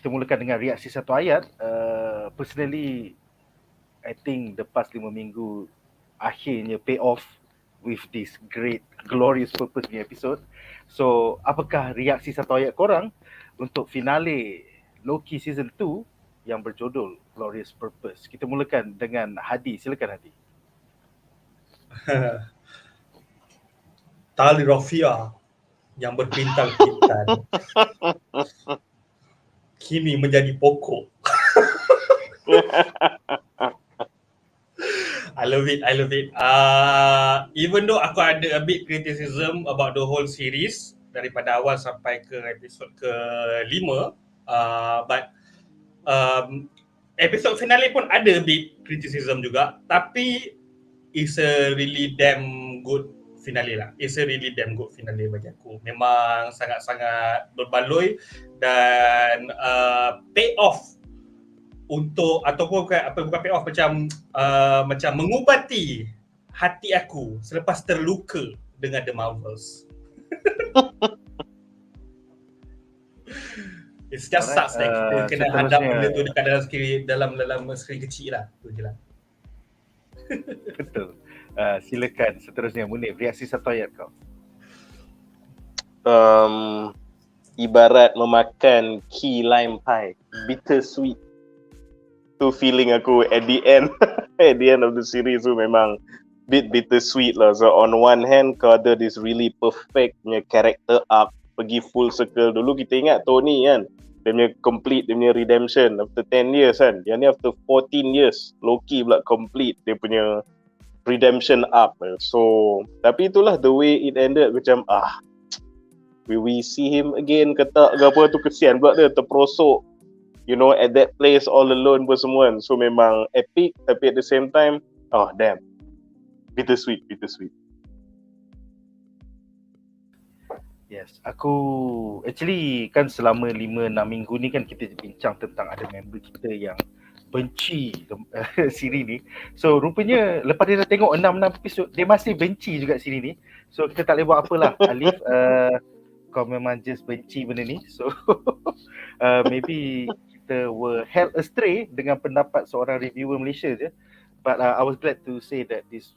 kita mulakan dengan reaksi satu ayat. Personally, I think the past 5 minggu akhirnya pay off with this great glorious purpose punya episode. So, apakah reaksi satu ayat korang untuk finale Loki season 2 yang berjudul Glorious Purpose? Kita mulakan dengan Hady. Silakan Hady. Tali rafia yang berpintal-pintal kini menjadi pokok. I love it. Even though aku ada a bit criticism about the whole series daripada awal sampai ke episod ke-5, but episod finale pun ada a bit criticism juga, tapi it's a really damn good finale lah. It's a really damn good finale bagi aku. Memang sangat-sangat berbaloi dan pay off untuk, ataupun bukan pay off, macam mengubati hati aku selepas terluka dengan The Marvels. It's just sucks that kita kena hadap benda tu dekat dalam skrin kecil lah. Tu je lah. Betul. Silakan seterusnya Munif, reaksi satu ayat kau. Ibarat memakan key lime pie, bittersweet. Tu feeling aku at the end at the end of the series tu memang bit bittersweet lah. So on one hand kau ada this really perfect punya character arc, pergi full circle. Dulu kita ingat Tony kan, dia punya complete, dia punya redemption after 10 years kan. Yang ni after 14 years Loki pula complete dia punya redemption arc. So tapi itulah the way it ended, macam will we see him again ke tak ke apa tu, kesian pula dia terperosok, you know, at that place all alone pun semua. So memang epic, tapi at the same time damn, bittersweet. Yes, aku actually kan selama 5-6 minggu ni kan kita bincang tentang ada member kita yang benci siri ni. So rupanya lepas dia dah tengok 6 episod, dia masih benci juga siri ni. So kita tak boleh buat apalah. Alif, kau memang just benci benda ni. So maybe kita were held astray dengan pendapat seorang reviewer Malaysia je. But I was glad to say that this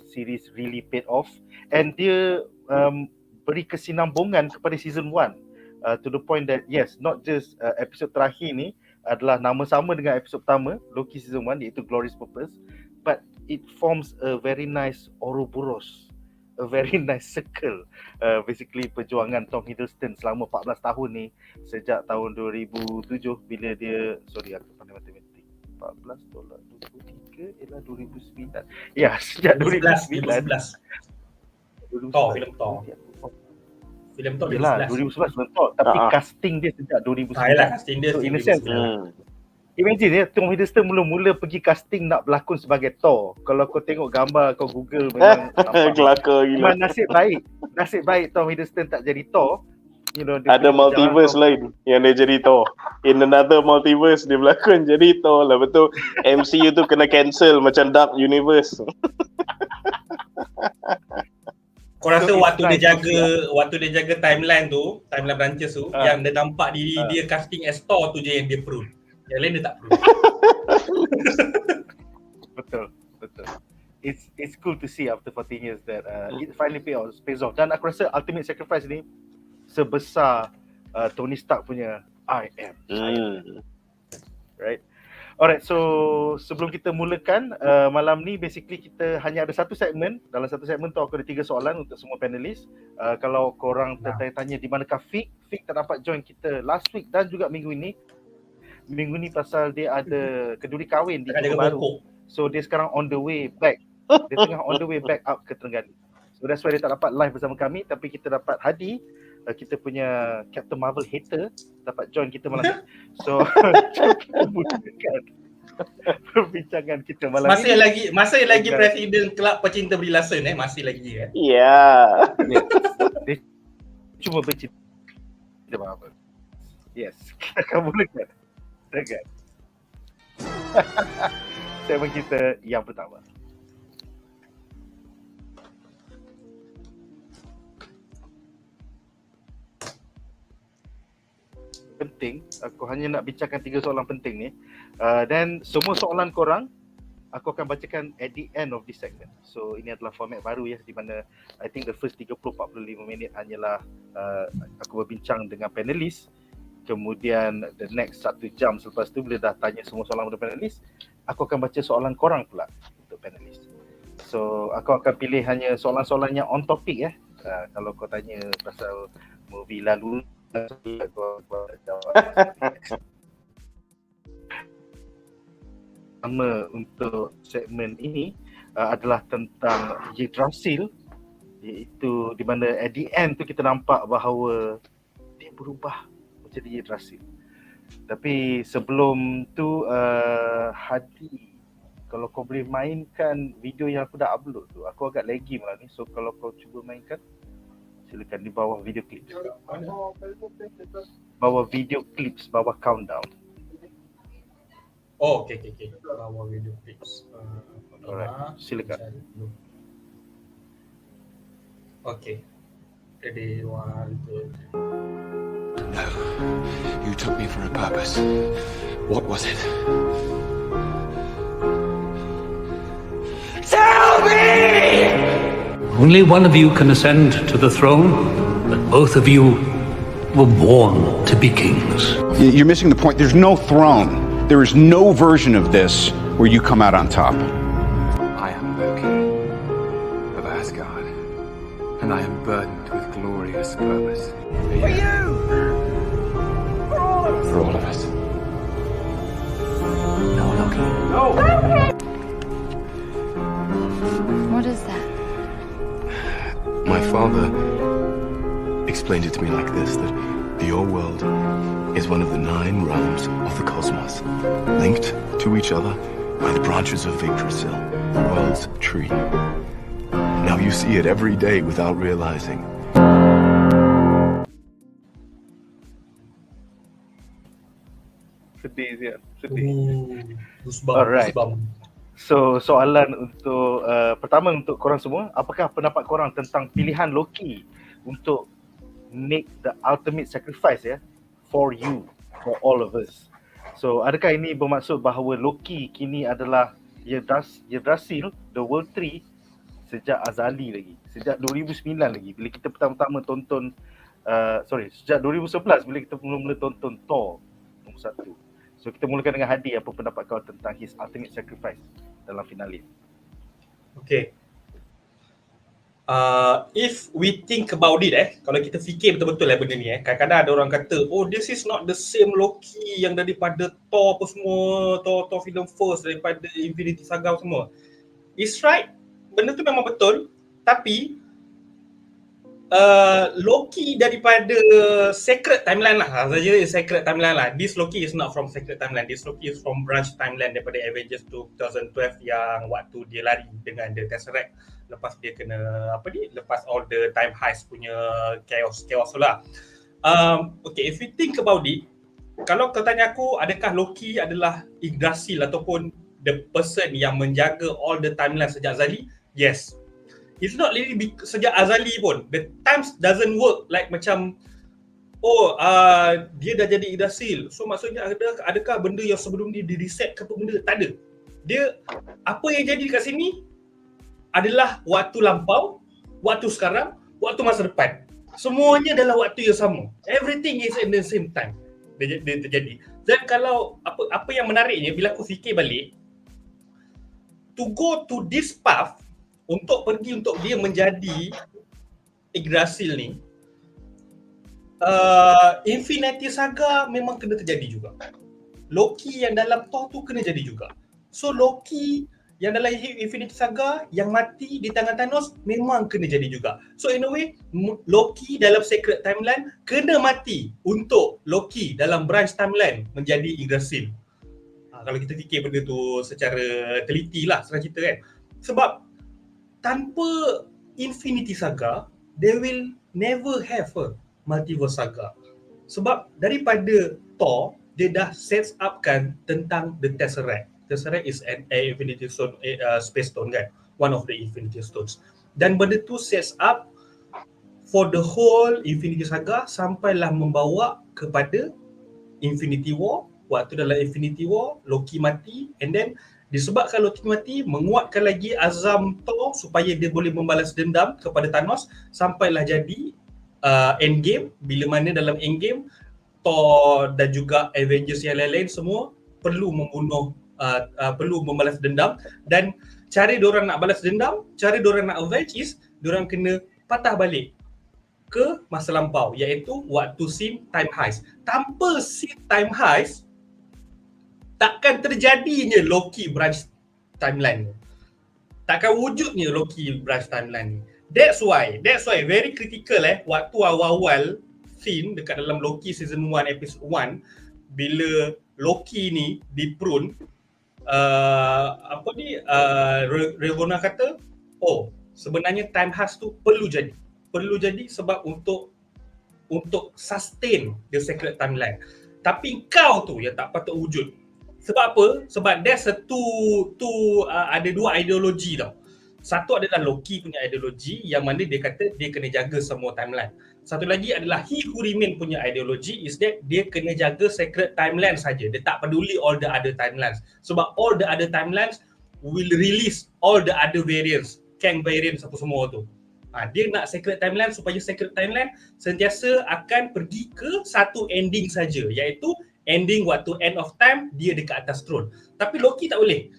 series really paid off. And dia beri kesinambungan kepada season 1 to the point that yes, not just episod terakhir ni adalah nama sama dengan episod pertama Loki season 1, iaitu Glorious Purpose, but it forms a very nice Ouroboros, a very nice circle, basically perjuangan Tom Hiddleston selama 14 tahun ni, sejak tahun 2007 bila dia, sorry aku pandai matematik, 14 tolak 23 ialah 2009. Ya, sejak 2009. 2011. Filem Thor yelah 2011 bentuk, tapi casting dia sejak 2009. Casting dia so in a sense, imagine ya, Tom Hiddleston mula-mula pergi casting nak berlakon sebagai Thor. Kalau kau tengok gambar, kau Google, memang kelakar gila. Memang nasib baik Tom Hiddleston tak jadi Thor. You know, ada multiverse lain yang dia jadi Thor. In another multiverse dia berlakon jadi Thor lah. Betul, MCU tu kena cancel macam Dark Universe. Kau rasa waktu dia jaga timeline branches tu, yang dia nampak diri dia casting as Thor tu je yang dia prune. Yang lain dia tak prune. Betul. It's cool to see after 14 years that it finally pays off. Dan aku rasa ultimate sacrifice ni sebesar Tony Stark punya I am. Right? Alright, so sebelum kita mulakan malam ni, basically kita hanya ada satu segmen. Dalam satu segmen tu aku ada 3 soalan untuk semua panelis. Kalau korang tertanya-tanya di manakah Fik tak dapat join kita last week dan juga minggu ni pasal dia ada keduri kahwin di Johor Bahru. So dia sekarang on the way back. Dia tengah on the way back up ke Terengganu. So that's why dia tak dapat live bersama kami, tapi kita dapat Hady, kita punya Captain Marvel hater, dapat join kita malam ni. So kita mulakan perbincangan kita malam ni. Masih lagi Presiden Kelab Pecinta Berilasan masih lagi kan? Ya. Dia cuma bercinta Marvel. Yes, kita akan mulakan dengan segmen kita yang pertama. penting. Aku hanya nak bincangkan 3 soalan penting ni. Dan semua soalan korang aku akan bacakan at the end of this segment. So ini adalah format baru ya, di mana I think the first 30-45 minit hanyalah aku berbincang dengan panelis. Kemudian the next 1 jam selepas tu bila dah tanya semua soalan kepada panelis, aku akan baca soalan korang pula untuk panelis. So aku akan pilih hanya soalan-soalan yang on topic ya. Kalau kau tanya pasal movie lalu, aku jawab. Pertama untuk segmen ini adalah tentang YGGDRASIL, iaitu di mana at the end tu kita nampak bahawa dia berubah menjadi YGGDRASIL. Tapi sebelum tu Hady, kalau kau boleh mainkan video yang aku dah upload tu, aku agak laggy malah ni. So kalau kau cuba mainkan, silakan di bawah video clips. Bawah video clips, bawah countdown. Oh, okay. Bawah video clips. Alright, silakan. Okay. Ready, 1, 2, 3. No, you took me for a purpose. What was it? Tell me! Only one of you can ascend to the throne, but both of you were born to be kings. You're missing the point. There's no throne. There is no version of this where you come out on top. I am Loki of Asgard, and I am burdened with glorious purpose. For you! For all of us. No, Loki. What is that? My father explained it to me like this, that your world is one of the 9 realms of the cosmos, linked to each other by the branches of Yggdrasil, the world's tree. Now you see it every day without realizing. Sedih. Alright. So soalan untuk pertama untuk korang semua, apakah pendapat korang tentang pilihan Loki untuk make the ultimate sacrifice ya, for you, for all of us. So adakah ini bermaksud bahawa Loki kini adalah YGGDRASIL, the world tree, sejak azali lagi, sejak 2009 lagi bila kita pertama-tama tonton sejak 2011 bila kita mula-mula tonton Thor nombor 1. So kita mulakan dengan Hady, apa pendapat kau tentang his ultimate sacrifice dalam finale? Okay. If we think about it kalau kita fikir betul-betul benda ni kadang-kadang ada orang kata, oh this is not the same Loki yang daripada Thor apa semua, Thor film first, daripada Infinity Saga semua. It's right, benda tu memang betul, tapi Loki daripada Sacred Timeline lah, saja Sacred Timeline lah. This Loki is not from Sacred Timeline, this Loki is from Branch Timeline daripada Avengers 2012 yang waktu dia lari dengan The Tesseract lepas dia kena lepas all the time heist punya chaos tu lah. Okay, if we think about it, kalau kau tanya aku adakah Loki adalah Yggdrasil ataupun the person yang menjaga all the timeline sejak azali, yes. It's not really sejak azali pun. The times doesn't work like macam dia dah jadi Yggdrasil. So maksudnya adakah benda yang sebelum ni di reset ke apa benda? Tak ada. Dia apa yang jadi kat sini adalah waktu lampau, waktu sekarang, waktu masa depan. Semuanya dalam waktu yang sama. Everything is in the same time. Dia terjadi. Dan kalau apa yang menariknya bila aku fikir balik, to go to this path untuk dia menjadi Yggdrasil ni, Infinity Saga memang kena terjadi juga. Loki yang dalam Thor tu kena jadi juga. So Loki yang dalam Infinity Saga yang mati di tangan Thanos memang kena jadi juga. So in a way Loki dalam Sacred Timeline kena mati untuk Loki dalam Branch Timeline menjadi Yggdrasil. Kalau kita fikir benda tu secara teliti lah senang cerita kan. Sebab tanpa Infinity Saga, they will never have a multiverse saga. Sebab daripada Thor, dia dah set up kan tentang the Tesseract. Tesseract is an Infinity Stone, Space Stone kan, one of the Infinity Stones. Dan benda tu set up for the whole Infinity Saga sampailah membawa kepada Infinity War. Waktu dalam Infinity War, Loki mati, and then disebabkan Loki mati, menguatkan lagi azam Thor supaya dia boleh membalas dendam kepada Thanos, sampailah jadi Endgame, bila mana dalam Endgame Thor dan juga Avengers yang lain-lain semua perlu membunuh, perlu membalas dendam, dan cara diorang nak balas dendam, cara diorang nak avenge is diorang kena patah balik ke masa lampau, iaitu waktu scene time heist. Tanpa scene time heist, takkan terjadinya Loki branch timeline. Takkan wujudnya Loki branch timeline ni. That's why very critical waktu awal-awal scene dekat dalam Loki season 1 episode 1, bila Loki ni di prune, Ravonna kata, oh sebenarnya time heist tu perlu jadi sebab untuk sustain the secret timeline. Tapi kau tu yang tak patut wujud. Sebab apa? Sebab there's ada dua ideologi tau. Satu adalah Loki punya ideologi yang mana dia kata dia kena jaga semua timeline. Satu lagi adalah He Who Remain punya ideologi is that dia kena jaga secret timeline saja. Dia tak peduli all the other timelines. Sebab all the other timelines will release all the other variants, Kang variants apa semua tu. Dia nak secret timeline supaya secret timeline sentiasa akan pergi ke satu ending saja, iaitu ending waktu end of time dia dekat atas throne. Tapi Loki tak boleh.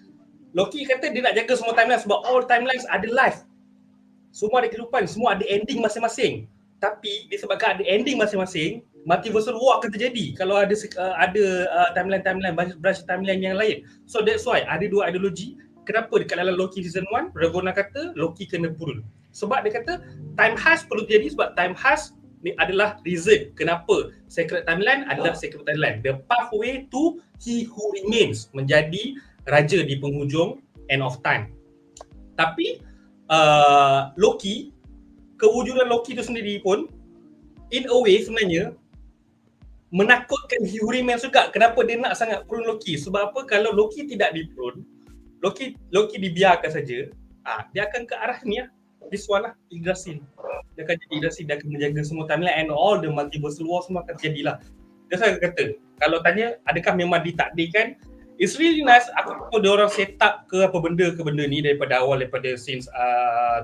Loki kata dia nak jaga semua timeline sebab all timelines ada life. Semua ada kehidupan, semua ada ending masing-masing. Tapi disebabkan ada ending masing-masing, multiversal war akan terjadi kalau ada timeline-timeline, branch timeline yang lain. So that's why ada dua ideologi. Kenapa dekat dalam Loki season 1, Ravonna kata Loki kena prune. Sebab dia kata time heist perlu terjadi sebab time heist ni adalah reason kenapa secret timeline adalah secret timeline. The pathway to He Who Remains menjadi raja di penghujung end of time. Tapi Loki, kewujudan Loki itu sendiri pun in a way sebenarnya menakutkan He Who Remains juga. Kenapa dia nak sangat prune Loki? Sebab apa? Kalau Loki tidak di prune, Loki dibiarkan saja, dia akan ke arah ni this one lah, YGGDRASIL. Dia akan jadi YGGDRASIL, dia akan menjaga semua timeline and all the multiversal war semua akan terjadilah. That's why aku kata, kalau tanya adakah memang ditakdirkan, it's really nice. Aku tahu dia orang set up ke apa benda ni daripada awal, daripada since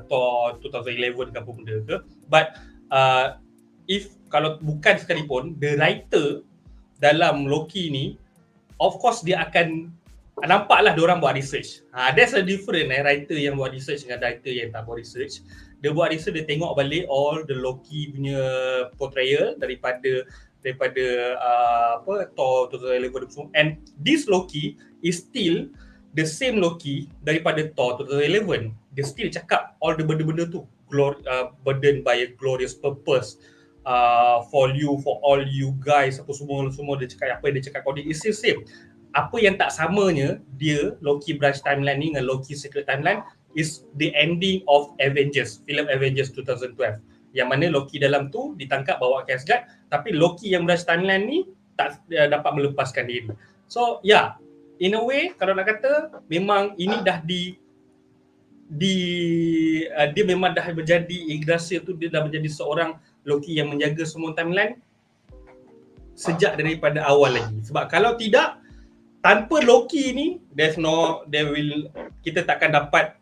Thor 2011 ke apa benda ke. But if kalau bukan sekalipun, the writer dalam Loki ni, of course dia akan nampaklah diorang buat research. There's a different writer yang buat research dengan writer yang tak buat research. Dia buat research, dia tengok balik all the Loki punya portrayal daripada Thor 2011, and this Loki is still the same Loki daripada Thor 2011. Dia still cakap all the benda-benda tu, burdened by a glorious purpose, for all you guys, apa semua dia cakap, apa yang dia cakap, it's the same. Apa yang tak samanya dia Loki branch timeline ni dengan Loki secret timeline is the ending of Avengers, film Avengers 2012, yang mana Loki dalam tu ditangkap bawa ke Asgard, tapi Loki yang branch timeline ni tak dapat melepaskan diri. So yeah, in a way kalau nak kata memang ini dah dia memang dah menjadi YGGDRASIL tu, dia dah menjadi seorang Loki yang menjaga semua timeline sejak daripada awal lagi. Sebab kalau tidak, tanpa Loki ni, kita takkan dapat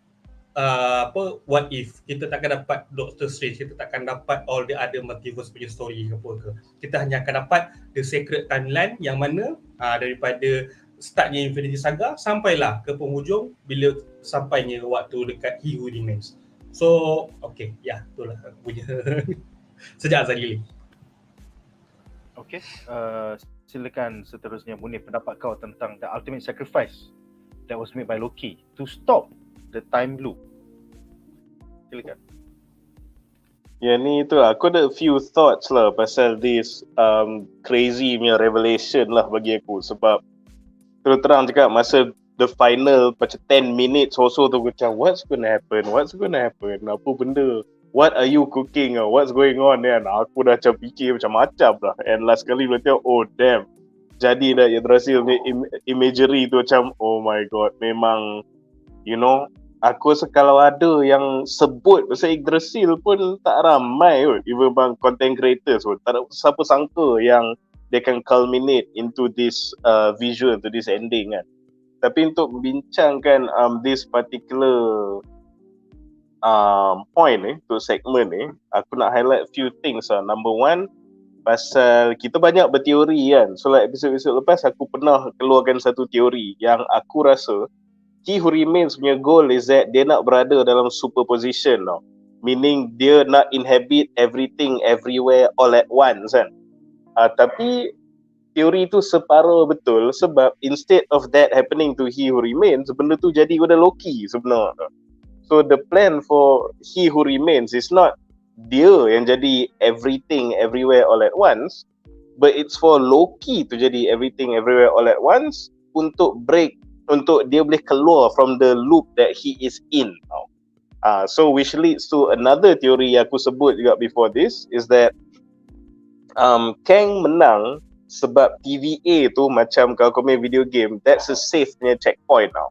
what if, kita takkan dapat Doctor Strange, kita takkan dapat all the other multiverse punya story ke apa ke. Kita hanya akan dapat the secret timeline yang mana daripada startnya Infinity Saga sampailah ke penghujung bila sampainya waktu dekat He Who Remains. So okay, itulah aku punya sejak azal lagi. Okay, silakan seterusnya Munif, pendapat kau tentang the ultimate sacrifice that was made by Loki to stop the time loop. Silakan. Ya ni tu lah, aku ada few thoughts lah pasal this crazy punya revelation lah bagi aku. Sebab terus terang cakap masa the final macam 10 minutes or so tu aku macam what's gonna happen, apa benda, what are you cooking, what's going on kan. Aku dah macam fikir macam-macam dah, and last kali bila tengok, oh damn, jadi dah YGGDRASIL imagery tu macam oh my god. Memang you know, aku rasa kalau ada yang sebut pasal YGGDRASIL pun tak ramai kot, even bang content creators pun tak ada siapa sangka yang they can culminate into this visual, to this ending kan. Tapi untuk membincangkan this particular point untuk segmen ni, aku nak highlight few things lah. Number one, pasal kita banyak berteori kan. So like episod-episod lepas aku pernah keluarkan satu teori yang aku rasa He Who Remains punya goal is that dia nak berada dalam superposition tau. Meaning dia nak inhabit everything everywhere all at once kan. Tapi teori tu separuh betul sebab instead of that happening to He Who Remains, benda tu jadi pada Loki sebenarnya. So the plan for He Who Remains is not dia yang jadi everything everywhere all at once, but it's for Loki to jadi everything everywhere all at once untuk dia boleh keluar from the loop that he is in. So which leads to another theory yang aku sebut juga before this is that Kang menang sebab TVA tu macam kalau kau main video game, that's a safe punya checkpoint now.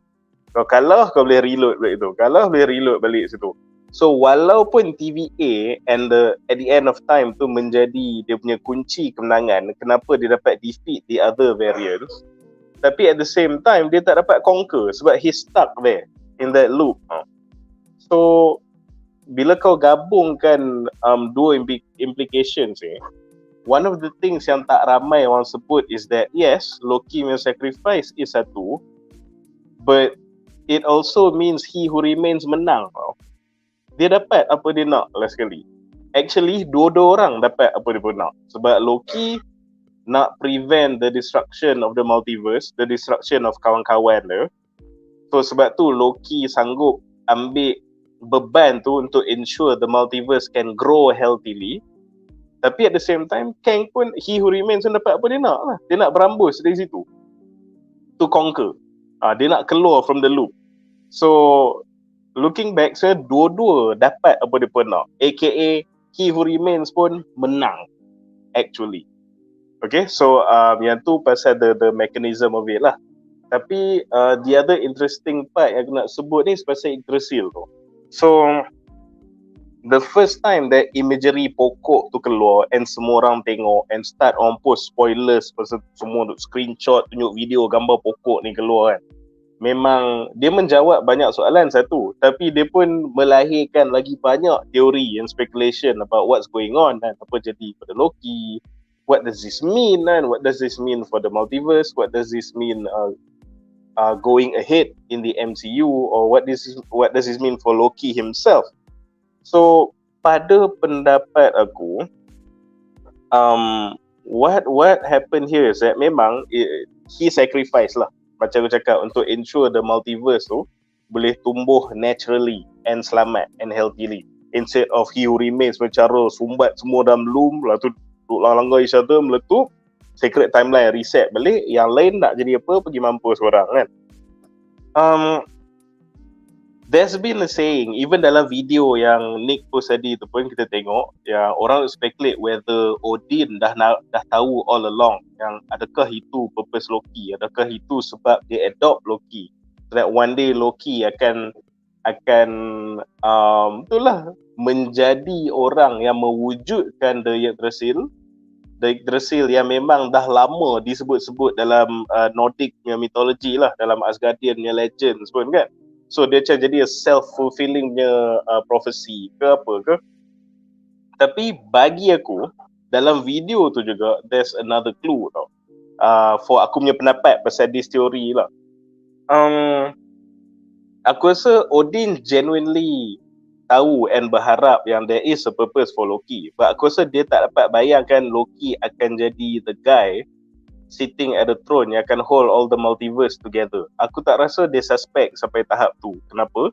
Kau kalah kau boleh reload balik tu, kalah boleh reload balik situ. So walaupun TVA at the end of time tu menjadi dia punya kunci kemenangan, kenapa dia dapat defeat the other variants, tapi at the same time dia tak dapat conquer sebab he stuck there in that loop. So bila kau gabungkan dua implications one of the things yang tak ramai orang sebut is that yes, Loki punya sacrifice is satu, but it also means He Who Remains menang. Dia dapat apa dia nak last sekali. Actually, dua-dua orang dapat apa dia pun nak. Sebab Loki nak prevent the destruction of the multiverse, the destruction of kawan-kawan dia. So sebab tu Loki sanggup ambil beban tu untuk ensure the multiverse can grow healthily. Tapi at the same time, Kang pun, He Who Remains pun dapat apa dia nak lah. Dia nak berambus dari situ to conquer. Dia nak keluar from the loop. So looking back, dua-dua dapat apa dia pun nak, aka He Who Remains pun menang actually. Okay, so yang tu pasal the mechanism of it lah. Tapi the other interesting part yang aku nak sebut ni pasal Yggdrasil tu. So the first time that imagery pokok tu keluar and semua orang tengok and start orang post spoilers pasal semua duk screenshot, tunjuk video gambar pokok ni keluar kan, memang dia menjawab banyak soalan satu, tapi dia pun melahirkan lagi banyak teori and speculation about what's going on dan apa jadi pada Loki, what does this mean and what does this mean for the multiverse, what does this mean going ahead in the MCU, or what does this mean for Loki himself. So pada pendapat aku, what happened here is that memang he sacrifice lah, macam aku cakap, untuk ensure the multiverse tu boleh tumbuh naturally and selamat and healthily, instead of He Who Remains cara sumbat semua dalam loom, lepas tu duduk langgar each other, meletup, secret timeline reset balik, yang lain nak jadi apa, pergi mampus orang kan. There's been a saying, even dalam video yang Nick post tadi tu pun kita tengok, yang orang speculate whether Odin dah tahu all along yang adakah itu purpose Loki, adakah itu sebab dia adopt Loki, so that one day Loki akan itulah menjadi orang yang mewujudkan the Yggdrasil yang memang dah lama disebut-sebut dalam Nordic mythology lah, dalam Asgardian legends pun kan. So dia macam jadi a self-fulfilling prophecy ke apa ke. Tapi bagi aku, dalam video tu juga there's another clue tau, for aku punya pendapat pasal this theory lah. Aku rasa Odin genuinely tahu and berharap yang there is a purpose for Loki, but aku rasa dia tak dapat bayangkan Loki akan jadi the guy sitting at the throne yang akan hold all the multiverse together. Aku tak rasa dia suspect sampai tahap tu. Kenapa?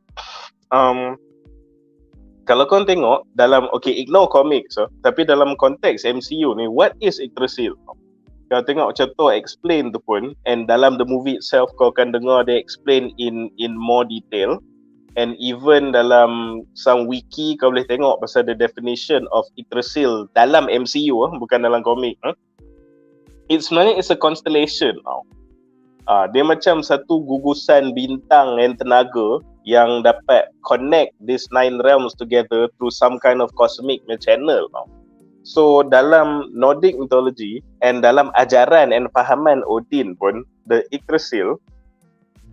Kalau kau tengok dalam, okay, ignore comics, tapi dalam konteks MCU ni, what is Yggdrasil? Kau tengok macam tu explain tu pun, and dalam the movie itself kau akan dengar dia explain in more detail, and even dalam some wiki kau boleh tengok pasal the definition of Yggdrasil dalam MCU, bukan dalam komik. It's a constellation tau. Dia macam satu gugusan bintang dan tenaga yang dapat connect these 9 realms together through some kind of cosmic channel tau. So dalam Nordic mythology and dalam ajaran and fahaman Odin pun, the Yggdrasil,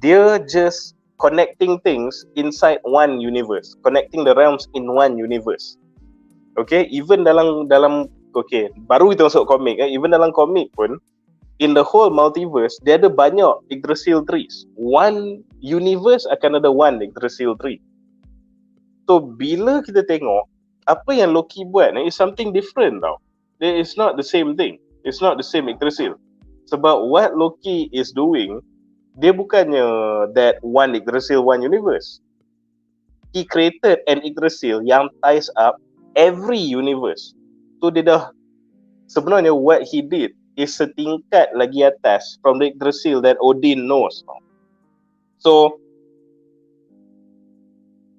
dia just connecting things inside one universe, connecting the realms in one universe. Okay, even dalam okay, baru kita masuk komik, even dalam komik pun, in the whole multiverse, dia ada banyak Yggdrasil trees. One universe akan ada one Yggdrasil tree. So bila kita tengok apa yang Loki buat is something different tau. It's not the same thing. It's not the same Yggdrasil. Sebab what Loki is doing, dia bukannya that one Yggdrasil, one universe. He created an Yggdrasil yang ties up every universe. So dia dah, sebenarnya what he did is setingkat lagi atas from the Yggdrasil that Odin knows. So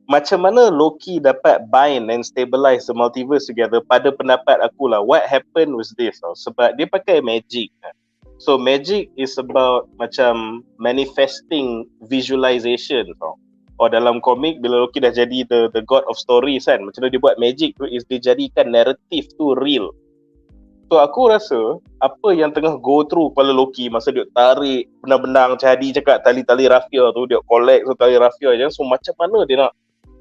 macam mana Loki dapat bind and stabilize the multiverse together, pada pendapat aku lah, what happened was this tau. Sebab dia pakai magic. So magic is about macam manifesting visualization tau. Or dalam komik, bila Loki dah jadi the god of stories kan, macam mana dia buat magic tu is dia jadikan narrative tu real. So aku rasa apa yang tengah go through kepala Loki masa dia tarik benang-benang, macam Hady cakap, tali-tali rafia tu, dia collect tu tali rafia je. So macam mana dia nak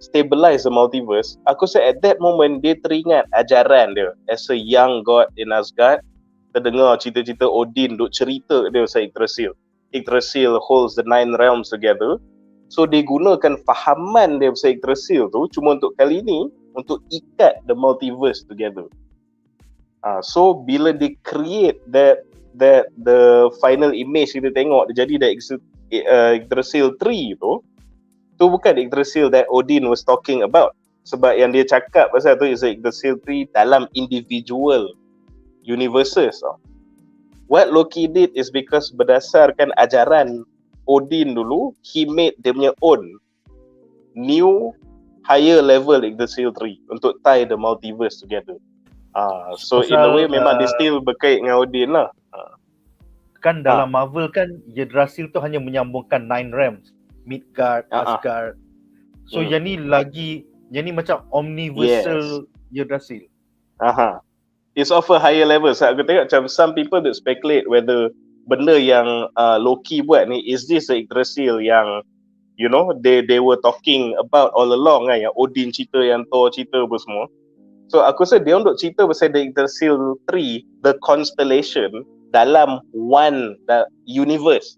stabilize the multiverse? Aku rasa at that moment dia teringat ajaran dia as a young god in Asgard. Terdengar cerita-cerita Odin duk cerita dia pasal Yggdrasil. Yggdrasil holds the 9 realms together. So dia gunakan fahaman dia pasal Yggdrasil tu cuma untuk kali ni, untuk ikat the multiverse together. So bila dia create that the final image kita tengok, dia jadi that Yggdrasil tree tu bukan Yggdrasil that Odin was talking about. Sebab yang dia cakap pasal tu is Yggdrasil tree dalam individual universes. What Loki did is because berdasarkan ajaran Odin dulu, he made dia punya own new higher level Yggdrasil tree untuk tie the multiverse together. So in a way memang dia still berkait dengan Odin lah. Kan dalam Marvel kan Yggdrasil tu hanya menyambungkan 9 realms, Midgard, Asgard. So yang ni macam omniversal Yggdrasil. It's of a higher level. So aku tengok macam some people that speculate whether benda yang Loki buat ni is this the Yggdrasil yang you know they were talking about all along kan, yang Odin cerita, yang Thor cerita apa semua. So aku rasa dia untuk cerita pasal the Yggdrasil tree, the constellation dalam one universe.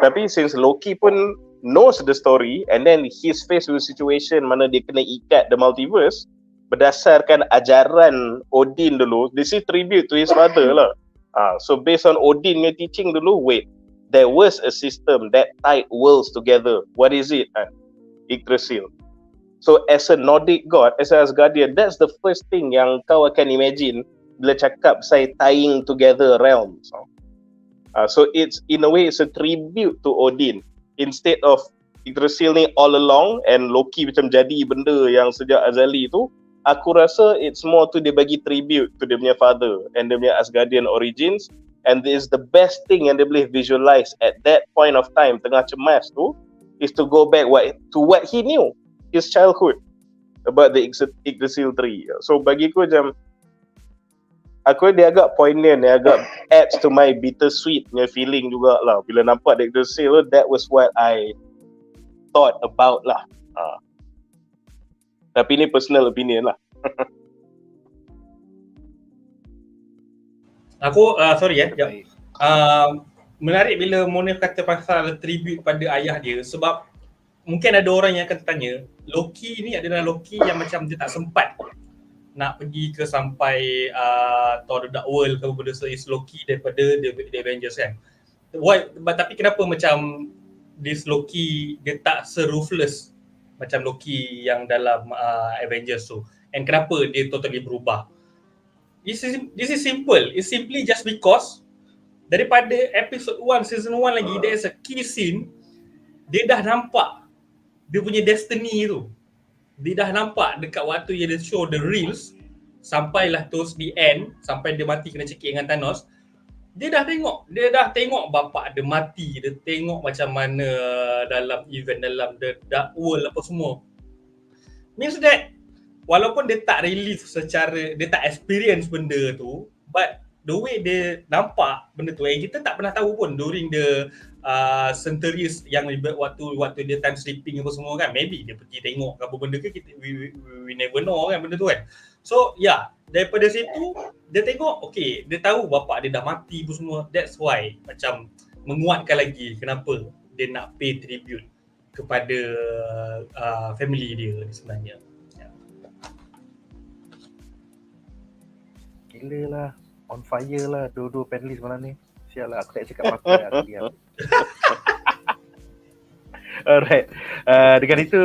Tapi since Loki pun knows the story and then he's faced with a situation mana dia kena ikat the multiverse berdasarkan ajaran Odin dulu, this is tribute to his father lah. So based on Odin punya teaching dulu, wait, there was a system that tied worlds together. What is it? Yggdrasil. So as a Nordic god, as an Asgardian, that's the first thing yang kau akan imagine bila cakap saya tying together realms. So it's in a way it's a tribute to Odin instead of Yggdrasil ni all along and Loki macam jadi benda yang sejak azali tu. Aku rasa it's more to dia bagi tribute to dia punya father and dia punya Asgardian origins, and this is the best thing yang dia boleh visualize at that point of time tengah cemas tu is to go back to what he knew, his childhood about the Yggdrasil tree. So bagi aku macam dia agak poignant, dia agak adds to my bittersweet punya feeling jugalah bila nampak the Yggdrasil. That was what I thought about lah. Tapi ni personal opinion lah. Aku menarik bila Munif kata pasal tribute pada ayah dia, sebab mungkin ada orang yang akan tanya, Loki ni adalah Loki yang macam dia tak sempat nak pergi ke sampai Thor The Dark World ke benda is Loki daripada the Avengers kan. Tapi kenapa macam this Loki dia tak se-ruthless macam Loki yang dalam Avengers tu, and kenapa dia totally berubah? This is simple. It's simply just because daripada episode 1 season 1 lagi, there is a key scene, dia dah nampak dia punya destiny tu. Dia dah nampak dekat waktu dia show the reels, sampailah terus the end, sampai dia mati kena cekik dengan Thanos. Dia dah tengok bapak dia mati, dia tengok macam mana dalam event dalam the Dark World apa semua. Means that walaupun dia tak relive secara, dia tak experience benda tu, but the way dia nampak benda tu, kita tak pernah tahu pun during the centuries yang waktu dia time sleeping apa semua kan, maybe dia pergi tengok apa benda ke, kita we never know kan benda tu kan. So daripada situ dia tengok, okay, dia tahu bapak dia dah mati pun semua. That's why macam menguatkan lagi kenapa dia nak pay tribute kepada family dia sebenarnya. Gila lah, on fire lah dua-dua panelis malam ni. Sial lah, aku tak cakap apa-apa lah, aku diam. Alright, dengan itu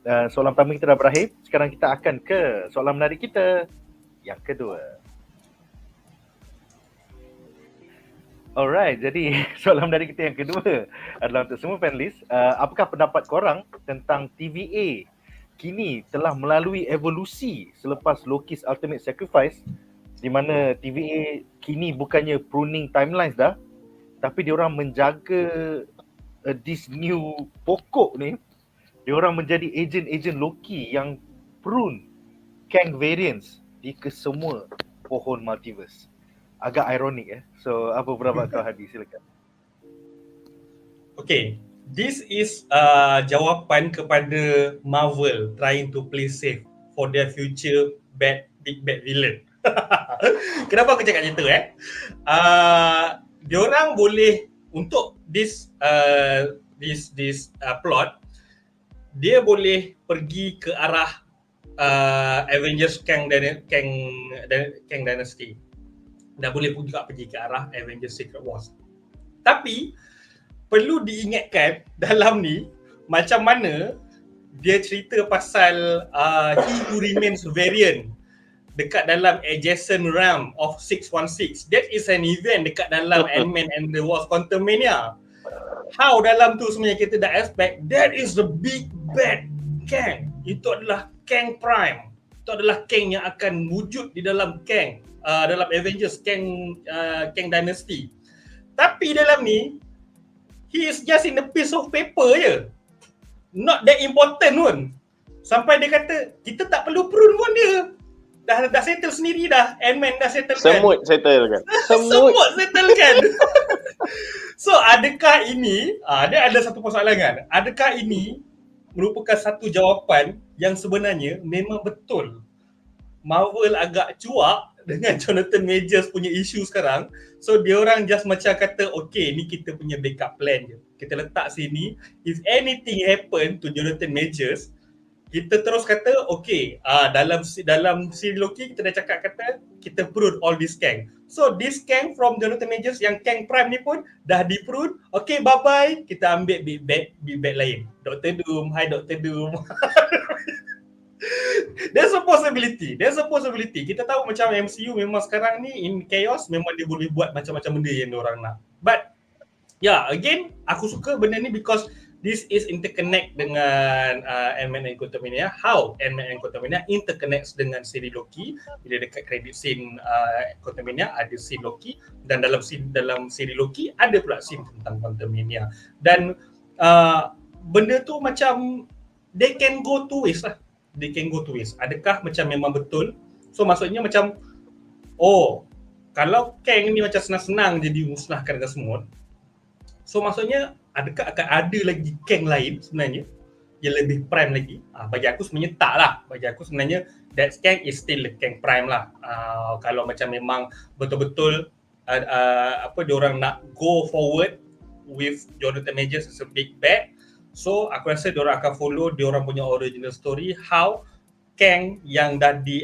soalan pertama kita dah berakhir. Sekarang kita akan ke soalan menarik kita yang kedua. Alright, jadi soalan menarik kita yang kedua adalah untuk semua panelis. Apakah pendapat korang tentang TVA kini telah melalui evolusi selepas LOKI Ultimate Sacrifice, di mana TVA kini bukannya pruning timelines dah, tapi diorang menjaga this new pokok ni, diorang menjadi agent LOKI yang prune Kang variants di kesemua pohon multiverse. Agak ironik So apa pendapat kau, Hady? Silakan. Okay, this is jawapan kepada Marvel trying to play safe for their future big bad villain. Kenapa aku cakap macam tu diorang boleh untuk this plot, dia boleh pergi ke arah Avengers Kang Dynasty. Dah boleh juga pergi ke arah Avengers Secret Wars. Tapi perlu diingatkan dalam ni macam mana dia cerita pasal He Who Remains variant dekat dalam adjacent realm of 616. That is an event dekat dalam Ant-Man and the Wasp Quantumania. How dalam tu sebenarnya kita dah expect that is the big bad Kang. Itu adalah Kang Prime. Itu adalah Kang yang akan wujud di dalam Kang, dalam Avengers Kang Dynasty. Tapi dalam ni he is just in a piece of paper je. Not that important pun. Sampai dia kata kita tak perlu prune pun dia. Dah settle sendiri dah. Ant-Man dah settle kan. Semut settle kan. Semut settle kan. So adakah ini, dia ada satu persoalan kan. Adakah ini merupakan satu jawapan yang sebenarnya memang betul Marvel agak cuak dengan Jonathan Majors punya isu sekarang. So diorang just macam kata, okay, ni kita punya backup plan je. Kita letak sini, if anything happen to Jonathan Majors, kita terus kata, okay, dalam siri LOKI kita dah cakap kata kita prune all this Kang. So this Kang from Jonathan Majors yang Kang Prime ni pun dah di prune. Okay, bye-bye. Kita ambil big bad lain. Dr. Doom, hi Dr. Doom. There's a possibility. Kita tahu macam MCU memang sekarang ni in chaos, memang dia boleh buat macam-macam benda yang diorang nak. But again, aku suka benda ni because this is interconnect dengan Ant-Man and Quantumania. How Ant-Man and Quantumania interconnects dengan siri LOKI. Bila dekat credit scene Quantumania ada scene LOKI, dan dalam siri LOKI ada pula scene tentang Quantumania. Dan benda tu macam they can go two ways lah. Adakah macam memang betul? So maksudnya macam kalau Kang ni macam senang-senang jadi musnahkan ke semut, so maksudnya adakah akan ada lagi Kang lain sebenarnya yang lebih prime lagi? Bagi aku sebenarnya tak lah. Bagi aku sebenarnya that Kang is still the Kang prime lah. Kalau macam memang betul-betul diorang nak go forward with Jonathan Majors as a big bad, so aku rasa diorang akan follow diorang punya original story, how Kang yang dah di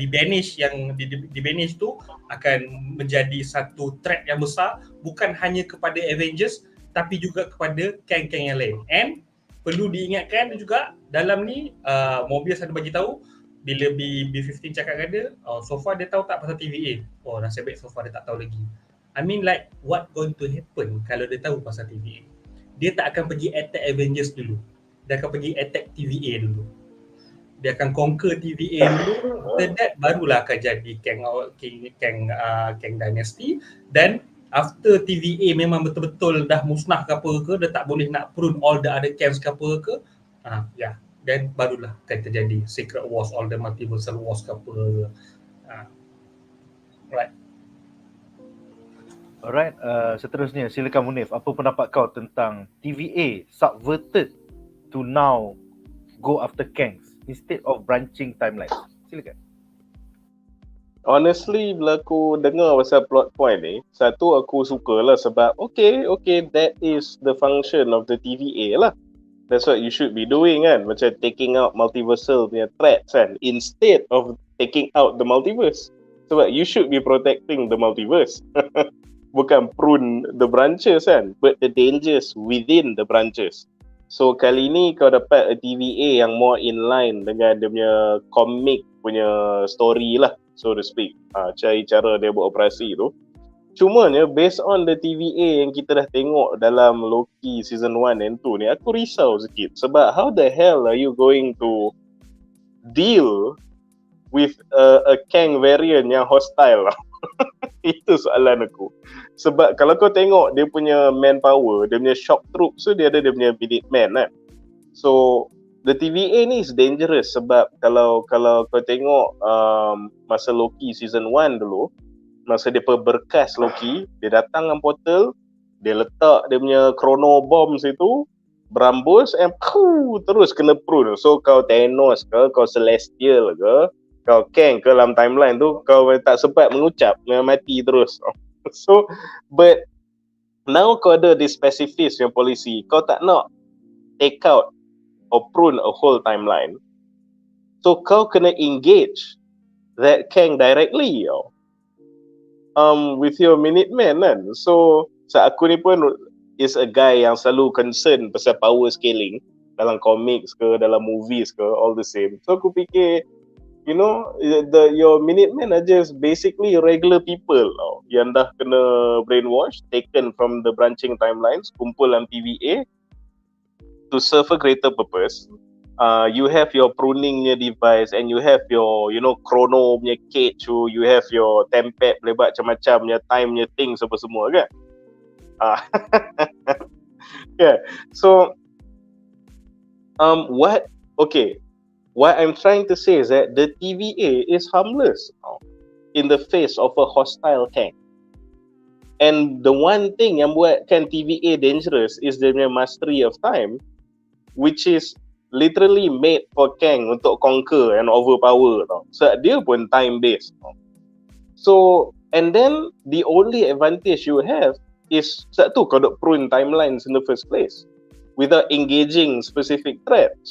banish, yang di banish tu akan menjadi satu threat yang besar, bukan hanya kepada Avengers tapi juga kepada Kang-Kang yang lain. And perlu diingatkan juga dalam ni Mobius ada bagi tahu bila B15 cakap dengan dia, so far dia tahu tak pasal TVA. Nasib baik so far dia tak tahu lagi. I mean like what going to happen kalau dia tahu pasal TVA? Dia tak akan pergi attack Avengers dulu. Dia akan pergi attack TVA dulu. Dia akan conquer TVA dulu. After that barulah akan jadi Kang Dynasty. Dan after TVA memang betul-betul dah musnah ke apa ke, dia tak boleh nak prune all the other Kangs ke apa ke, then barulah akan terjadi Secret Wars, all the multiversal wars ke apa. Right. Alright, seterusnya silakan Munif. Apa pendapat kau tentang TVA subverted to now go after Kangs instead of branching timelines? Silakan. Honestly, bila aku dengar pasal plot point ni, satu aku sukalah sebab okay, that is the function of the TVA lah. That's what you should be doing kan, macam taking out multiversal punya threats kan, instead of taking out the multiverse. Sebab you should be protecting the multiverse. Bukan prune the branches kan, but the dangers within the branches. So kali ni kau dapat a TVA yang more in line dengan dia punya comic punya story lah, so to speak. Cara dia buat operasi tu. Cumanya based on the TVA yang kita dah tengok dalam Loki season 1 and 2 ni, aku risau sikit. Sebab how the hell are you going to deal with a Kang variant yang hostile lah? Itu soalan aku. Sebab kalau kau tengok dia punya manpower, dia punya shock troops, so dia ada dia punya Minuteman kan. So the TVA ni is dangerous sebab kalau kau tengok masa Loki season 1 dulu, masa dia berkas Loki, dia datang dengan portal, dia letak dia punya chrono bomb situ, berambus and terus kena prune. So kau Thanos ke, kau Celestial ke, kau Kang ke dalam timeline tu, kau tak sempat mengucap, mati terus. So but now kau ada this pacifist yang polisi, kau tak nak take out or prune a whole timeline. So kau kena engage that Kang directly with your Minuteman kan. So aku ni pun is a guy yang selalu concern pasal power scaling dalam comics ke, dalam movies ke, all the same. So aku fikir, you know, your Minutemen are just basically regular people yang dah kena brainwash, taken from the branching timelines, kumpul dalam TVA to serve a greater purpose. You have your pruning device and you have your, you know, chrono punya cage, you have your tempad boleh buat macam-macam punya time punya things apa semua kan. Yeah. So what I'm trying to say is that the TVA is harmless in the face of a hostile Kang. And the one thing yang buatkan TVA dangerous is their mastery of time, which is literally made for Kang untuk conquer and overpower tau. So dia pun time based. So and then the only advantage you have is satu, kau dok prune timelines in the first place without engaging specific threats.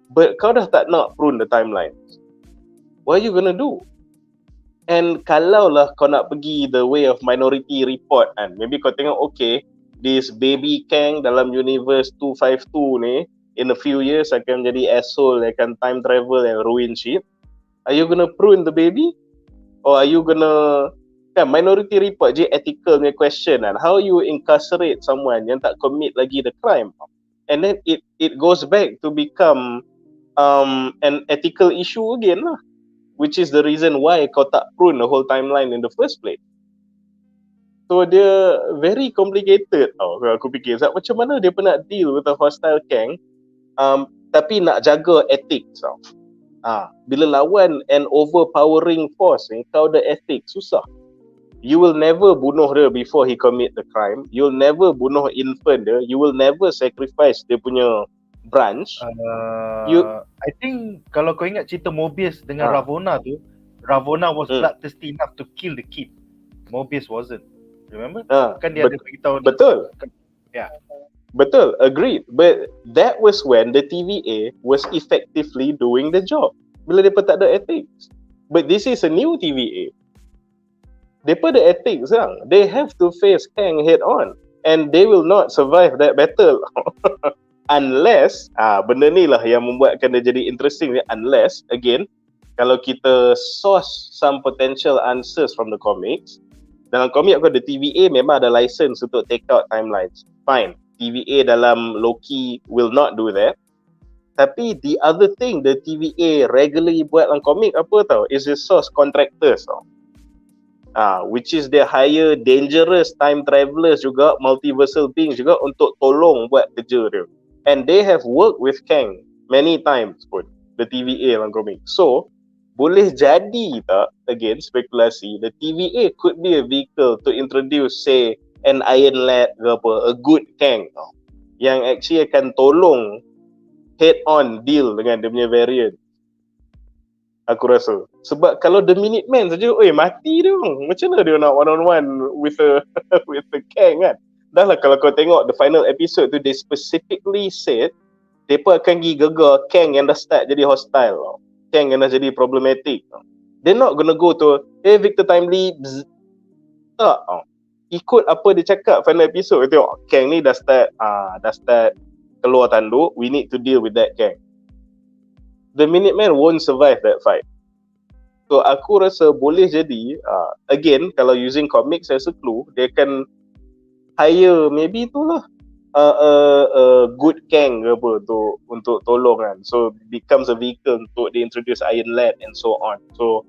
But kau dah tak nak prune the timelines, what are you gonna do? And kalau lah kau nak pergi the way of Minority Report kan, maybe kau tengok okay, this baby Kang dalam universe 252 ni in a few years akan jadi asshole, akan time travel and ruin shit. Are you gonna prune the baby? Or are you gonna, kan, Minority Report je ethical punya question kan, how you incarcerate someone yang tak commit lagi the crime? And then it goes back to become an ethical issue again lah, which is the reason why kau tak prune the whole timeline in the first place. So dia very complicated tau, aku fikir. Sebab macam mana dia pernah deal with a hostile Kang, tapi nak jaga ethics tau. Bila lawan an overpowering force ni, kau ada ethics, susah. You will never bunuh dia before he commit the crime. You'll never bunuh infant dia. You will never sacrifice dia punya branch. I think kalau kau ingat cerita Mobius dengan Ravonna tu, Ravonna was bloodthirsty enough to kill the kid. Mobius wasn't. Remember? Kan dia ada beritahu. Betul. Yeah. Betul, agreed. But that was when the TVA was effectively doing the job. Bila mereka tak ada ethics. But this is a new TVA. Mereka ada ethics lah. They have to face Kang head on. And they will not survive that battle. Unless, benda ni lah yang membuatkan dia jadi interesting. Unless, again, kalau kita source some potential answers from the comics, dalam komik aku ada TVA memang ada license untuk take out timelines. Fine. TVA dalam Loki will not do that. Tapi the other thing the TVA regularly buat dalam komik apa tau, is the source contractors tau. Which is the hire dangerous time travelers juga, multiversal beings juga untuk tolong buat kerja dia. And they have worked with Kang many times pun the TVA dalam komik. So boleh jadi tak, again spekulasi, the TVA could be a vehicle to introduce say an Iron Lad ke apa, a good Kang yang actually akan tolong head on deal dengan dia punya variant. Aku rasa sebab kalau the Minutemen saja, mati dia orang. Macam mana dia nak one on one with a with the Kang kan? Dah lah, kalau kau tengok the final episode tu, they specifically said mereka akan pergi gegar Kang yang dah start jadi hostile, Kang yang dah jadi problematic. They're not gonna go to Victor Timely tak. Ikut apa dia cakap final episode, tengok Kang ni dah start keluar tanduk, we need to deal with that Kang. The Minutemen won't survive that fight. So aku rasa boleh jadi again, kalau using comics as a clue, they can hire maybe itulah a good Kang ke apa untuk tolong kan. So becomes a vehicle untuk they introduce Iron Lad and so on. So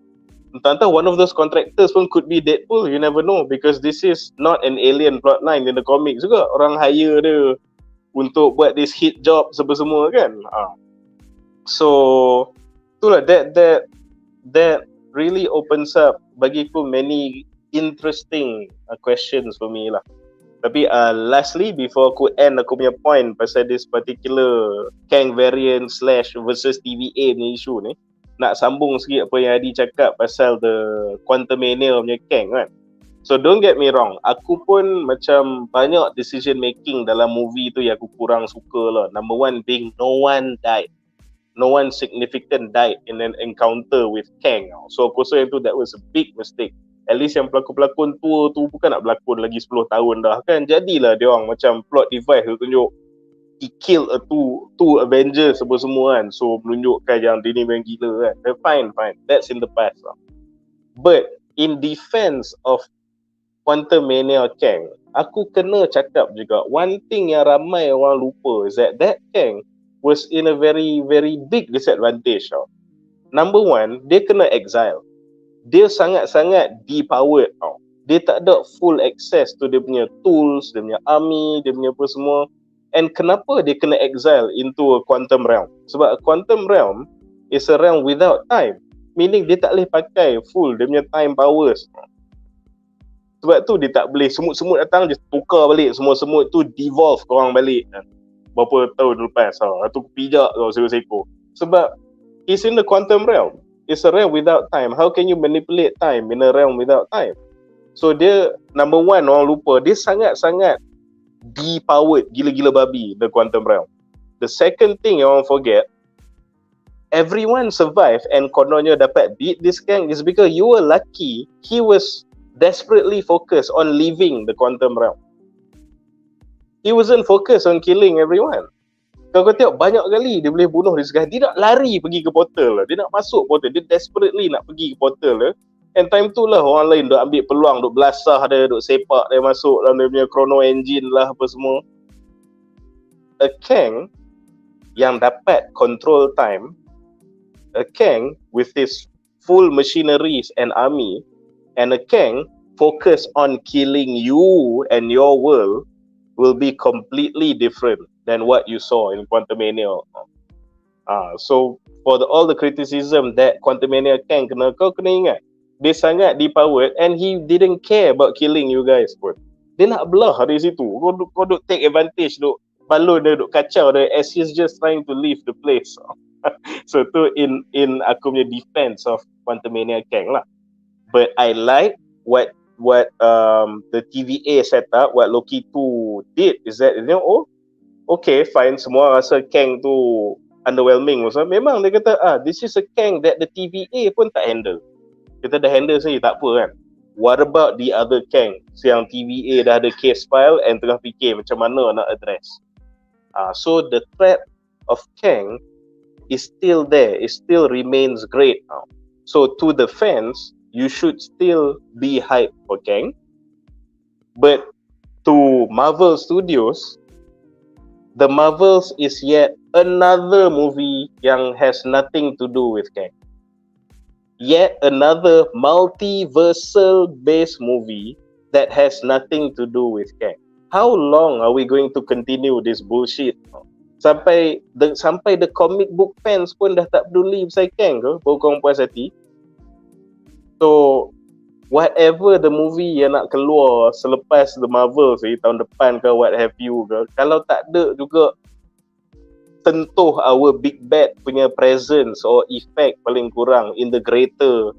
entah-entah one of those contractors pun could be Deadpool, you never know, because this is not an alien plotline in the comics juga. Orang hire dia untuk buat this hit job semua kan. So itulah that really opens up bagiku many interesting questions for me lah. Tapi lastly, before aku end aku punya point pasal this particular Kang variant / versus TVA ni issue ni, nak sambung sikit apa yang Hady cakap pasal the Quantumania punya Kang kan. So don't get me wrong, aku pun macam banyak decision making dalam movie tu yang aku kurang suka lah. Number one being no one significant died in an encounter with Kang. So aku rasa yang tu that was a big mistake. At least yang pelakon-pelakon tua tu bukan nak berlakon lagi 10 tahun dah kan. Jadilah dia orang macam plot device tu tunjuk he killed two Avenger semua kan. So menunjukkan yang dia ni memang gila kan. Fine. That's in the past lah. But in defense of Quantumania Kang, aku kena cakap juga, one thing yang ramai orang lupa is that Kang was in a very, very big disadvantage. Number one, dia kena exile. Dia sangat-sangat depowered. Dia tak ada full access to dia punya tools, dia punya army, dia punya apa semua. And kenapa dia kena exile into a quantum realm? Sebab a quantum realm is a realm without time. Meaning dia tak boleh pakai full dia punya time powers. Sebab tu dia tak boleh, semut-semut datang dia tukar balik semua semut tu, devolve korang balik berapa tahun lepas. Tu pijak kau seko-seko. Sebab it's in the quantum realm. It's a realm without time. How can you manipulate time in a realm without time? So dia, number one, orang lupa, dia sangat-sangat depowered, gila-gila babi, the quantum realm. The second thing yang orang forget, everyone survive and kononnya dapat beat this Kang is because you were lucky he was desperately focused on leaving the quantum realm. He wasn't focused on killing everyone. Kalau kau tengok banyak kali dia boleh bunuh dia sekali, dia nak lari pergi ke portal lah. Dia nak masuk portal, dia desperately nak pergi ke portal lah. And time tu lah orang lain duk ambil peluang, duk belasah dia, duk sepak dia masuk dalam dia punya chrono engine lah apa semua. A Kang yang dapat control time, a Kang with his full machineries and army, and a Kang focus on killing you and your world will be completely different than what you saw in Quantumania. So for all the criticism that Quantumania Kang kena, kau kena ingat dia sangat depowered and he didn't care about killing you guys pun. Dia nak belah dari situ. Kau duk take advantage, duk balon dia, duk kacau dia as he's just trying to leave the place. So tu in aku punya defense of Quantumania Kang lah. But I like what the TVA set up, what Loki 2 did is that, you know, okay fine, semua rasa Kang tu underwhelming. So, memang dia kata this is a Kang that the TVA pun tak handle. Kita dah handle sendiri, tak apa kan. What about the other Kang yang TVA dah ada case file and tengah fikir macam mana nak address. So the threat of Kang is still there, it still remains great now. So to the fans, you should still be hyped for Kang. But to Marvel Studios, the Marvels is yet another movie yang has nothing to do with Kang. Yet another multiversal based movie that has nothing to do with Kang. How long are we going to continue this bullshit? Sampai the comic book fans pun dah tak peduli pasal Kang ke, baru korang puas hati. So whatever the movie yang nak keluar selepas The Marvel tahun depan ke what have you ke, kalau tak ada juga sentuh our big bad punya presence or effect paling kurang in the greater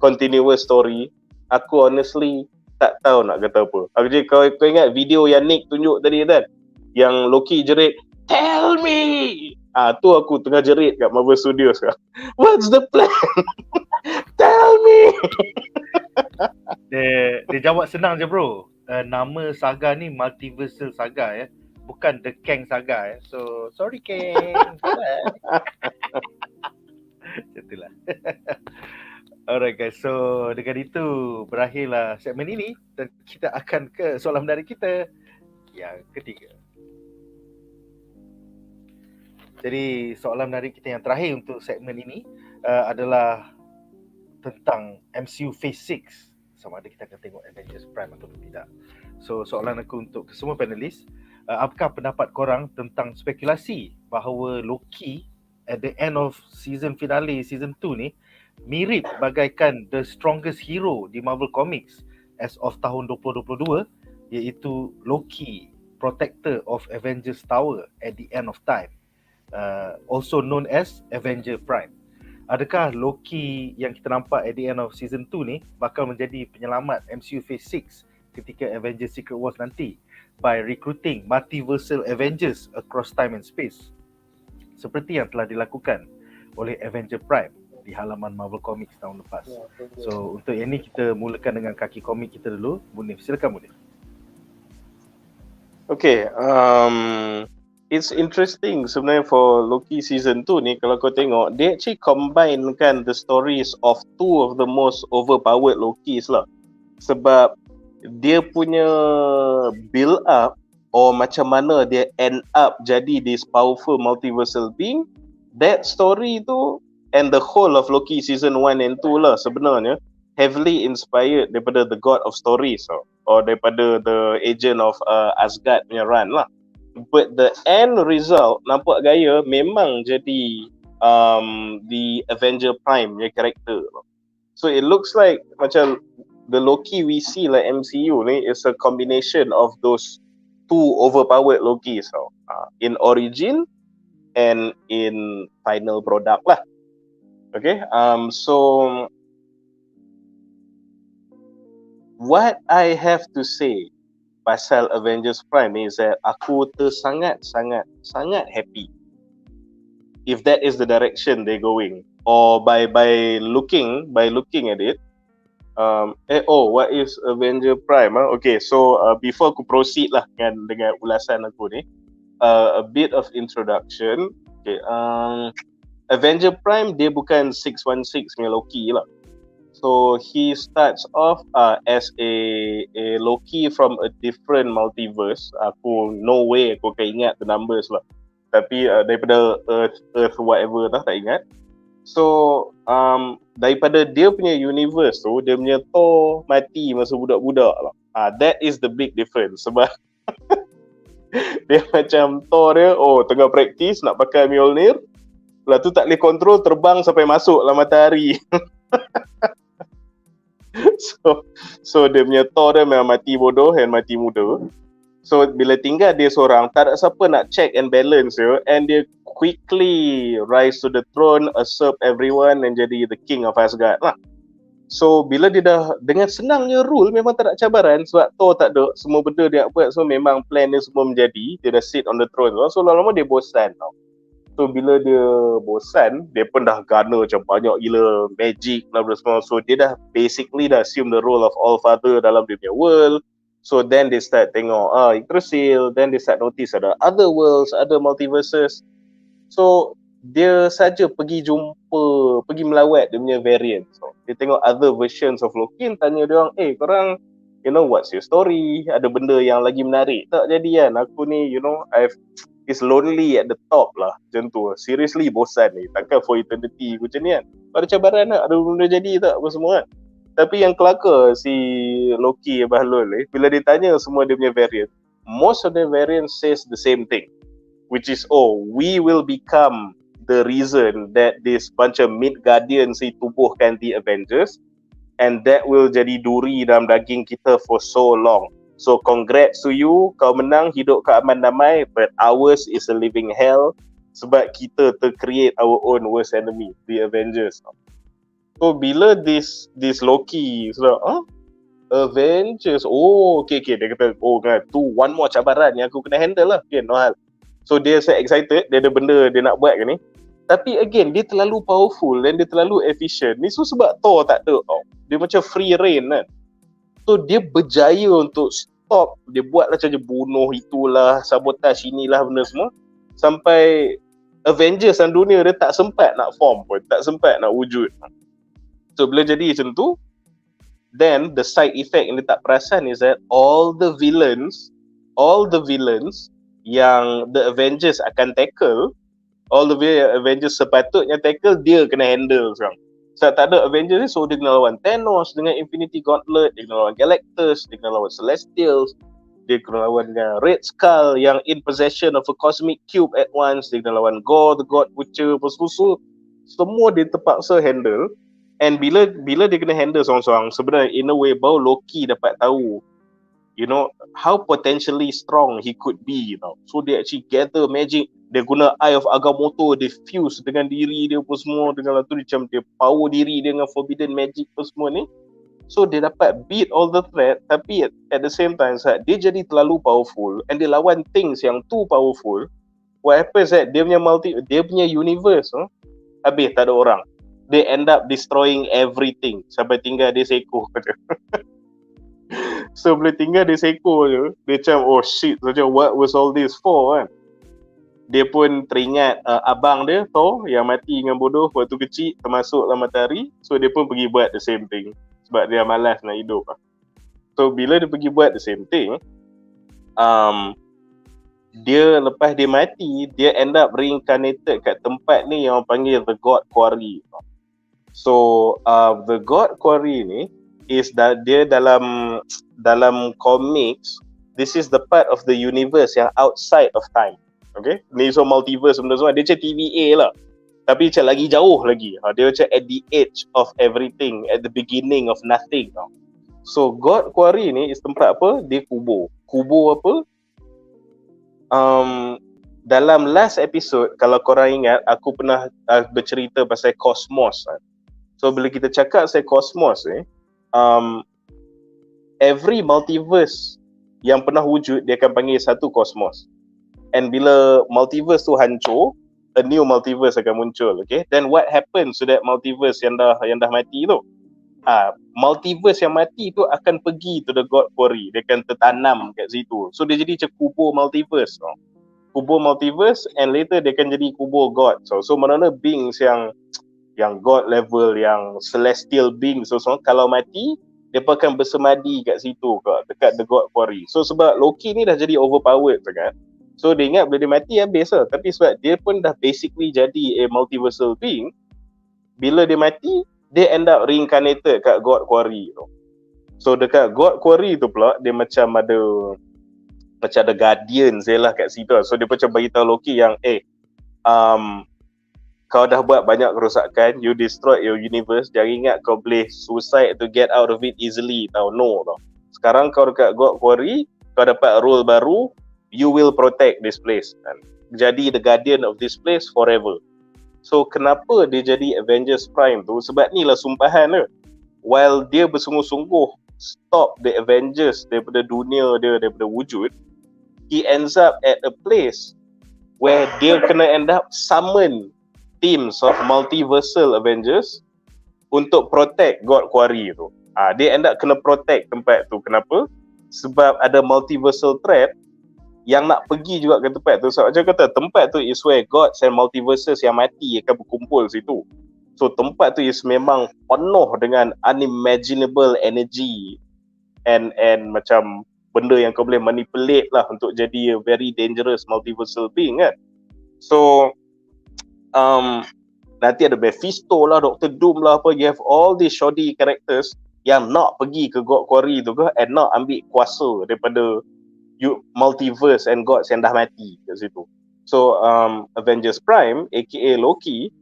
continuous story, aku honestly tak tahu nak kata apa. Aku je kau ingat video yang Nick tunjuk tadi kan, yang Loki jerit tell me, tu aku tengah jerit kat Marvel Studios kan. What's the plan? Tell me. Dia jawab senang je bro. Nama saga ni multiversal saga ya, bukan The Kang saga ya. So sorry Kang. Itulah. Alright guys, so dengan itu berakhirlah segmen ini dan kita akan ke soalan menarik kita yang ketiga. Jadi soalan menarik kita yang terakhir untuk segmen ini adalah tentang MCU Phase 6, sama ada kita akan tengok Avengers Prime atau tidak. So soalan aku untuk semua panelis, apakah pendapat korang tentang spekulasi bahawa Loki at the end of season finale season 2 ni mirip bagaikan the strongest hero di Marvel Comics as of tahun 2022, iaitu Loki, protector of Avengers Tower at the end of time, also known as Avenger Prime. Adakah Loki yang kita nampak at the end of season 2 ni bakal menjadi penyelamat MCU Phase 6 ketika Avengers Secret Wars nanti by recruiting multiversal Avengers across time and space, seperti yang telah dilakukan oleh Avenger Prime di halaman Marvel Comics tahun lepas. So untuk yang ni kita mulakan dengan kaki komik kita dulu. Munif, silakan Munif. Okay, it's interesting sebenarnya for Loki season 2 ni, kalau kau tengok, dia actually combine kan the stories of two of the most overpowered Lokis lah. Sebab dia punya build up or macam mana dia end up jadi this powerful multiversal being, that story tu and the whole of Loki season 1 and 2 lah sebenarnya heavily inspired daripada the God of Stories or daripada the Agent of Asgard punya run lah. But the end result nampak gaya memang jadi the Avenger Prime punya character. So it looks like macam the Loki we see like MCU ni is a combination of those two overpowered Lokis in origin and in final product lah. Okay, so what I have to say pasal Avengers Prime is that aku sangat happy if that is the direction they're going, or by looking at it. What is Avenger Prime? Okay, so before aku proceed lah dengan ulasan aku ni, a bit of introduction. Okay, Avenger Prime dia bukan 616 punya Loki lah. So he starts off as a Loki from a different multiverse. Aku no way aku akan ingat the numbers lah. Tapi daripada Earth whatever lah, tak ingat. So daripada dia punya universe tu, dia punya Thor mati masa budak-budak lah. That is the big difference. Sebab dia macam Thor dia, tengah practice nak pakai Mjolnir, lepas tu tak boleh control, terbang sampai masuk lah matahari. So dia punya Thor dia memang mati bodoh and mati muda. So bila tinggal dia seorang, tak ada siapa nak check and balance dia, and dia quickly rise to the throne, usurp everyone and jadi the king of Asgard lah. So bila dia dah dengan senangnya rule, memang tak ada cabaran sebab Thor tak ada, semua benda dia buat, so memang plan dia semua menjadi, dia dah sit on the throne. So lama-lama dia bosan tau. So bila dia bosan, dia pun dah gana macam banyak gila magic lah semua. So dia dah basically dah assume the role of all father dalam dia punya world. So then they start tengok Yggdrasil, then they start notice ada other worlds, other multiverses. So dia saja pergi melawat dia punya variant. So dia tengok other versions of Loki, tanya dia orang, korang, what's your story? Ada benda yang lagi menarik tak jadi kan? Aku ni, it's lonely at the top lah, macam tu. Seriously bosan ni, takkan for eternity macam ni kan. Ada cabaran tak? Ada benda jadi tak? Apa semua kan. Tapi yang kelakar si Loki Bahlul bila ditanya semua dia punya variant, most of the variant says the same thing, which is we will become the reason that this bunch of Midgardians tubuhkan the Avengers, and that will jadi duri dalam daging kita for so long. So congrats to you, kau menang, hidup ke aman damai, but ours is a living hell sebab kita create our own worst enemy, the Avengers. So bila this Loki Avengers, okay, dia kata tu one more cabaran yang aku kena handle lah, okay, no hal. So dia excited, dia ada benda dia nak buat ke ni. Tapi again, dia terlalu powerful dan dia terlalu efficient. Ni so sebab Thor tak ada dia macam free reign kan. So dia berjaya untuk stop, dia buat macam je bunuh itulah, sabotage inilah benda semua, sampai Avengers dan dunia dia tak sempat nak form pun, tak sempat nak wujud. So bila jadi macam tu, then the side effect yang dia tak perasan is that all the villains yang the Avengers akan tackle, all the Avengers sepatutnya tackle, dia kena handle sekarang. Sebab tak ada Avengers, so dia kena lawan Thanos dengan Infinity Gauntlet, dia kena lawan Galactus, dia kena lawan Celestials, dia kena lawan dengan Red Skull yang in possession of a cosmic cube at once, dia kena lawan Gore, the God Butcher, so semua dia terpaksa handle. And bila dia kena handle seorang-seorang, sebenarnya in a way baru Loki dapat tahu, you know, how potentially strong he could be, you know. So dia actually gather magic, dia guna Eye of Agamotto, dia fuse dengan diri dia pun semua, dengan tu macam dia power diri dia dengan forbidden magic pun semua ni. So dia dapat beat all the threat, tapi at the same time dia jadi terlalu powerful and dia lawan things yang too powerful. What happens dia punya universe habis, tak ada orang. They end up destroying everything sampai tinggal dia seekor je. So boleh tinggal dia seekor je, dia macam shit, macam what was all this for kan. Dia pun teringat abang dia Thor yang mati dengan bodoh waktu kecil termasuklah matahari. So dia pun pergi buat the same thing sebab dia malas nak hidup. So bila dia pergi buat the same thing, dia lepas dia mati, dia end up reincarnated kat tempat ni yang orang panggil the God Quarry. So the God Quarry ni is dia dalam comics, this is the part of the universe yang outside of time. Okay, ni so multiverse benda semua, dia macam TVA lah, tapi macam lagi jauh lagi. Dia macam at the edge of everything, at the beginning of nothing. So God Quarry ni is tempat apa? Dia kubur apa? Dalam last episode, kalau korang ingat, aku pernah bercerita pasal kosmos. So bila kita cakap pasal kosmos ni, every multiverse yang pernah wujud, dia akan panggil satu kosmos. And bila multiverse tu hancur, a new multiverse akan muncul. Okay, then what happens to that multiverse yang dah mati tu? Multiverse yang mati tu akan pergi to the God Quarry. Dia akan tertanam kat situ. So dia jadi macam kubur multiverse. Kubur multiverse, and later dia akan jadi kubur God. So mana-mana beings yang God level, yang celestial beings, so kalau mati, dia pun akan bersemadi kat situ, dekat the God Quarry. So sebab Loki ni dah jadi overpowered sangat, so dia ingat bila dia mati habis lah. Tapi sebab dia pun dah basically jadi a multiversal being, bila dia mati, dia end up reincarnated kat God Quarry tu. So dekat God Quarry tu pula, dia macam ada guardians lah kat situ. So dia macam bagi tahu Loki yang kau dah buat banyak kerosakan, you destroyed your universe, jangan ingat kau boleh suicide to get out of it easily tau. Sekarang kau dekat God Quarry, kau dapat role baru, you will protect this place, jadi the guardian of this place forever. So kenapa dia jadi Avengers Prime tu? Sebab ni lah sumpahan dia. While dia bersungguh-sungguh stop the Avengers daripada dunia dia, daripada wujud, he ends up at a place where dia kena end up summon teams of multiversal Avengers untuk protect God Quarry tu. Dia end up kena protect tempat tu. Kenapa? Sebab ada multiversal threat yang nak pergi juga ke tempat tu. So macam kata, tempat tu is where gods and multiverses yang mati akan berkumpul situ. So tempat tu is memang penuh dengan unimaginable energy and macam benda yang kau boleh manipulate lah untuk jadi a very dangerous multiversal being kan. So nanti ada Mephisto lah, Dr. Doom lah apa, you have all these shoddy characters yang nak pergi ke God Quarry tu ke, and nak ambil kuasa daripada multiverse and gods yang dah mati kat situ. So Avengers Prime aka Loki,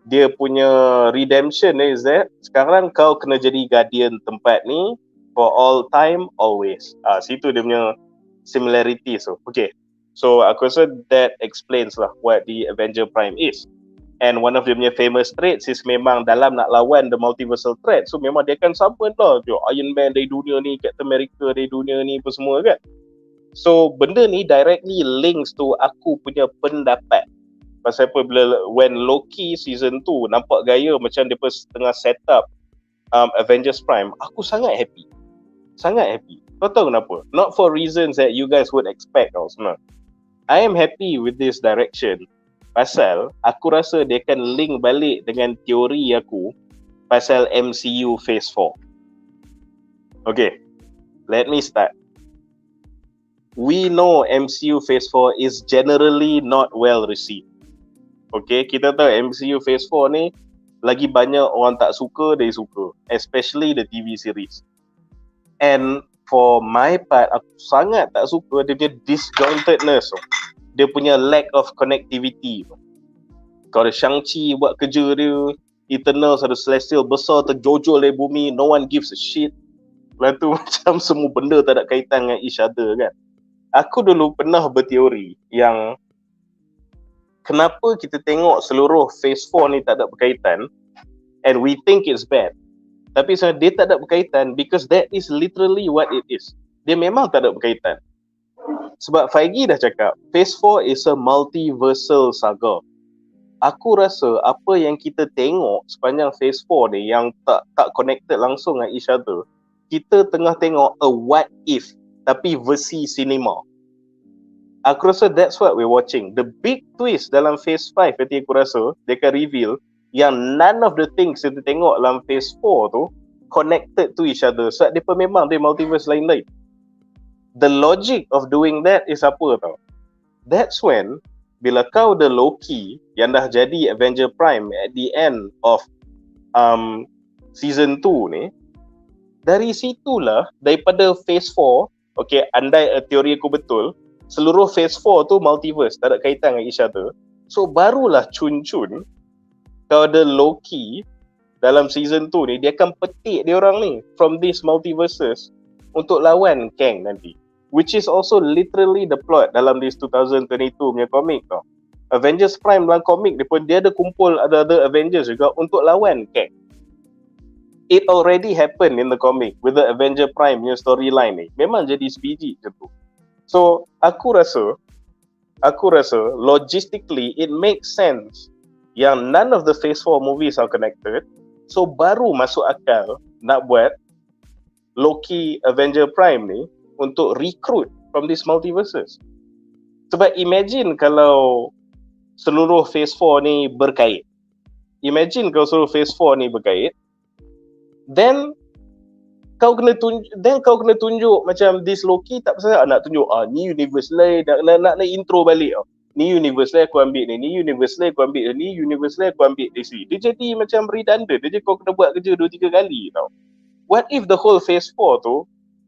dia punya redemption is that sekarang kau kena jadi guardian tempat ni for all time always. Situ dia punya similarity. So okay, so aku rasa that explains lah what the Avenger Prime is. And one of dia punya famous traits is memang dalam nak lawan the multiversal threat, so memang dia akan summon lah Iron Man dari dunia ni, Captain America dari dunia ni, apa semua kan. So benda ni directly links to aku punya pendapat pasal apa, bila when Loki season 2 nampak gaya macam dia tengah set up Avengers Prime, aku sangat happy. Kau tahu kenapa? Not for reasons that you guys would expect tau sebenarnya. I am happy with this direction pasal aku rasa dia akan link balik dengan teori aku pasal MCU Phase 4. Okay, let me start. We know MCU Phase 4 is generally not well received. Okay, kita tahu MCU Phase 4 ni lagi banyak orang tak suka dari suka, especially the TV series. And for my part, aku sangat tak suka dia punya disjointedness, dia punya lack of connectivity. Kau ada Shang-Chi buat kerja dia, Eternals ada Celestial besar terjojol dari bumi, no one gives a shit. Lepas tu macam semua benda tak ada kaitan dengan each other kan. Aku dulu pernah berteori yang kenapa kita tengok seluruh Phase 4 ni tak ada berkaitan and we think it's bad. Tapi sebenarnya dia tak ada berkaitan because that is literally what it is. Dia memang tak ada berkaitan. Sebab Feige dah cakap, Phase 4 is a multiversal saga. Aku rasa apa yang kita tengok sepanjang Phase 4 ni yang tak connected langsung dengan each other, kita tengah tengok a what if tapi versi cinema. Aku rasa that's what we're watching. The big twist dalam Phase 5 nanti aku rasa dia akan reveal yang none of the things kita tengok dalam Phase 4 tu connected to each other. Sebab dia pun memang dia multiverse lain-lain. The logic of doing that is apa tau? That's when bila kau the Loki yang dah jadi Avenger Prime at the end of season 2 ni, dari situlah daripada Phase 4, okay, andai teori aku betul, seluruh Phase 4 tu multiverse, tak ada kaitan dengan each other. So barulah cun-cun kau ada Loki dalam season 2 ni, dia akan petik dia orang ni from these multiverses untuk lawan Kang nanti. Which is also literally the plot dalam this 2022 punya komik tau. Avengers Prime dalam komik dia ada kumpul ada Avengers juga untuk lawan Kang. It already happened in the comic with the Avenger Prime punya storyline ni. Memang jadi sebiji macam tu. So aku rasa logistically it makes sense yang none of the Phase 4 movies are connected. So baru masuk akal nak buat Loki Avenger Prime ni untuk recruit from these multiverses. Sebab imagine kalau seluruh Phase 4 ni berkait. Imagine kalau seluruh Phase 4 ni berkait. Then kau kena tunjuk macam this Loki tak pasal nak tunjuk ni universe lain, nak intro balik ni universe lain aku ambil ni universe lain aku ambil ni universe lain aku ambil di sini. Dia jadi macam redundant. Dia kau kena buat kerja 2-3 kali tau. What if the whole Phase 4 tu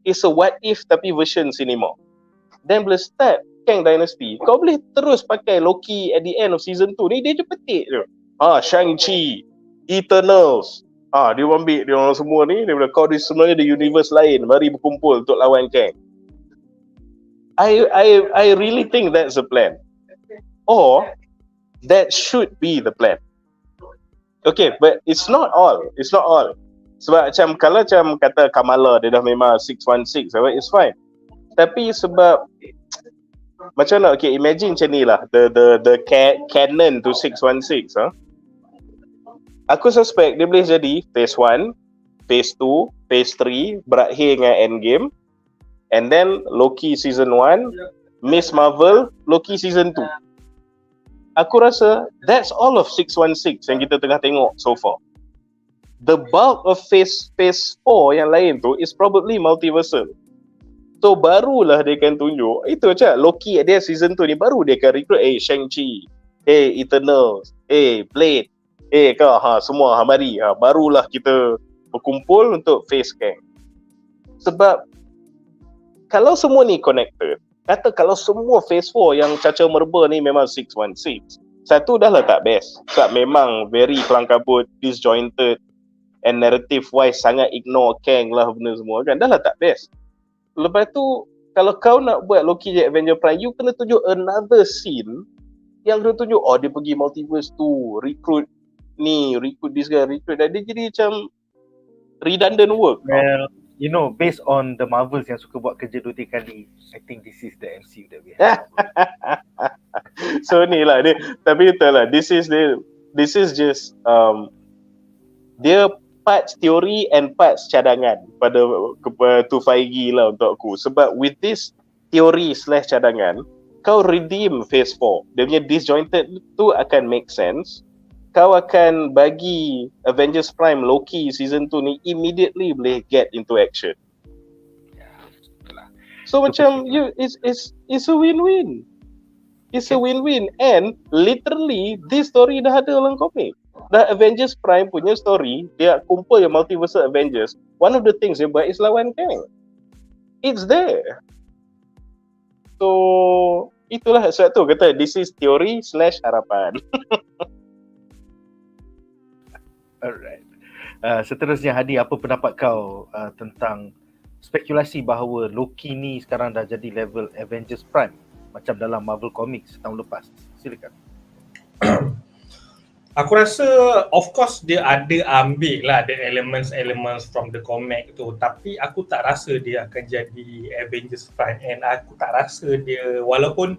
is a what if tapi version cinema. Then bila start Kang Dynasty, kau boleh terus pakai Loki at the end of season 2 ni, dia je petik je. Shang-Chi, Eternals, dia ambil dia orang semua ni, dia bilang kau sebenarnya di universe lain, mari berkumpul untuk lawan Kang. I really think that's the plan. Or that should be the plan. Okay, but it's not all. Sebab kalau kata Kamala dia dah memang 616, it's fine. Tapi sebab macam mana, okay, imagine macam ni lah the canon to 616 Aku suspect dia boleh jadi Phase 1, Phase 2, Phase 3 berakhir dengan Endgame, and then Loki season 1, Miss Marvel, Loki season 2. Aku rasa that's all of 616 yang kita tengah tengok so far. The bulk of Phase 4 yang lain tu is probably multiversal. So barulah dia akan tunjuk, itu macam Loki dia season 2 ni baru dia akan recruit Shang-Chi, Eternals, Blade, kau semua mari, barulah kita berkumpul untuk face Kang. Sebab kalau semua ni connected, kata kalau semua phase 4 yang caca merba ni memang 616. Satu dah lah tak best. Sebab memang very kelang kabut, disjointed, and narrative wise sangat ignore Kang lah benda semua kan. Dah lah tak best. Lepas tu, kalau kau nak buat Loki je Avenger Prime, you kena tunjuk another scene yang kena tunjuk, oh dia pergi multiverse tu, recruit ni, recruit this guy, recruit that. Dia jadi macam redundant work. Well, you know, based on the Marvels yang suka buat kerja 2-3 kali, I think this is the MCU that we have. So ni lah dia, tapi betul lah, this is just dia parts teori and parts cadangan pada tu Feige lah untuk aku. Sebab with this teori / cadangan, kau redeem phase 4. Dia punya disjointed tu akan make sense. Kau akan bagi Avengers Prime Loki season 2 ni immediately boleh get into action. So macam it's a win-win. It's a win-win, and literally this story dah ada dalam komik. Dah Avengers Prime punya story, dia kumpul yang multiverse Avengers. One of the things dia buat is lawan Kang. It's there. So itulah sebab tu kata this is teori / harapan. Alright. Seterusnya Hady, apa pendapat kau tentang spekulasi bahawa Loki ni sekarang dah jadi level Avengers Prime macam dalam Marvel Comics tahun lepas? Silakan. Aku rasa of course dia ada ambil lah the elements from the comic tu, tapi aku tak rasa dia akan jadi Avengers Prime, and aku tak rasa dia, walaupun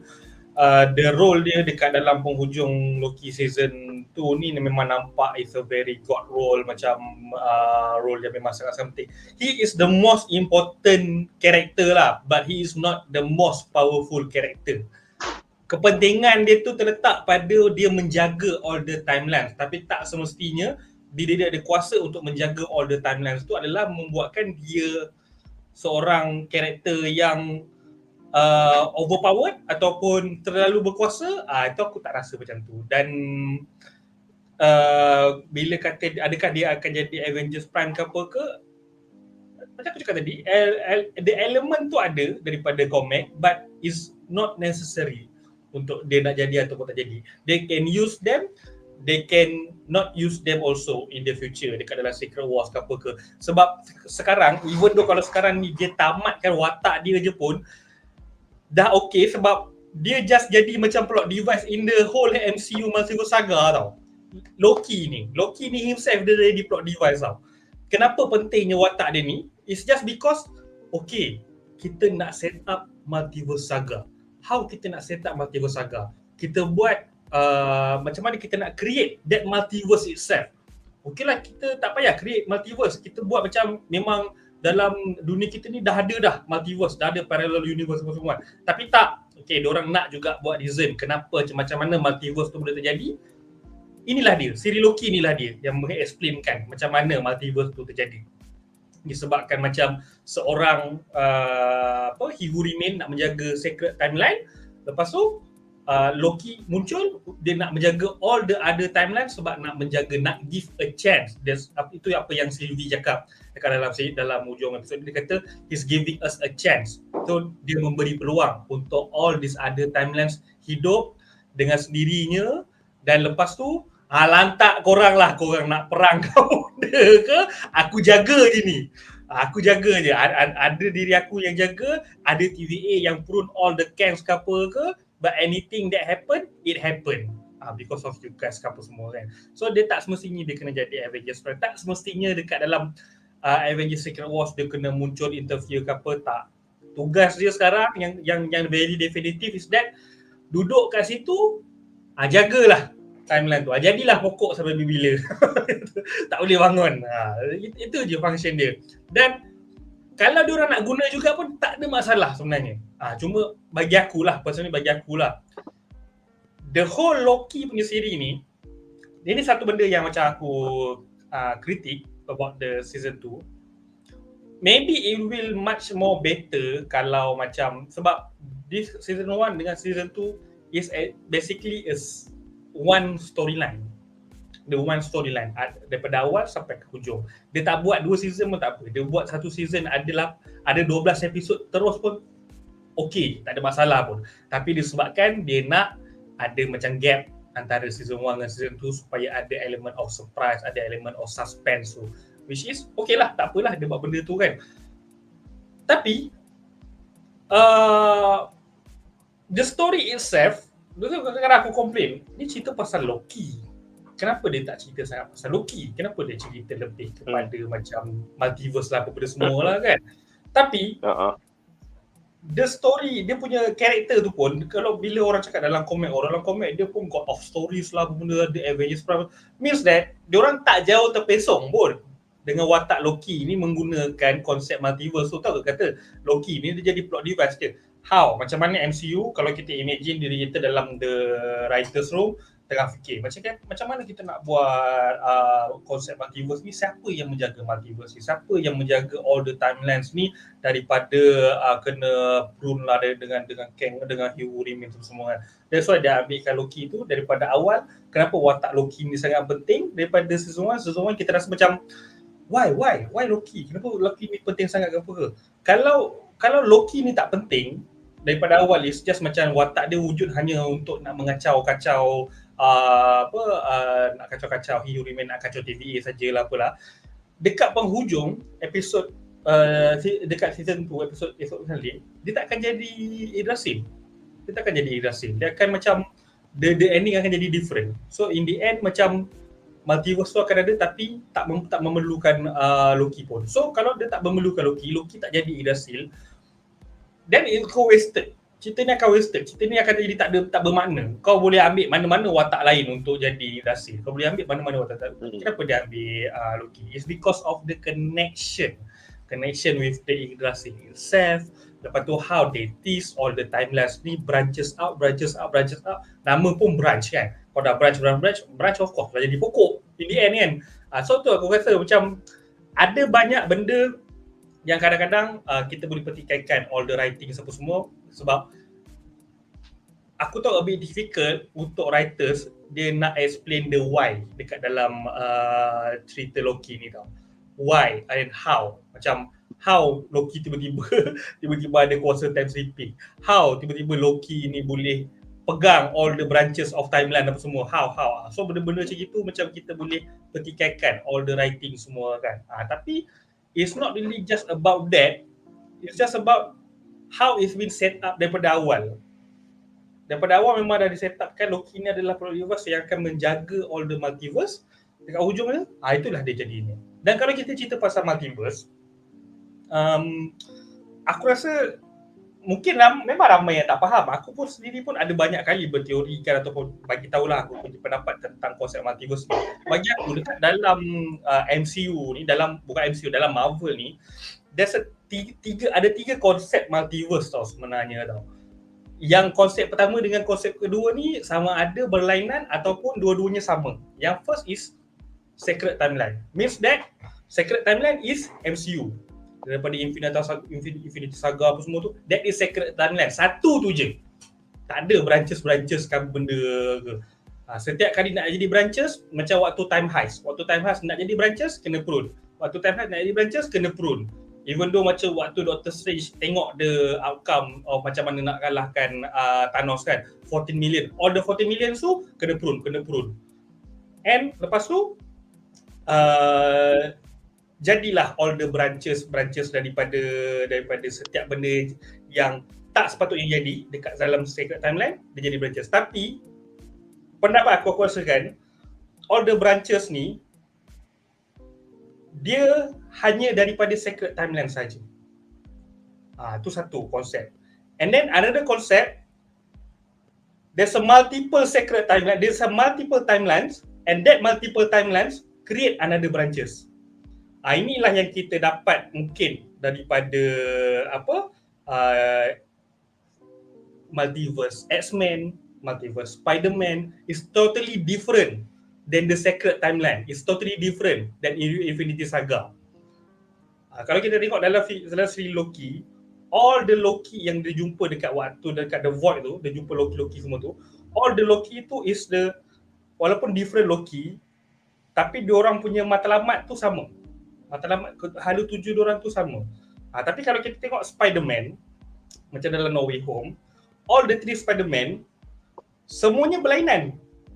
the role dia dekat dalam penghujung Loki season 2 ni memang nampak is a very god role, macam role dia memang sangat penting. He is the most important character lah, but he is not the most powerful character. Kepentingan dia tu terletak pada dia menjaga all the timelines, tapi tak semestinya bila dia ada kuasa untuk menjaga all the timelines tu adalah membuatkan dia seorang karakter yang overpowered ataupun terlalu berkuasa. Itu aku tak rasa macam tu. Dan bila kata adakah dia akan jadi Avengers Prime ke apa ke, macam aku cakap tadi, the element tu ada daripada komik, but is not necessary untuk dia nak jadi ataupun tak jadi. They can use them, they can not use them also in the future dekat dalam Secret Wars ke apa ke. Sebab sekarang, even though kalau sekarang ni dia tamatkan watak dia je pun dah okay, sebab dia just jadi macam plot device in the whole MCU Multiverse Saga tau. Loki ni himself dia jadi plot device tau. Kenapa pentingnya watak dia ni? It's just because okay, kita nak set up Multiverse Saga. How kita nak set up Multiverse Saga? Kita buat macam mana kita nak create that multiverse itself. Okay lah, kita tak payah create multiverse. Kita buat macam memang dalam dunia kita ni dah ada multiverse, dah ada parallel universe semua. Tapi tak, okay, diorang nak juga buat reason kenapa macam mana multiverse tu boleh terjadi. Inilah dia, siri Loki inilah dia yang meng-explainkan macam mana multiverse tu terjadi. Disebabkan macam seorang he who remain nak menjaga secret timeline. Lepas tu Loki muncul, dia nak menjaga all the other timeline sebab nak give a chance. Itu apa yang Sylvie cakap dekat dalam hujung episod. Dia kata he's giving us a chance. So dia memberi peluang untuk all these other timelines hidup dengan sendirinya. Dan lepas tu lantak korang nak perang kau ke, aku jaga je ni. Aku jaga je. Ada diri aku yang jaga, ada TVA yang prune all the camps ke apa ke, but anything that happen, it happen. Because of you guys ke apa semua kan. So dia tak semestinya dia kena jadi Avengers Prime. Tak semestinya dekat dalam Avengers Secret Wars dia kena muncul interfere ke apa, tak. Tugas dia sekarang yang very definitive is that duduk kat situ, jagalah timeline tu. Jadilah pokok sampai bila. Tak boleh bangun. Itu je function dia. Dan kalau diorang nak guna juga pun tak ada masalah sebenarnya. Cuma bagi akulah, personally bagi akulah, the whole Loki punya siri ni, ini satu benda yang macam aku kritik about the season 2. Maybe it will much more better kalau macam, sebab this season 1 dengan season 2 is basically is one storyline. The one storyline daripada awal sampai ke hujung. Dia tak buat 2 season pun tak apa. Dia buat 1 season ada 12 episod terus pun okey, tak ada masalah pun. Tapi disebabkan dia nak ada macam gap antara season 1 dan season 2 supaya ada element of surprise, ada element of suspense tu. Which is okey lah, tak apalah dia buat benda tu kan. Tapi the story itself, kadang-kadang aku complain, ni cerita pasal Loki. Kenapa dia tak cerita sangat pasal Loki? Kenapa dia cerita lebih kepada macam multiverse lah, apa benda semua lah kan. Tapi the story, dia punya karakter tu pun, kalau bila orang cakap dalam komik, dia pun god of stories lah, benda ada Avengers, means that diorang tak jauh terpesong pun dengan watak Loki ni menggunakan konsep multiverse tu. Tahu ke kata Loki ni dia jadi plot device dia. How? Macam mana MCU kalau kita imagine diri kita dalam the writers room tengah fikir macam mana kita nak buat konsep multiverse ni, siapa yang menjaga multiverse ni, siapa yang menjaga all the timelines ni daripada kena prune lah dengan Kang, dengan Hugh remains semua kan. That's why dia ambilkan Loki tu daripada awal. Kenapa watak Loki ni sangat penting daripada season 1 kita rasa macam why Loki, kenapa Loki ni penting sangat ke apa ke. Kalau Loki ni tak penting daripada awal, it's just macam watak dia wujud hanya untuk nak mengacau-kacau nak kacau-kacau Hugh remain, nak kacau TVA sajalah apalah. Dekat penghujung episod dekat season 2 episod finale, dia tak akan jadi Yggdrasil. Dia akan macam the ending akan jadi different. So in the end macam multiverse tu akan ada tapi tak memerlukan Loki pun. So kalau dia tak memerlukan Loki tak jadi Yggdrasil, then it wasted. Cerita ni akan wasted. Cerita ni akan jadi tak bermakna. Kau boleh ambil mana-mana watak lain untuk jadi Yggdrasil. Kau boleh ambil mana-mana watak. Kenapa dia ambil Loki? It's because of the connection with the Yggdrasil itself. Lepas tu how they tease all the timelines ni branches out. Nama pun branch kan. Kalau dah branch of course dah jadi pokok in the end kan. So tu aku rasa macam ada banyak benda yang kadang-kadang kita boleh petikaikan all the writing apa semua, sebab aku tahu a bit difficult untuk writers dia nak explain the why dekat dalam cerita Loki ni tau. Why and how. Macam how Loki tiba-tiba ada kuasa time slipping. How tiba-tiba Loki ni boleh pegang all the branches of timeline apa semua. How. So benda-benda macam itu macam kita boleh petikaikan all the writing semua kan. Tapi it's not really just about that. It's just about how it's been set up daripada awal. Daripada awal memang dah di-set up kan Loki ni adalah plot universe yang akan menjaga all the multiverse. Dekat hujungnya, itulah dia jadi ni. Dan kalau kita cerita pasal multiverse, aku rasa mungkin memang ramai yang tak faham. Aku pun sendiri pun ada banyak kali berteorikan ataupun bagi tahulah aku punya pendapat tentang konsep multiverse ni. Bagi aku dekat dalam MCU ni, dalam Marvel ni, ada tiga konsep multiverse tau sebenarnya tau. Yang konsep pertama dengan konsep kedua ni sama ada berlainan ataupun dua-duanya sama. Yang first is Sacred Timeline. Means that Sacred Timeline is MCU. Daripada Infinity Saga apa semua tu, that is Sacred Timeline. Satu tu je. Tak ada branches kan benda ke. Setiap kali nak jadi branches, macam waktu Time Heist. Waktu Time Heist nak jadi branches, kena prune. Waktu Time Heist nak jadi branches, kena prune. Even though macam waktu Doctor Strange tengok the outcome of macam mana nak kalahkan Thanos kan, 14 million. All the 14 million tu kena prune. And lepas tu jadilah all the branches daripada setiap benda yang tak sepatutnya jadi dekat dalam Sacred Timeline, dia jadi branches. Tapi pendapat aku rasakan all the branches ni dia hanya daripada Sacred Timeline saja. Itu satu konsep. And then another concept, there's a multiple Sacred Timeline, there's a multiple timelines, and that multiple timelines create another branches. Inilah yang kita dapat mungkin daripada multiverse X-Men, multiverse Spider-Man is totally different than the Sacred Timeline. It's totally different than Infinity Saga. Kalau kita tengok dalam siri Loki, all the Loki yang dia jumpa dekat The Void tu, dia jumpa Loki semua tu, all the Loki tu is walaupun different Loki, tapi diorang punya matlamat tu sama. Matlamat hala tuju diorang tu sama. Tapi kalau kita tengok Spider-Man macam dalam No Way Home, all the three Spider-Man semuanya berlainan.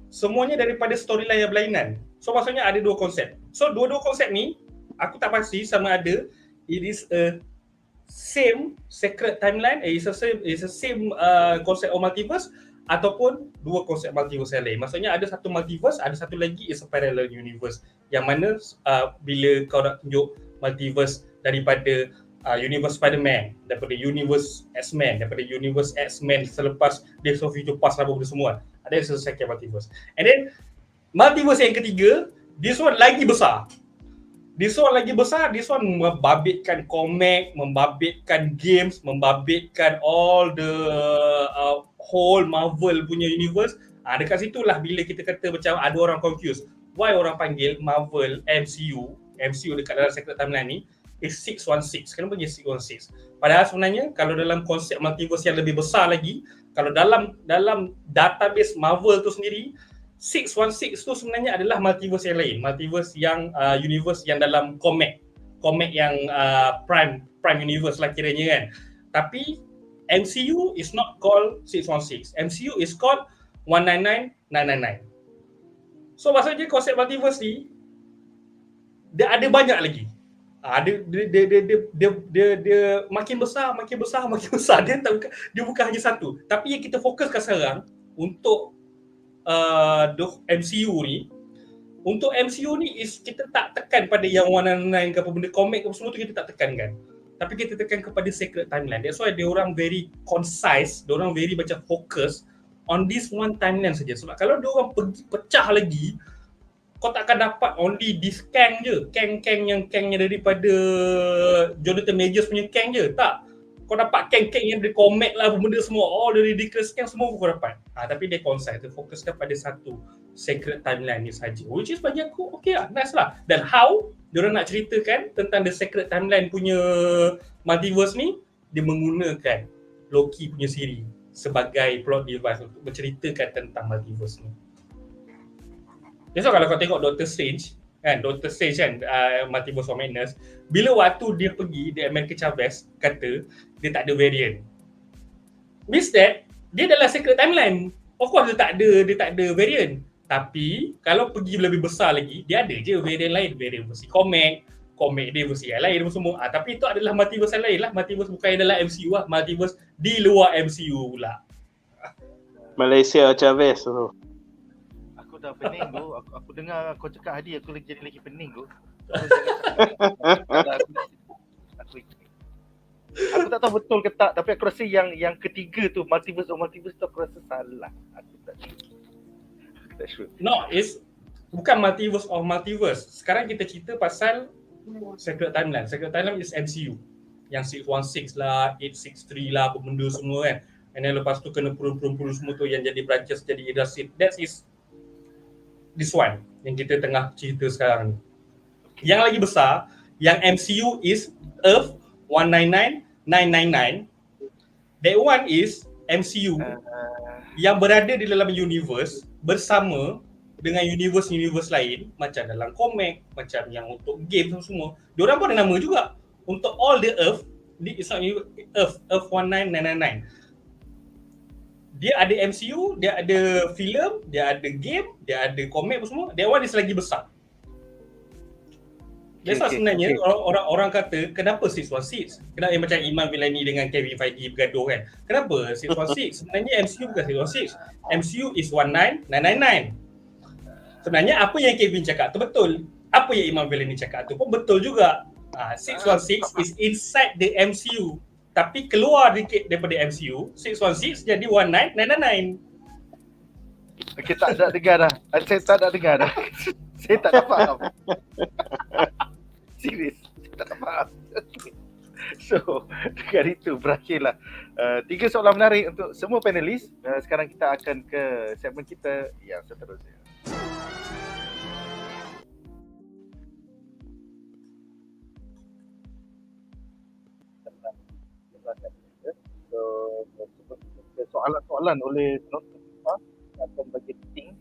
Semuanya daripada storyline yang berlainan. So maksudnya ada dua konsep. So dua-dua konsep ni aku tak pasti sama ada it is a same secret timeline, is a same konsep of multiverse ataupun dua konsep multiverse yang lain. Maksudnya ada satu multiverse, ada satu lagi is a parallel universe. Yang mana bila kau nak tunjuk multiverse daripada universe Spider-Man, daripada universe X-Men, daripada universe X-Men selepas Days of Future Past apa benda semua. Ada second multiverse. And then multiverse yang ketiga, this one lagi besar. This one membabitkan komik, membabitkan games, membabitkan all the whole Marvel punya universe. Dekat situlah bila kita kata macam ada orang confused. Why orang panggil Marvel MCU dekat dalam secret timeline ni is 616. Kenapa dia 616? Padahal sebenarnya kalau dalam konsep multiverse yang lebih besar lagi, kalau dalam database Marvel tu sendiri, 616 tu sebenarnya adalah multiverse yang lain, multiverse yang universe yang dalam komik yang prime universe lah kiranya kan. Tapi MCU is not called 616. MCU is called 199999. So maksudnya konsep multiverse ni dia ada banyak lagi. Dia makin besar. Dia bukan hanya satu. Tapi yang kita fokuskan sekarang untuk MCU ni, is kita tak tekan pada yang 199 ke apa benda komik ke semua tu kita tak tekankan. Tapi kita tekan kepada secret timeline. That's why dia orang very concise, dia orang very macam fokus on this one timeline saja. Sebab kalau dia orang pergi pecah lagi, kau tak akan dapat only this Kang je. Kangnya daripada Jonathan Majors punya Kang je. Tak. Kau dapat Kang yang dari komik lah, benda semua. All the ridiculous Kang semua kau dapat. Tapi dia concise. Dia fokuskan pada satu secret timeline ni saja. Which is bagi aku, okay lah. Nice lah. Dan how diorang nak ceritakan tentang the secret timeline punya multiverse ni, dia menggunakan Loki punya siri sebagai plot device untuk menceritakan tentang multiverse ni. So kalau kau tengok Doctor Strange kan, Multiverse of Madness, bila waktu dia pergi, dia America Chavez kata dia tak ada variant, means that dia dalam secret timeline. Of course dia tak ada variant. Tapi kalau pergi lebih besar lagi, dia ada je variant lain, variant versi komik dia versi yang lain semua. Tapi itu adalah multiverse yang lain lah. Multiverse bukan yang dalam MCU lah, multiverse di luar MCU pula. Malaysia Chavez tu. Aku dah pening tu. Aku dengar kau cakap Hady, aku jadi lagi pening tu. Aku tak tahu betul ke tak, tapi aku rasa yang ketiga tu, multiverse tu aku rasa salah. Aku tak sure. No, it's bukan multiverse of multiverse. Sekarang kita cerita pasal secret timeline. Secret timeline is MCU. Yang 616 lah, 863 lah, apa benda semua kan. And then lepas tu kena prune semua tu yang jadi branches, jadi erasin. That is this one yang kita tengah cerita sekarang ni. Yang lagi besar, yang MCU is Earth 199999. That one is MCU yang berada di dalam universe bersama dengan universe lain, macam dalam komik, macam yang untuk game semua. Diorang pun ada nama juga. Untuk all the Earth, it's not Earth 1999. Dia ada MCU, dia ada filem, dia ada game, dia ada komik semua. That one is lagi besar. That's why sebenarnya orang kata kenapa 616? Kenapa macam Iman Vilani dengan Kevin Feige bergaduh kan? Kenapa 616? Sebenarnya MCU bukan 616. MCU is 19999. Sebenarnya apa yang Kevin cakap tu betul. Apa yang Iman Vilani cakap tu pun betul juga. 616 is inside the MCU. Tapi keluar dikit daripada MCU, 616 jadi 19999. Okay, tak nak dengar dah. Saya tak nak dengar dah. Saya tak nak faham. Serius, saya tak nak faham. So, dengan itu berakhirlah 3 soalan menarik untuk semua panelis. Sekarang kita akan ke segmen kita yang seterusnya. So, soalan-soalan oleh penonton akan bagi rating.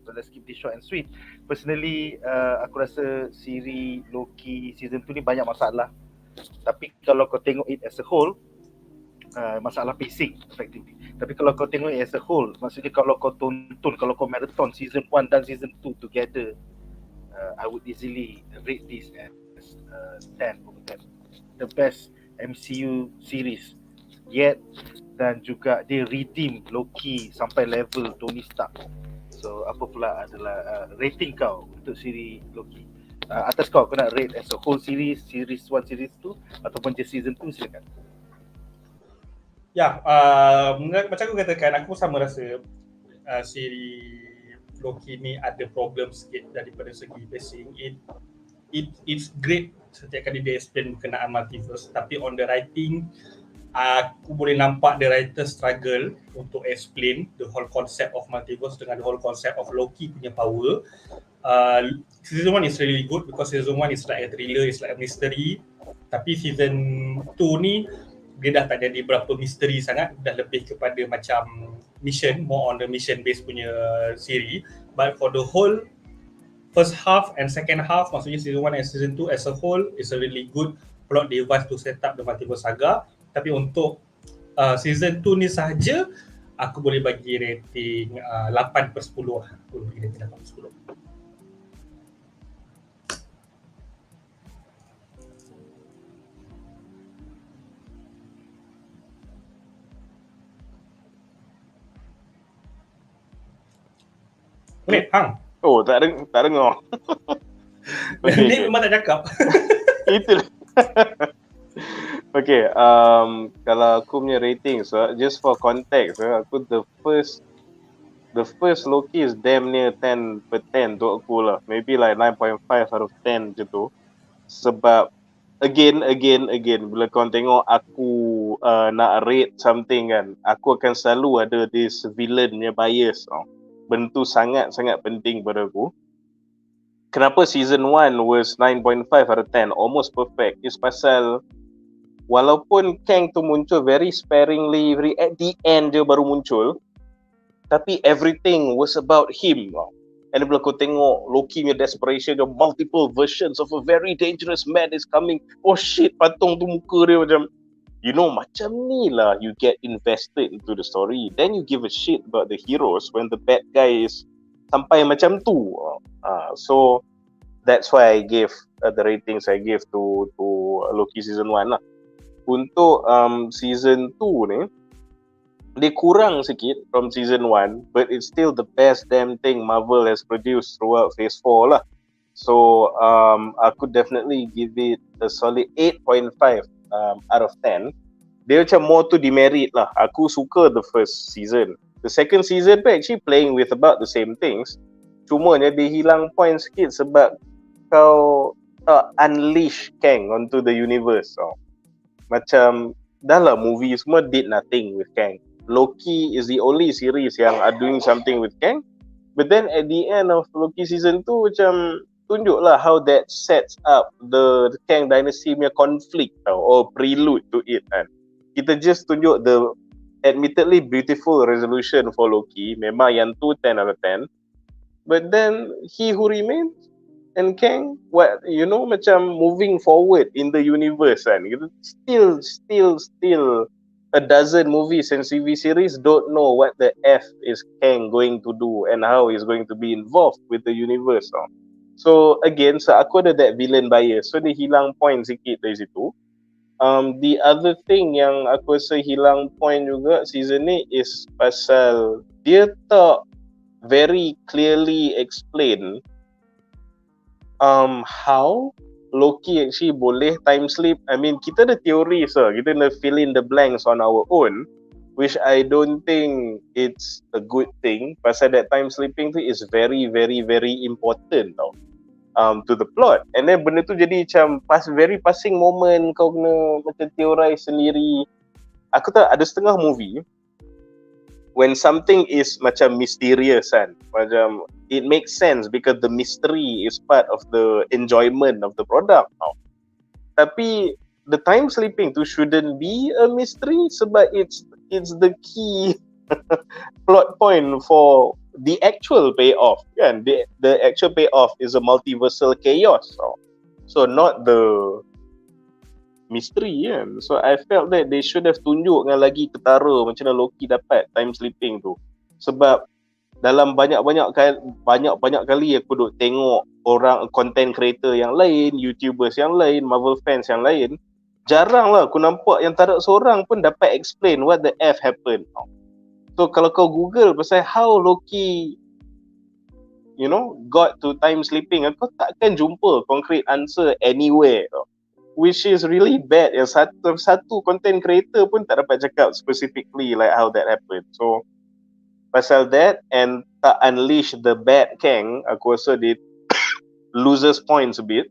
So let's keep this short and sweet. Personally, aku rasa siri Loki season 2 ni banyak masalah. Tapi kalau kau tengok it as a whole, masalah pacing effectively. Tapi kalau kau tengok as a whole, maksudnya kalau kau tonton, kalau kau marathon season 1 dan season 2 together, I would easily rate this as 10 over 10. The best MCU series yet, dan juga dia redeem Loki sampai level Tony Stark. So apa pula adalah rating kau untuk siri Loki? Atas kau nak rate as a whole series 1, series 2 ataupun just season 2, silakan. Ya, macam aku katakan, aku sama rasa siri Loki ni ada problem sikit daripada segi pacing. It's great setiap kali dia explain berkenaan multiverse, tapi on the writing, aku boleh nampak the writer struggle untuk explain the whole concept of multiverse dengan the whole concept of Loki punya power. Season 1 is really good because season 1 is like a thriller, it's like a mystery. Tapi season 2 ni dia dah tak jadi berapa misteri sangat, dah lebih kepada macam mission, more on the mission based punya siri. But for the whole first half and second half, maksudnya season 1 and season 2 as a whole, is a really good plot device to set up the multiverse saga. Tapi untuk season 2 ni sahaja, aku boleh bagi rating 8/10 lah. Aku boleh bagi rating 8/10. Wait, Hang. Oh, tak dengar. Dia memang tak cakap. Itulah. Okay, kalau aku punya rating, so just for context, aku the first Loki is damn near 10/10 untuk aku lah. Maybe like 9.5 out of 10 je tu. Sebab again bila kau tengok aku nak rate something kan, aku akan selalu ada this villain punya bias. Benda tu sangat-sangat penting pada aku. Kenapa season 1 was 9.5 out of 10, almost perfect, is pasal walaupun Kang tu muncul very sparingly, very at the end dia baru muncul, tapi everything was about him. And bila kau tengok Loki punya desperation, the multiple versions of a very dangerous man is coming. Oh shit, patung tu muka dia macam, macam ni lah you get invested into the story. Then you give a shit about the heroes when the bad guy is sampai macam tu. So that's why I gave the ratings I gave to Loki season 1 lah. Untuk season 2 ni, dia kurang sikit from season 1, but it's still the best damn thing Marvel has produced throughout phase 4 lah. So aku definitely give it a solid 8.5 out of 10. Dia macam more to demerit lah. Aku suka the first season. The second season pun actually playing with about the same things. Cumanya dia hilang point sikit sebab kau unleash Kang onto the universe. Macam dah lah movie semua did nothing with Kang. Loki is the only series yang are doing something with Kang. But then at the end of Loki season 2 macam tunjuklah how that sets up the Kang Dynasty punya conflict or prelude to it kan. Kita just tunjuk the admittedly beautiful resolution for Loki. Memang yang tu 10 out of 10. But then He Who Remains and Kang, macam moving forward in the universe kan. Still a dozen movies and TV series don't know what the F is Kang going to do and how he's going to be involved with the universe. So again, aku ada that villain bias. So dia hilang point sikit dari situ. The other thing yang aku rasa hilang point juga season ni is pasal dia tak very clearly explain how Loki actually boleh time sleep. I mean, kita ada teori kita nak fill in the blanks on our own, which I don't think it's a good thing. Pasal that time sleeping tu is very, very, very important to the plot. And then benda tu jadi macam very passing moment, kau kena macam teorize sendiri. Aku tak ada setengah movie when something is macam mysterious kan, macam it makes sense because the mystery is part of the enjoyment of the product. Tapi the time sleeping tu shouldn't be a mystery sebab it's the key plot point for the actual payoff kan. The actual payoff is a multiversal chaos. So not the misteri kan. So I felt that they should have tunjuk dengan lagi ketara macam mana Loki dapat time slipping tu. Sebab dalam banyak-banyak kali aku duk tengok orang content creator yang lain, YouTubers yang lain, Marvel fans yang lain, jarang lah aku nampak yang tak ada seorang pun dapat explain what the F happened. So kalau kau Google pasal how Loki got to time slipping, kau takkan jumpa concrete answer anywhere. Which is really bad. Yang satu content creator pun tak dapat cakap specifically like how that happened. So pasal that and tak unleash the bad Kang, aku rasa dia loses points a bit.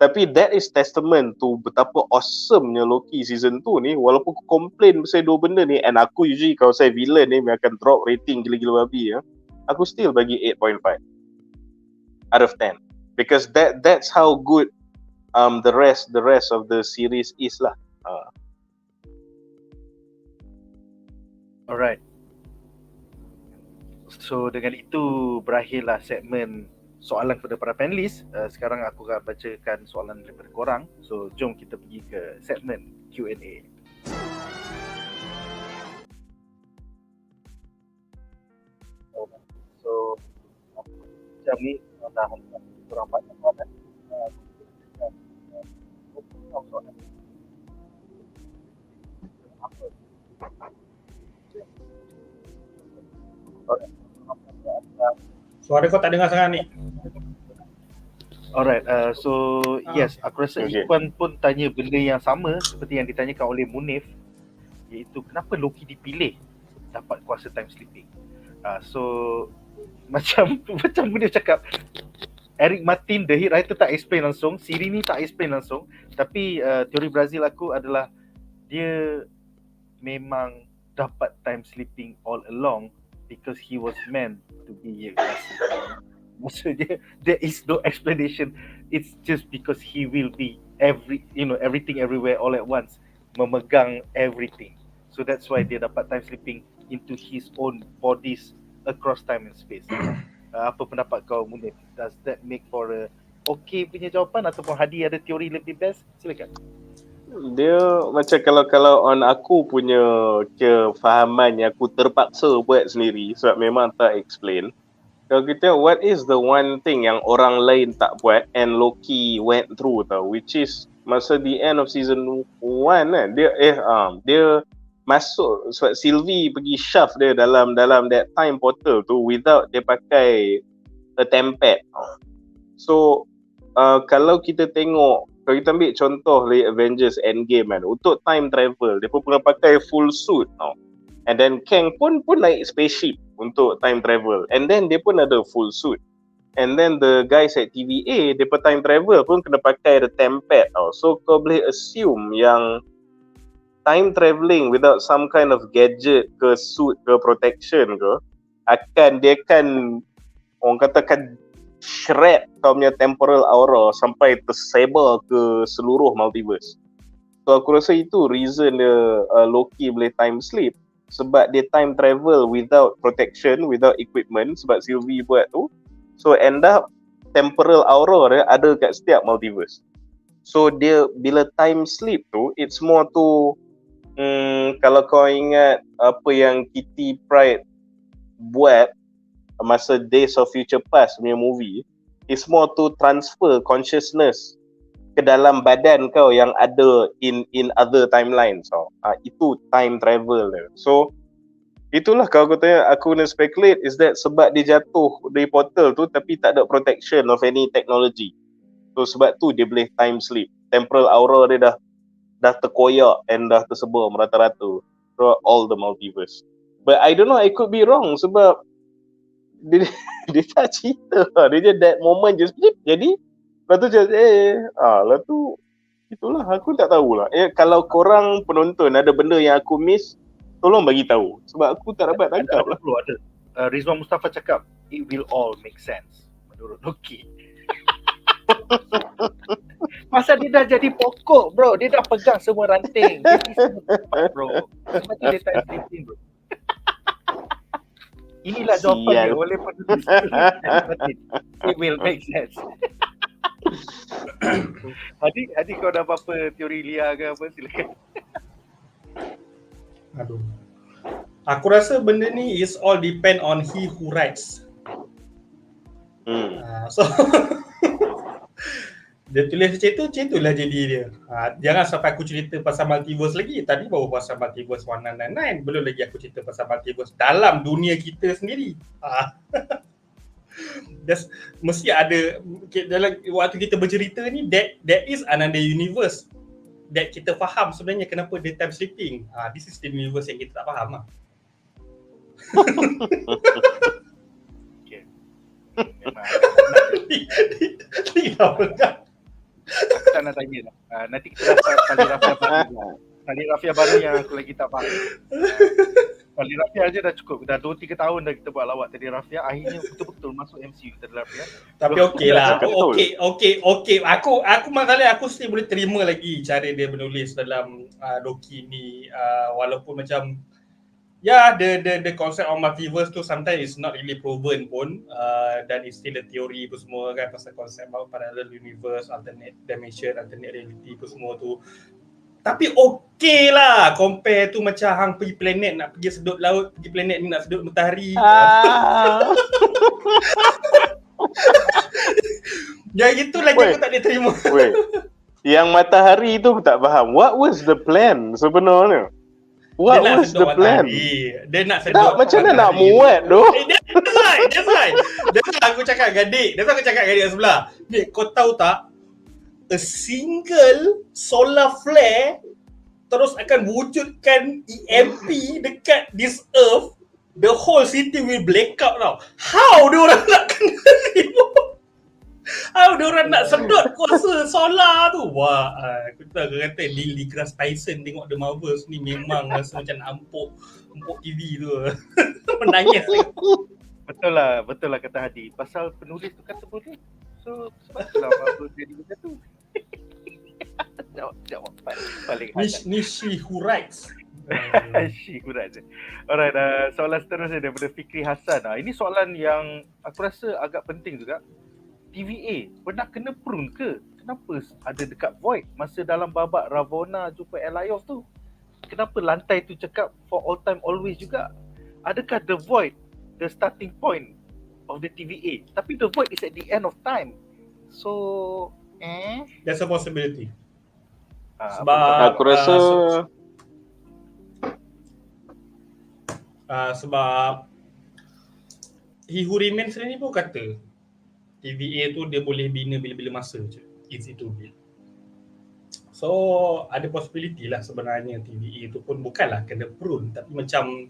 Tapi that is testament to betapa awesome-nya Loki season 2 ni. Walaupun aku complain pasal dua benda ni, and aku usually kalau saya villain ni akan drop rating gila-gila babi ya, aku still bagi 8.5 out of 10 because that's how good the rest of the series is lah. Alright. So dengan itu berakhirlah segmen soalan kepada para panelis. Sekarang aku akan bacakan soalan daripada korang. So jom kita pergi ke segmen Q&A. So macam ni dah kurang banyak soalan. Suara kau tak dengar sangat ni. Alright, so yes, aku rasa Okay. Ikhwan pun tanya benda yang sama seperti yang ditanyakan oleh Munif, iaitu kenapa Loki dipilih dapat kuasa time slipping. So macam Munif cakap, Eric Martin, the hit writer, tak explain langsung, siri ni tak explain langsung, tapi teori Brazil aku adalah dia memang dapat time slipping all along because he was meant to be YGGDRASIL. Maksudnya there is no explanation. It's just because he will be everything everywhere all at once, memegang everything. So that's why dia dapat time slipping into his own bodies across time and space. Apa pendapat kau, Munif? Does that make for a okay punya jawapan ataupun Hady ada teori lebih best? Silakan. Dia macam kalau on aku punya kefahaman yang aku terpaksa buat sendiri sebab memang tak explain. Kalau kita what is the one thing yang orang lain tak buat and Loki went through tau, which is masa the end of season 1 kan, dia masuk sebab Sylvie pergi shove dia dalam that time portal tu without dia pakai a tempad. So kalau kita tengok, kalau kita ambil contoh dari Avengers Endgame kan, untuk time travel dia pun pernah pakai full suit tau. And then Kang pun naik spaceship untuk time travel. And then dia pun ada full suit. And then the guys at TVA, dia pun time travel pun kena pakai the tempad tau. So kau boleh assume yang time travelling without some kind of gadget ke suit ke protection ke, dia akan orang katakan shred kau punya temporal aura sampai tersebar ke seluruh multiverse. So aku rasa itu reason dia Loki boleh time slip, sebab dia time travel without protection, without equipment, sebab Sylvie buat tu. So end up temporal aura dia ada kat setiap multiverse. So dia bila time slip tu, it's more to kalau kau ingat apa yang Kitty Pryde buat masa Days of Future Past punya movie, it's more to transfer consciousness ke dalam badan kau yang ada in other timelines. Itu time travel. So itulah kalau aku nak speculate is that sebab dia jatuh dari portal tu tapi tak ada protection of any technology. So sebab tu dia boleh time slip. Temporal aura dia dah terkoyak and dah tersebar merata-rata throughout all the multiverse. But I don't know, I could be wrong sebab dia tak cerita. Dia je that moment just jadi. Lepas tu lepas tu itulah, aku tak tahulah. Kalau korang penonton ada benda yang aku miss, tolong bagi tahu sebab aku tak dapat tangkap lah. Ada. Rizwan Mustafa cakap it will all make sense menurut Loki. Masa dia dah jadi pokok, bro, dia dah pegang semua ranting. Dia semua tempat, bro. Sebab tu dia tak sleeping, bro. Inilah jawapan dia oleh penulis. It will make sense. Hady kau ada apa-apa teori liar ke apa, silakan. Aduh. Aku rasa benda ni is all depend on he who writes. So dia tulis macam itulah jadi dia. Jangan sampai aku cerita pasal multiverse lagi. Tadi baru pasal multiverse 1999. Belum lagi aku cerita pasal multiverse dalam dunia kita sendiri. Mesti ada dalam waktu kita bercerita ni, that is another universe that kita faham sebenarnya kenapa dia time sleeping. This is the universe yang kita tak faham lah. Okay. Memang aku tak nak tanya lah. Nanti kita dapat tali rafia baru lah. Tali rafia baru yang aku lagi tak faham. Tali rafia aja dah cukup. Dah 2-3 tahun dah kita buat lawak tali rafia. Akhirnya betul-betul masuk MCU tali rafia. Tapi okey lah. Okey. Aku masalah aku still boleh terima lagi cara dia menulis dalam Loki ni, walaupun macam the concept of multiverse tu sometimes is not really proven pun, dan it's still a theory pun semua kan, pasal konsep parallel universe, alternate dimension, alternate reality pun semua tu. Tapi okey lah compare tu macam hang pergi planet nak pergi sedut laut, pergi planet ni nak sedut matahari. Yang itu lagi aku tak boleh terima. Yang matahari tu aku tak faham. What was the plan sebenarnya? What was the plan? Dia nak sedut macam mana nak muat tu? That's right. Aku cakap gadik. That's why aku cakap gadik kat sebelah. Ni kau tahu tak? A single solar flare terus akan wujudkan EMP dekat this earth. The whole city will black out tau. How dia orang nak kena tipu? How dia orang nak sedut kuasa solar tu? Wah, aku tak kata Neil deGrasse Tyson tengok The Marvels ni memang rasa macam nak empuk TV tu. Menangis. Betul lah kata Hady. Pasal penulis tu kata boleh. So sebab itulah Marvel jadi macam tu. Jawab paling ni she who writes. She who writes. Alright, soalan seterusnya daripada Fikri Hassan. Ini soalan yang aku rasa agak penting juga. TVA pernah kena prune ke? Kenapa ada dekat void masa dalam babak Ravonna jumpa Elios tu? Kenapa lantai tu cakap for all time always juga? Adakah the void the starting point of the TVA? Tapi the void is at the end of time. So There's a possibility. Sebab aku rasa sebab He Who Remains ni pun kata TVA tu dia boleh bina bila-bila masa je. Easy to build. So ada possibility lah sebenarnya TVA tu pun bukanlah kena prune, tapi macam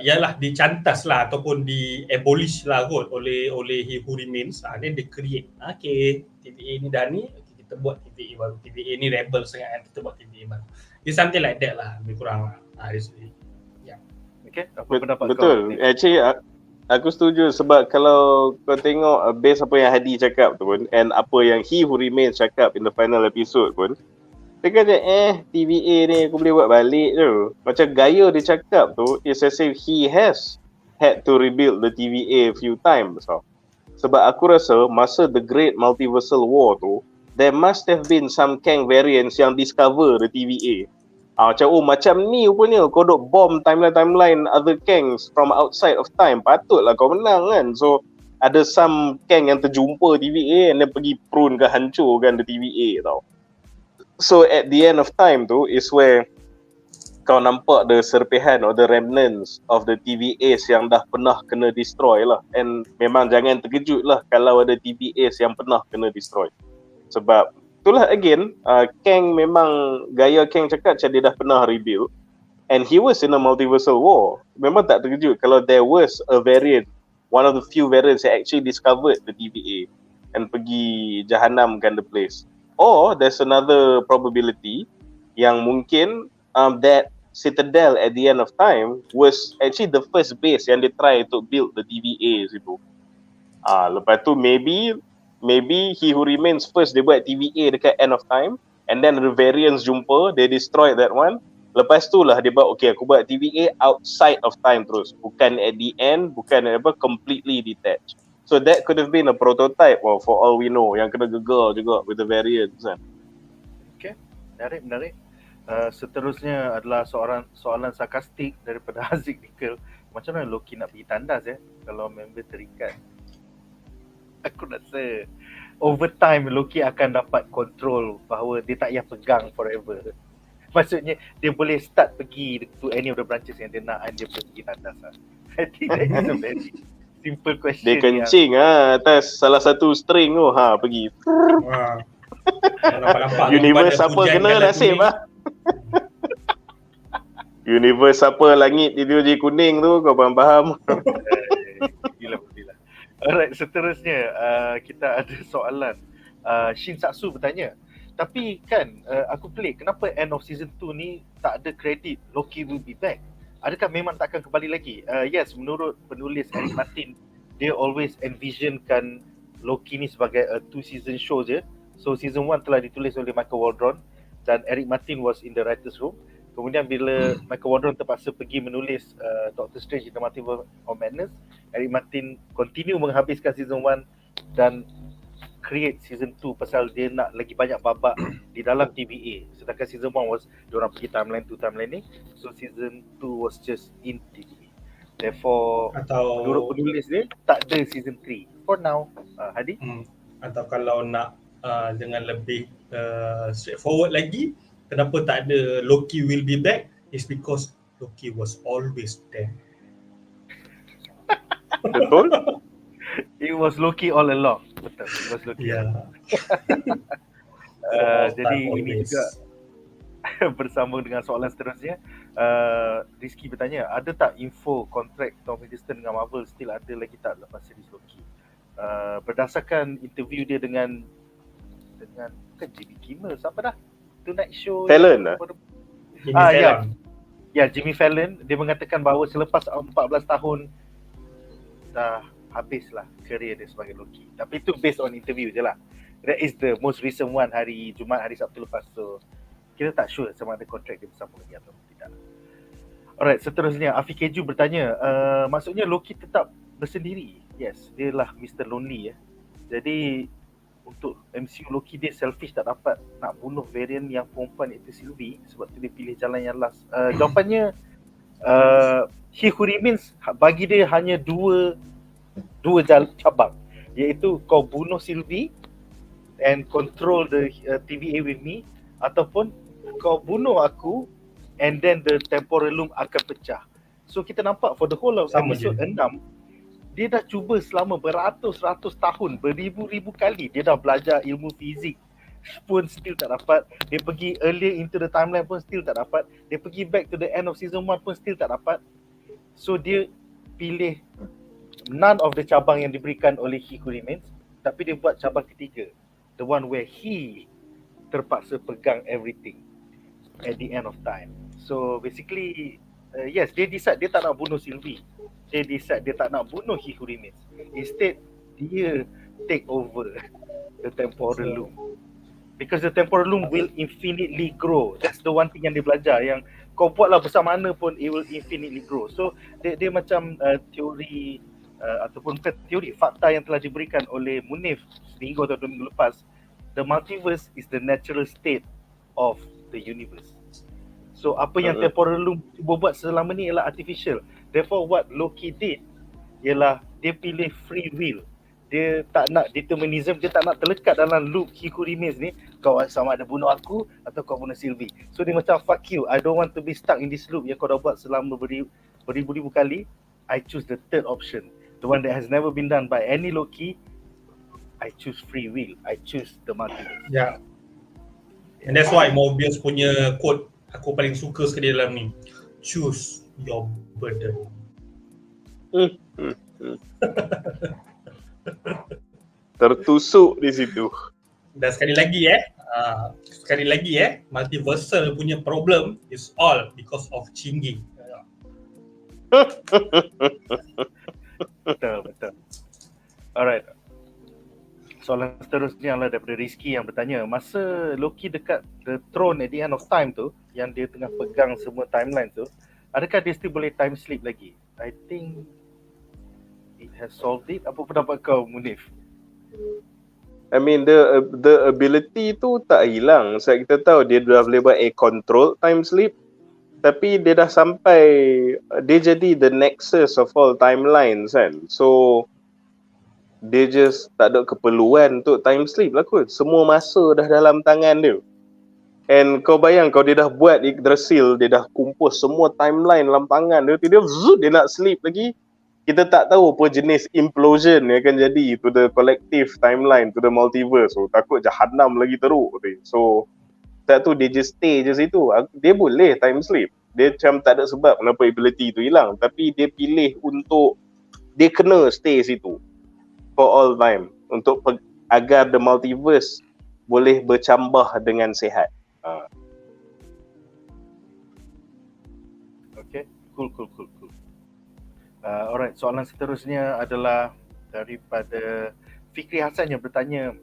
ialah dicantas lah ataupun di-abolish lah kot oleh He Who Remains. Then dia create, okay, TVA ni dah ni, okay, kita buat TVA baru. TVA ni rebel sangat kan, kita buat TVA baru. It's something like that lah, lebih kurang lah. Okay, apa pendapat betul. kau? Actually aku setuju sebab kalau kau tengok base apa yang Hady cakap tu pun, and apa yang He Who Remains cakap in the final episode pun, dia kata TVA ni aku boleh buat balik tu. Macam gaya dia cakap tu is as if he has had to rebuild the TVA a few times. Sebab aku rasa masa the Great Multiversal War tu, there must have been some Kang variants yang discover the TVA. Macam ni rupanya kau duk bomb timeline other Kangs from outside of time, patutlah kau menang kan. So ada some Kang yang terjumpa TVA and then pergi prune ke hancurkan the TVA tau. So at the end of time tu is where kau nampak the serpihan or the remnants of the TVAs yang dah pernah kena destroy lah. And memang jangan terkejut lah kalau ada TVAs yang pernah kena destroy. Sebab itulah again, Kang memang gaya Kang cakap macam dia dah pernah rebuild. And he was in a multiversal war. Memang tak terkejut kalau there was a variant, one of the few variants that actually discovered the TVA and pergi jahanamkan the place. Or there's another probability yang mungkin that Citadel at the end of time was actually the first base yang dia try to build the TVA situ. Lepas tu maybe He Who Remains first dia buat TVA dekat end of time, and then the variants jumpa, they destroy that one. Lepas tu lah dia buat, okay, aku buat TVA outside of time terus, bukan at the end, bukan completely detached. So that could have been a prototype for all we know yang kena gegar juga with the variants kan. Okay, menarik. Seterusnya adalah soalan sarkastik daripada Haziq Nikkel. Macam mana Loki nak pergi tandas kalau member terikat? Aku rasa over time Loki akan dapat control bahawa dia tak payah pegang forever. Maksudnya dia boleh start pergi to any of the branches yang dia nak, and dia pergi tandas lah. I think that is a very simple question. Dia kencing atas salah satu string tu, pergi. Universe apa kena nasib lah. Universe apa langit dia je kuning tu, kau faham? Gila. Alright, seterusnya kita ada soalan. Shin Satsu bertanya, tapi kan aku pelik kenapa end of season 2 ni tak ada kredit Loki will be back. Adakah memang tak akan kembali lagi? Yes, menurut penulis Eric Martin, dia always envisionkan Loki ni sebagai a 2-season show je. So season 1 telah ditulis oleh Michael Waldron dan Eric Martin was in the writer's room. Kemudian bila Michael Waldron terpaksa pergi menulis Doctor Strange in the Multiverse of Madness, Eric Martin continue menghabiskan season 1 dan create season 2 pasal dia nak lagi banyak babak di dalam TVA. Sedangkan season 1 was diorang pergi timeline to timeline ni. So season 2 was just in TVA. Therefore menurut penulis dia tak ada season 3 for now. Hady? Atau kalau nak dengan lebih straightforward lagi, kenapa tak ada Loki will be back, is because Loki was always there. Betul? It was Loki all along. Betul, it was Loki. Jadi ini juga bersama dengan soalan seterusnya. Rizky bertanya, ada tak info kontrak Tom Hiddleston dengan Marvel still ada lagi tak lepas series Loki? Berdasarkan interview dia dengan bukan Jimmy Kimmel, siapa dah? Tonight Show. Fallon lah. Ya, Jimmy Fallon. Dia mengatakan bahawa selepas 14 tahun dah habislah career dia sebagai Loki. Tapi itu based on interview je lah. That is the most recent one, hari Jumaat, hari Sabtu lepas. So kita tak sure sama ada kontrak dia bersama lagi atau tidak. Alright, seterusnya Afi Keju bertanya, maksudnya Loki tetap bersendiri? Yes, dia lah Mr. Lonely ya. Jadi untuk MCU Loki dia selfish, tak dapat nak bunuh variant yang perempuan iaitu Sylvie, sebab tu dia pilih jalan yang last. Jawapannya He Who Remains bagi dia hanya dua jalan cabang, iaitu kau bunuh Sylvie and control the TVA with me, ataupun kau bunuh aku and then the temporal loom akan pecah. So kita nampak for the whole of episode 6 dia dah cuba selama beratus-ratus tahun, beribu-ribu kali dia dah belajar ilmu fizik pun still tak dapat. Dia pergi earlier into the timeline pun still tak dapat. Dia pergi back to the end of season 1 pun still tak dapat. So dia pilih none of the cabang yang diberikan oleh He Who Remains, tapi dia buat cabang ketiga, the one where he terpaksa pegang everything at the end of time. So basically yes, dia decide dia tak nak bunuh Sylvie. Dia decide dia tak nak bunuh He Who Remains. Instead, dia take over the temporal loom. Because the temporal loom will infinitely grow. That's the one thing yang dia belajar, yang kau buatlah besar mana pun, it will infinitely grow. So, dia macam teori ataupun bukan teori, fakta yang telah diberikan oleh Munif seminggu atau 2 minggu lepas. The multiverse is the natural state of the universe. So apa yang temporal loom cuba buat selama ni ialah artificial. Therefore what Loki did ialah dia pilih free will. Dia tak nak determinism, dia tak nak terlekat dalam loop He Who Remains ni. Kau sama ada bunuh aku atau kau bunuh Sylvie. So dia macam fuck you, I don't want to be stuck in this loop yang kau dah buat selama beribu-ribu kali. I choose the third option, the one that has never been done by any Loki. I choose free will, I choose the multiverse. Yeah. And that's why Mobius punya quote aku paling suka sekali dalam ni. Choose your burden. Tertusuk di situ. Dan sekali lagi multiversal punya problem is all because of Chingy. Betul. Alright. Soalan seterusnya adalah daripada Rizky yang bertanya, masa Loki dekat the throne at the end of time tu, yang dia tengah pegang semua timeline tu, adakah dia still boleh time slip lagi? I think it has solved it. Apa pendapat kau, Munif? I mean the ability tu tak hilang. Sebab kita tahu dia dah boleh buat control time sleep. Tapi dia dah sampai, dia jadi the nexus of all timelines kan. So dia just tak ada keperluan untuk time sleep lah kot. Semua masa dah dalam tangan dia. And kau bayang kau dia dah buat Yggdrasil, dia dah kumpul semua timeline dalam tangan dia. Dia nak sleep lagi. Kita tak tahu apa jenis implosion yang akan jadi to the collective timeline, to the multiverse. So takut jahanam lagi teruk. So tak tu dia just stay je situ. Dia boleh time sleep. Dia macam tak ada sebab kenapa ability tu hilang. Tapi dia pilih untuk, dia kena stay situ for all time. Untuk agar the multiverse boleh bercambah dengan sihat. Okay, cool. Alright, soalan seterusnya adalah daripada Fikri Hassan yang bertanya,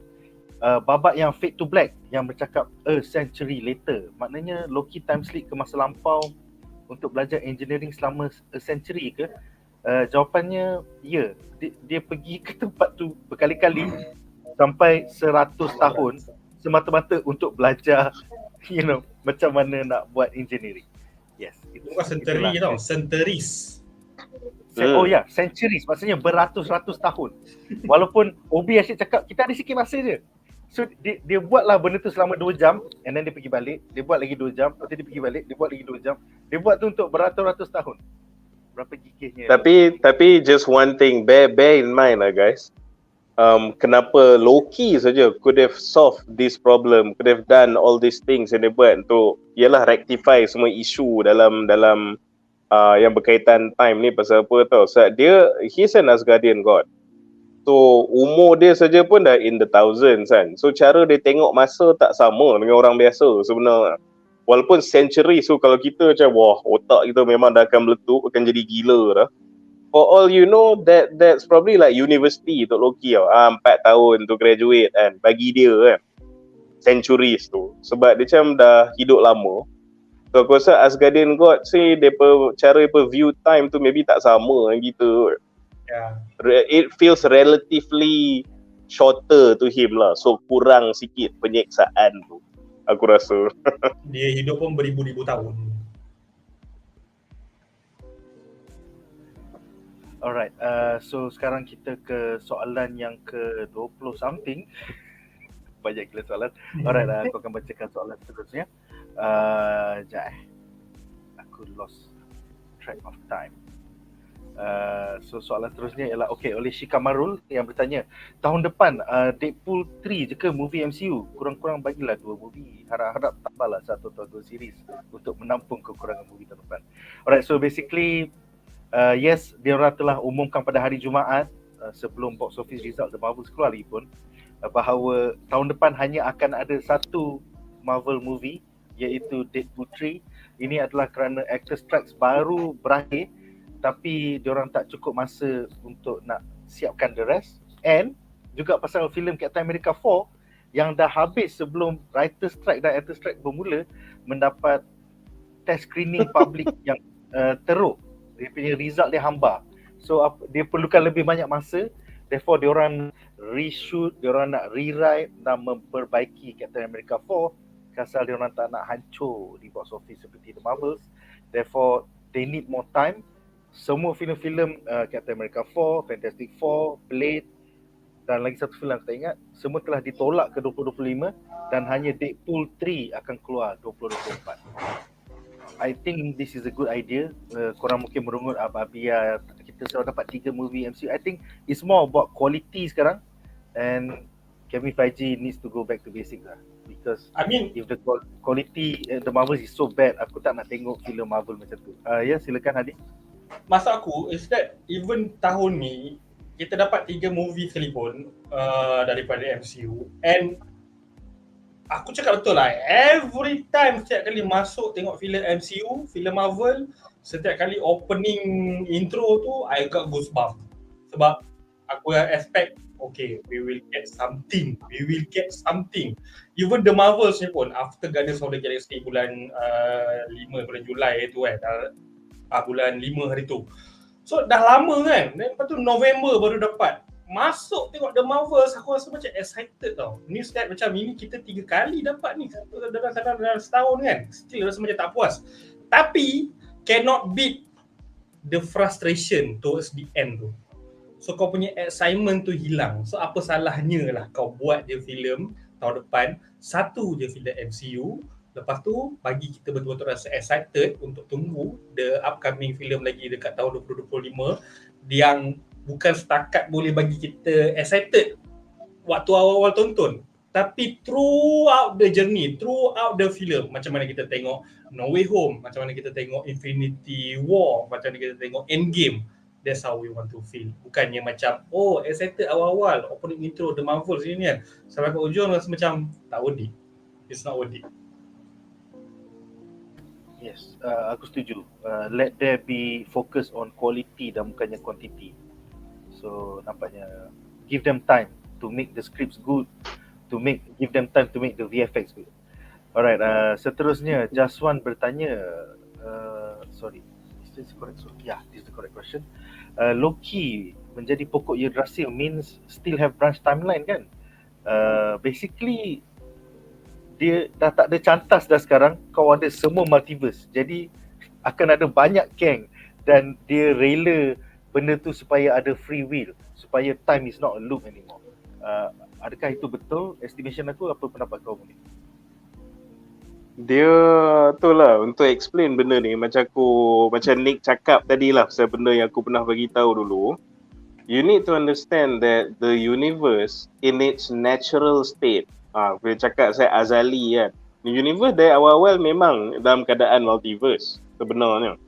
babak yang Fade to Black yang bercakap a century later, maknanya Loki time sleep ke masa lampau untuk belajar engineering selama a century ke? Jawapannya ya, dia pergi ke tempat tu berkali-kali sampai 100 tahun semata-mata untuk belajar macam mana nak buat engineering. Yes, itu bukan century tau, centuries. Oh ya, centuries maksudnya beratus-ratus tahun. Walaupun Obi asyik cakap kita ada sikit masa je. So dia buatlah benda tu selama 2 jam and then dia pergi balik, dia buat lagi 2 jam, lepas tu dia pergi balik, dia buat lagi 2 jam. Dia buat tu untuk beratus-ratus tahun. Berapa gigihnya. Tapi just one thing, bear in mind lah guys. Kenapa Loki saja could have solved this problem, could have done all these things yang dia buat untuk rectify semua isu dalam yang berkaitan time ni pasal apa tau. Sebab he's an Asgardian god. So umur dia saja pun dah in the thousands kan. So cara dia tengok masa tak sama dengan orang biasa sebenarnya. Walaupun century, so kalau kita macam wah otak kita memang dah akan meletup, akan jadi gila dah. For all you know, that's probably like university untuk Loki tau. 4 tahun to graduate kan, bagi dia kan. Centuries tu. Sebab dia macam dah hidup lama. So aku rasa Asgardian God say cara view time tu maybe tak sama dengan kita. It feels relatively shorter to him lah. So kurang sikit penyeksaan tu, aku rasa. Dia hidup pun beribu-ribu tahun. Alright, so sekarang kita ke soalan yang ke-20 something. Banyak gila soalan. Alright, aku akan bacakan soalan seterusnya. Sekejap aku lost track of time. So soalan seterusnya ialah oleh Shikamarul yang bertanya, tahun depan Deadpool 3 je ke movie MCU? Kurang-kurang bagilah 2 movie. Harap-harap tambahlah 1 atau 2 series untuk menampung kekurangan movie tahun depan. Alright, so basically yes, diorang telah umumkan pada hari Jumaat sebelum box office result The Marvels keluar lagi pun, bahawa tahun depan hanya akan ada 1 Marvel movie, iaitu Deadpool 3. Ini adalah kerana actor strikes baru berakhir, tapi diorang tak cukup masa untuk nak siapkan the rest. And juga pasal filem Captain America 4 yang dah habis sebelum writer strike dan actor strike bermula, mendapat test screening public yang teruk. Dia punya result dia hambar. So dia perlukan lebih banyak masa. Therefore diorang reshoot, diorang nak rewrite dan memperbaiki Captain America 4 pasal diorang tak nak hancur di box office seperti The Marvels. Therefore they need more time. Semua filem-filem Captain America 4, Fantastic Four, Blade dan lagi satu filem aku tak ingat, semua telah ditolak ke 2025 dan hanya Deadpool 3 akan keluar 2024. I think this is a good idea. Korang mungkin merungut biar kita selalu dapat 3 movie MCU. I think it's more about quality sekarang, and Kevin Feige needs to go back to basic lah. Because I mean, if the quality The Marvel is so bad, aku tak nak tengok filem Marvel macam tu. Ya, silakan Hady. Masa aku is that even tahun ni kita dapat 3 movie sekalipun daripada MCU, and aku cakap betul lah, every time setiap kali masuk tengok filem MCU, filem Marvel, setiap kali opening intro tu I got goosebumps. Sebab aku expect okay, we will get something. Even the Marvels ni pun after Guardians of the Galaxy bulan 5 bulan Julai tu bulan 5 hari tu, So dah lama kan. Dan lepas tu November baru dapat. Masuk tengok The Marvels, aku rasa macam excited tau. Ni start macam ini kita 3 kali dapat ni dalam setahun kan. Still rasa macam tak puas. Tapi cannot beat the frustration towards the end tu. So kau punya excitement tu hilang. So apa salahnya lah kau buat je filem tahun depan, satu je filem MCU. Lepas tu bagi kita betul-betul rasa excited untuk tunggu the upcoming filem lagi dekat tahun 2025 yang bukan setakat boleh bagi kita excited waktu awal-awal tonton, tapi throughout the journey, throughout the film, macam mana kita tengok No Way Home, macam mana kita tengok Infinity War, macam mana kita tengok Endgame. That's how we want to feel. Bukannya macam excited awal-awal opening intro The Marvels ni kan, sampai ke ujung rasa macam tak worth it. It's not worth it. Yes, aku setuju. Let there be focus on quality dan bukannya quantity. So nampaknya give them time to make the scripts good, give them time to make the VFX good. Alright, seterusnya Jaswan bertanya, sorry, is this the correct? Yeah, this is the correct question. Loki menjadi pokok Yggdrasil means still have branch timeline kan? Basically dia dah tak ada cantas dah sekarang, kau ada semua multiverse. Jadi akan ada banyak Kang dan dia rela benda tu supaya ada free will, supaya time is not a loop anymore. Adakah itu betul? Estimation aku, apa pendapat kau Munif? Dia tu lah untuk explain benda ni, macam Nick cakap tadi lah, pasal benda yang aku pernah bagi tahu dulu. You need to understand that the universe in its natural state. Bila cakap saya azali kan. The universe dari awal-awal memang dalam keadaan multiverse sebenarnya.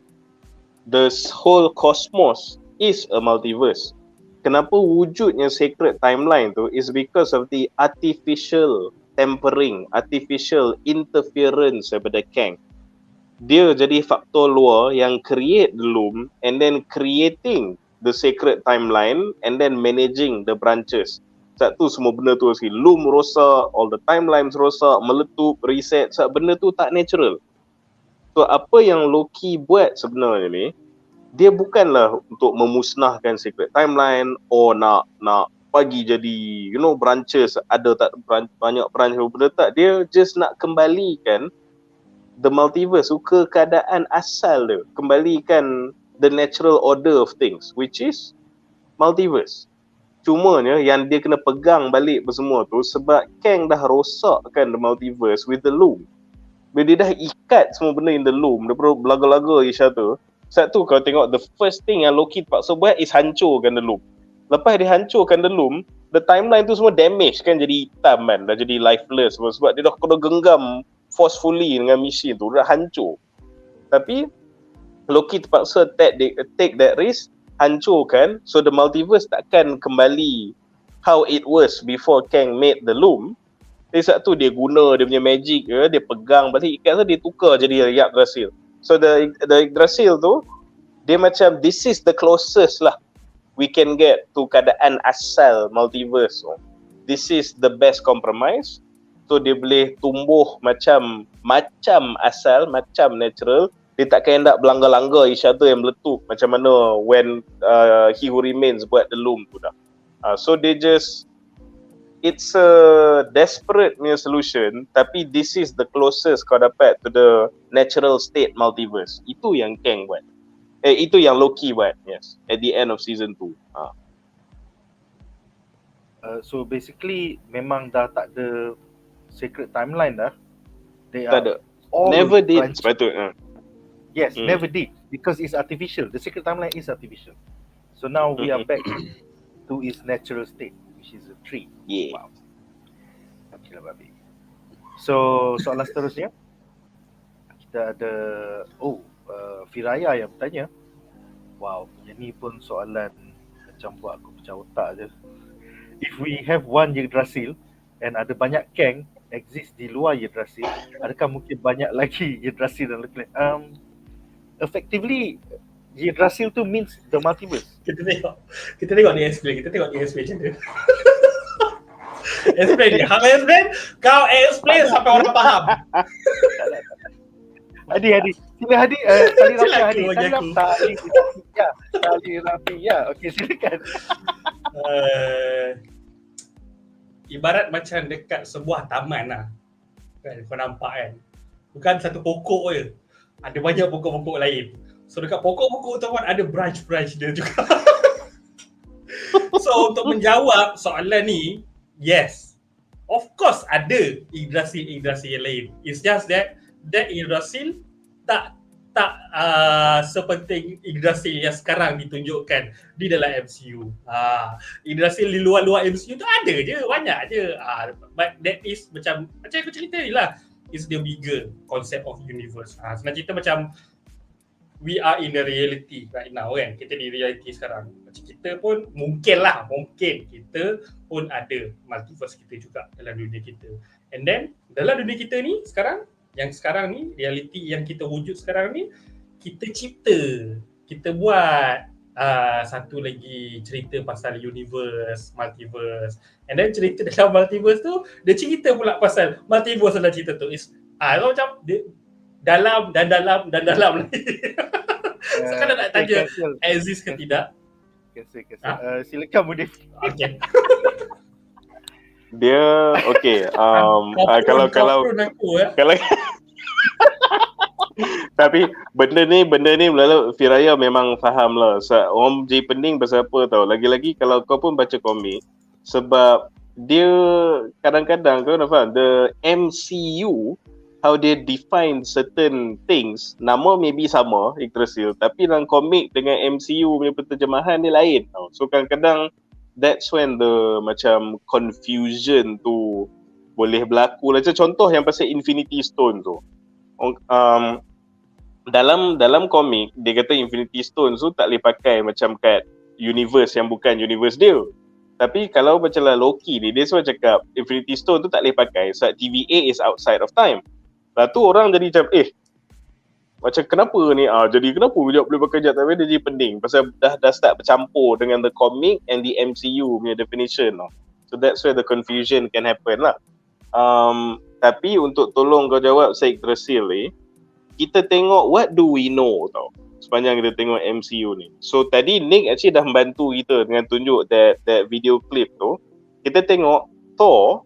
The whole cosmos is a multiverse. Kenapa wujudnya sacred timeline tu is because of the artificial tampering, artificial interference daripada Kang. Dia jadi faktor luar yang create the loom and then creating the sacred timeline and then managing the branches. Satu semua benda tu sikit, loom rosak, all the timelines rosak, meletup, reset, sebab benda tu tak natural. So apa yang Loki buat sebenarnya ni, dia bukanlah untuk memusnahkan secret timeline nak bagi jadi branches, ada tak banyak branch benda tak. Dia just nak kembalikan the multiverse ke keadaan asal dia, kembalikan the natural order of things, which is multiverse. Cumanya yang dia kena pegang balik semua tu sebab Kang dah rosakkan the multiverse with the loom. Bila dia dah ikat semua benda in the loom, dia perlu belaga-laga Isha tu. Satu kau tengok the first thing yang Loki terpaksa buat is hancurkan the loom. Lepas dia hancurkan the loom, the timeline tu semua damage kan, jadi hitam kan, dah jadi lifeless sebab dia dah kena genggam forcefully dengan mesin tu, dah hancur. Tapi Loki terpaksa take that risk, hancurkan, so the multiverse takkan kembali how it was before Kang made the loom. Jadi satu dia guna dia punya magic dia pegang balik ikat tu, dia tukar jadi YGGDRASIL. So the Yggdrasil tu dia macam this is the closest lah we can get to keadaan asal multiverse. This is the best compromise. So dia boleh tumbuh macam asal, macam natural. Dia takkan nak belanggar-langgar each other yang meletup macam mana when He Who Remains buat the loom tu dah. So they just, it's a desperate punya solution, tapi this is the closest kau dapat to the natural state multiverse. Itu yang Kang buat. Itu yang Loki buat, yes, at the end of season 2. So basically memang dah tak ada secret timeline dah. They tak ada. Never did sepatutnya. Yes, never did because it's artificial. The secret timeline is artificial. So now we are back to its natural state, which is a tree. Yeah. Wow. Okay lah babi. So soalan seterusnya kita ada Firaya yang bertanya. Wow, yang ni pun soalan macam buat aku pecah otak je. If we have one Yggdrasil and ada banyak Kang exist di luar Yggdrasil, adakah mungkin banyak lagi Yggdrasil dan lain-lain? Effectively Yggdrasil tu means the multiverse. Kita tengok ni explain macam tu. Explain dia. Hamid explain, kau explain sampai orang faham. Hady. Sila Hady. Tali Sila Hady. aku bagi aku. Ya, tali rapi. Ya, okey silakan. Ibarat macam dekat sebuah taman lah. Kan, kau nampak kan? Bukan satu pokok je. Ada banyak pokok-pokok lain. So dekat pokok-pokok tu pun ada branch-branch dia juga. So untuk menjawab soalan ni, yes. Of course ada Yggdrasil yang lain. It's just that Yggdrasil tak sepenting Yggdrasil yang sekarang ditunjukkan di dalam MCU. Yggdrasil di luar-luar MCU tu ada je, banyak je. But that is macam aku cerita ni lah, is the bigger concept of universe. Senang cerita macam we are in the reality right now kan. Kita di reality sekarang. Macam kita pun mungkin kita pun ada multiverse kita juga dalam dunia kita. And then dalam dunia kita ni sekarang ni reality yang kita wujud sekarang ni, kita cipta, kita buat satu lagi cerita pasal universe, multiverse. And then cerita dalam multiverse tu, dia cerita pula pasal multiverse dalam cerita tu. Macam dia dalam sekarang nak tanya exist ke tidak? Cancel. Silakan Munif. Okay. Dia okay. Kalau tapi benda ni lalu Firaya memang faham lah. Orang J pening pasal apa tau. Lagi-lagi kalau kau pun baca komik, sebab dia kadang-kadang kau nak faham the MCU, how they define certain things, nama maybe sama Yggdrasil, tapi dalam komik dengan MCU punya penterjemahan ni lain tau. So kadang-kadang that's when the macam confusion tu boleh berlaku lah. Macam contoh yang pasal Infinity Stone tu. Dalam komik dia kata Infinity Stone tu tak boleh pakai macam kat universe yang bukan universe dia. Tapi kalau macam lah Loki ni, dia semua cakap Infinity Stone tu tak boleh pakai sebab TVA is outside of time. Lepas tu orang jadi macam macam kenapa ni? Jadi kenapa boleh pakai jap, tapi dia jadi pening pasal dah start bercampur dengan the comic and the MCU punya definition. So that's where the confusion can happen lah. Tapi untuk tolong kau jawab Yggdrasil ni, kita tengok what do we know tau sepanjang kita tengok MCU ni. So tadi Nick actually dah membantu kita dengan tunjuk that video clip tu. Kita tengok Thor,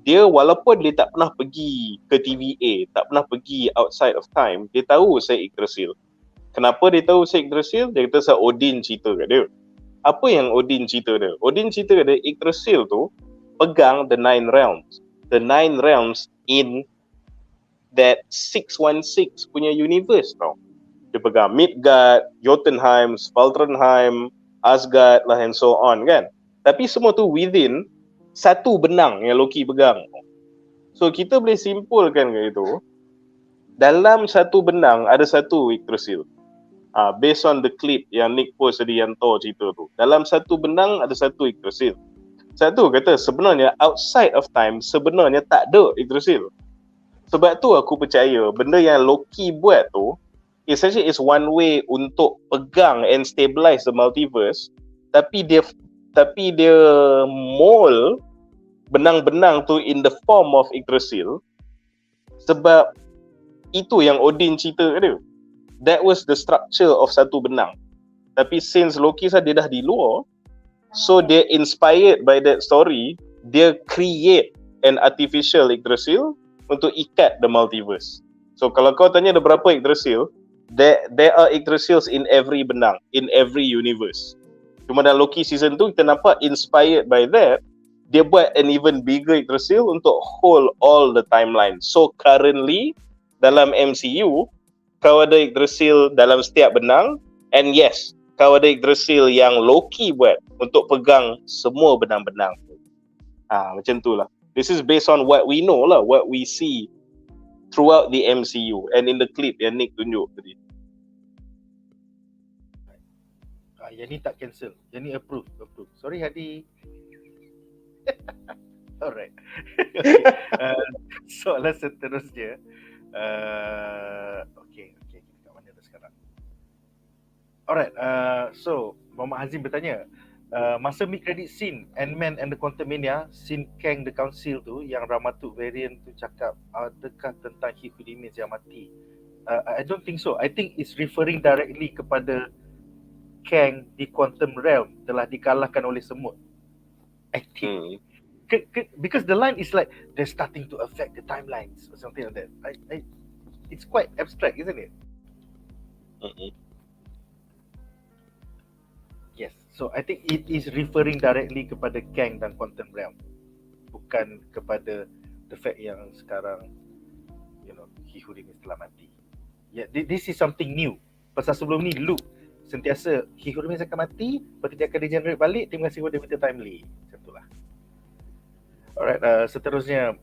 dia walaupun dia tak pernah pergi ke TVA, tak pernah pergi outside of time, dia tahu Yggdrasil. Kenapa dia tahu Yggdrasil? Dia kata sebab Odin cerita kat dia. Apa yang Odin cerita dia? Odin cerita kat dia Yggdrasil tu pegang the 9 realms. The 9 realms in that 616 punya universe tau. Dia pegang Midgard, Jotunheim, Svartalfheim, Asgard lah and so on kan. Tapi semua tu within satu benang yang Loki pegang. So kita boleh simpulkan ke itu, dalam satu benang ada satu Yggdrasil. Based on the clip yang Nick post tadi yang Thor cerita tu. Dalam satu benang ada satu Yggdrasil. Satu kata sebenarnya outside of time sebenarnya tak ada Yggdrasil. Sebab tu aku percaya benda yang Loki buat tu essentially is one way untuk pegang and stabilize the multiverse, tapi dia mold benang-benang tu in the form of Yggdrasil sebab itu yang Odin cerita ke dia. That was the structure of satu benang. Tapi since Loki dia dah di luar, so dia inspired by that story, dia create an artificial Yggdrasil untuk ikat the multiverse. So kalau kau tanya ada berapa Yggdrasil, there are Yggdrasils in every benang, in every universe. Cuma dalam Loki season tu kita nampak inspired by that, dia buat an even bigger Yggdrasil untuk hold all the timeline. So currently dalam MCU kau ada Yggdrasil dalam setiap benang, and yes, kau ada Yggdrasil yang Loki buat untuk pegang semua benang-benang. Macam tu lah. This is based on what we know lah, what we see throughout the MCU and in the clip yang Nick tunjuk tadi. Yang ni tak cancel, yang ni approve. Sorry Hady. Alright. Okay. Soalan seterusnya. Okay, kita kat mana dah sekarang? Alright, so Muhammad Hazim bertanya, masa mid-credit scene Ant-Man and the Quantumania, scene Kang the Council tu, yang dramaturg variant tu cakap adakah tentang Hippolyta yang mati? I don't think so. I think it's referring directly kepada Kang di Quantum Realm telah dikalahkan oleh semut. Acting. Because the line is like they're starting to affect the timelines or something like that. It's quite abstract, isn't it? Yes. So I think it is referring directly kepada Kang dan Quantum Realm, bukan kepada the fact yang sekarang He Who Remains telah mati. Yeah, this is something new. Pasal sebelum ni Luke sentiasa He Who Remains akan mati, lepas tu dia akan regenerate balik. Terima kasih kepada Peter Timely. Macam itulah. Alright, seterusnya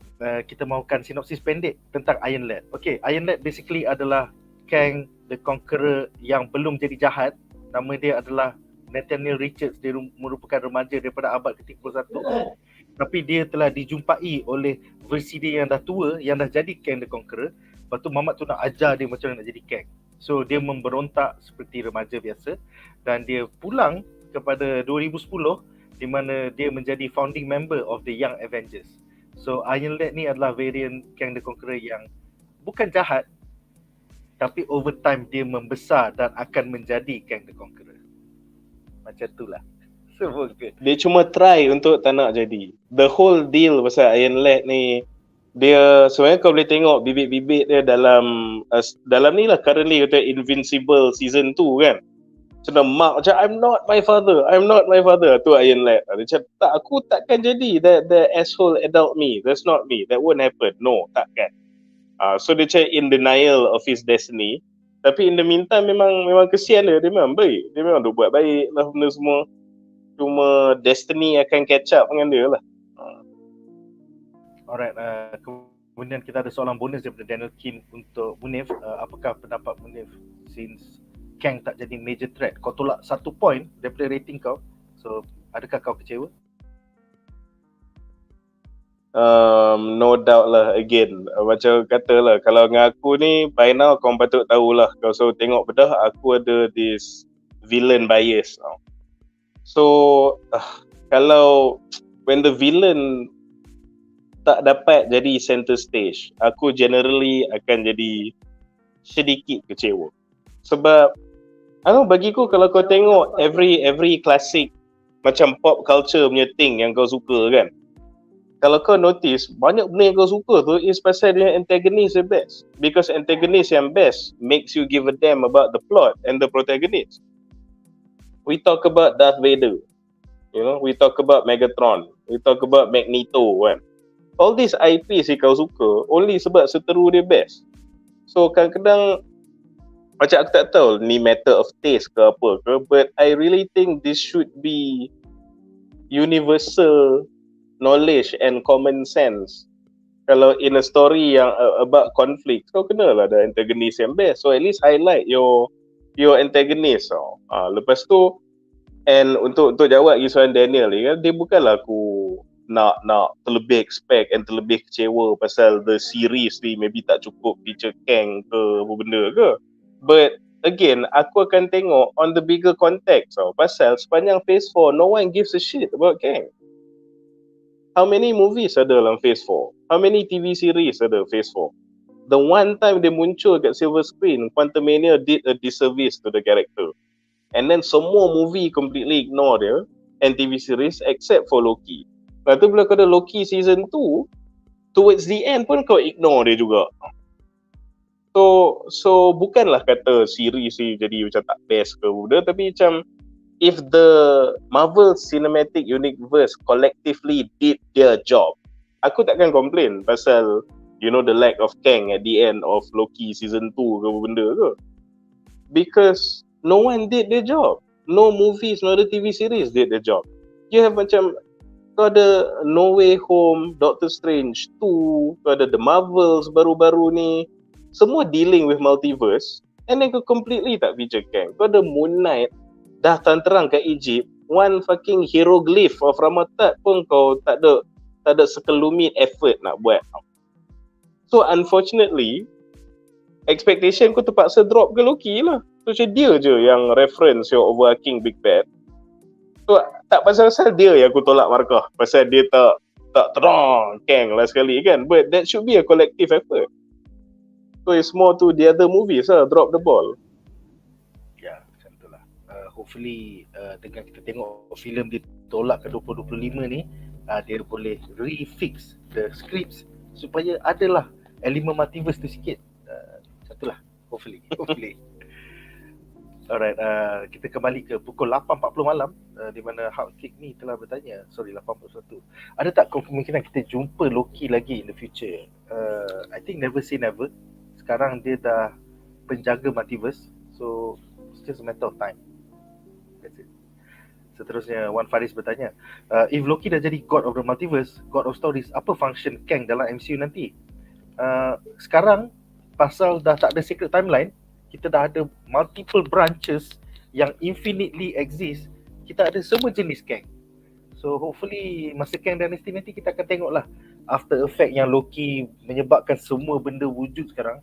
kita mahukan sinopsis pendek tentang Iron Lad. Okay, Iron Lad basically adalah Kang the Conqueror yang belum jadi jahat. Nama dia adalah Nathaniel Richards. Dia merupakan remaja daripada abad ke-31. Tapi dia telah dijumpai oleh versi dia yang dah tua, yang dah jadi Kang the Conqueror. Lepas tu Mamat tu nak ajar dia macam mana nak jadi Kang. So dia memberontak seperti remaja biasa dan dia pulang kepada 2010 di mana dia menjadi founding member of the Young Avengers. So Iron Lad ni adalah variant Kang the Conqueror yang bukan jahat, tapi over time dia membesar dan akan menjadi Kang the Conqueror. Macam itulah. Semua good. Dia cuma try untuk tak nak jadi. The whole deal pasal Iron Lad ni, dia sebenarnya kau boleh tengok bibit-bibit dia dalam ni lah, currently kata Invincible season 2 kan. Macam mak macam I'm not my father tu Iron Lad. Dia macam tak, aku takkan jadi the asshole adult me. That's not me. That won't happen. No, takkan. So dia macam in denial of his destiny. Tapi in the meantime memang kesian dia memang baik. Dia memang dah buat baik lah benda semua. Cuma destiny akan catch up dengan dia lah. Alright, kemudian kita ada soalan bonus daripada Daniel Kim untuk Munif. Apakah pendapat Munif since Kang tak jadi major threat? Kau tolak 1 point daripada rating kau. So, adakah kau kecewa? No doubt lah. Again, macam katalah, kalau dengan aku ni, by now kau patut tahulah. Kau selalu tengok bedah, aku ada this villain bias. So, kalau when the villain tak dapat jadi center stage, aku generally akan jadi sedikit kecewa. Sebab bagiku kalau kau tengok every classic macam pop culture punya thing yang kau suka kan, kalau kau notice banyak benda yang kau suka tu is pasal dia antagonist the best. Because antagonist yang best makes you give a damn about the plot and the protagonist. We talk about Darth Vader, we talk about Megatron, we talk about Magneto kan. All these IPs yang kau suka only sebab seteru dia best. So kadang-kadang macam aku tak tahu ni matter of taste ke apa ke, but I really think this should be universal knowledge and common sense. Kalau in a story yang about conflict, kau kenalah ada antagonist yang best. So at least highlight your antagonist. Lepas tu, and untuk jawab lagi soalan Daniel ni kan, dia bukanlah aku nak terlebih expect and terlebih kecewa pasal the series ni maybe tak cukup feature Kang ke apa benda ke. But again, aku akan tengok on the bigger context pasal sepanjang phase 4 no one gives a shit about Kang. How many movies ada dalam phase 4? How many TV series ada phase 4? The one time dia muncul kat silver screen, Quantumania did a disservice to the character. And then semua movie completely ignore dia and TV series except for Loki. Lepas tu bila kau ada Loki season 2, towards the end pun kau ignore dia juga. So bukanlah kata series ni jadi macam tak best ke benda, tapi macam if the Marvel Cinematic Universe collectively did their job, aku takkan complain pasal the lack of Kang at the end of Loki season 2 ke benda ke. Because no one did their job. No movies, no other TV series did their job. You have macam kau ada No Way Home, Doctor Strange 2, kau ada The Marvels baru-baru ni, semua dealing with multiverse, and then kau completely tak feature Kang. Kau ada Moon Knight, dah terang kat Egypt, one fucking hieroglyph of Ramatat pun kau tak ada sekelumit effort nak buat. So unfortunately, expectation ku terpaksa drop ke Loki lah. So macam dia je yang reference your overarching big bad. So tak pasal-pasal dia yang aku tolak markah, pasal dia tak terang Kang lah sekali kan. But that should be a collective effort. So it's more to the other movies lah, drop the ball. Ya, macam itulah. hopefully dengan kita tengok filem dia tolak ke 2025 ni, dia boleh refix the scripts supaya adalah elemen multiverse tu sikit. Satulah, hopefully. Alright, kita kembali ke pukul 8.40 malam di mana Hotcake ni telah bertanya, 8.41. Ada tak kemungkinan kita jumpa Loki lagi in the future? I think never say never. Sekarang dia dah penjaga multiverse, so it's just a matter of time. That's it. Seterusnya Wan Faris bertanya, if Loki dah jadi God of the Multiverse, God of Stories, apa function Kang dalam MCU nanti? Sekarang pasal dah tak ada secret timeline, kita dah ada multiple branches yang infinitely exist, kita ada semua jenis Kang. So hopefully masa Kang Dynasty nanti kita akan tengok lah after effect yang Loki menyebabkan semua benda wujud sekarang.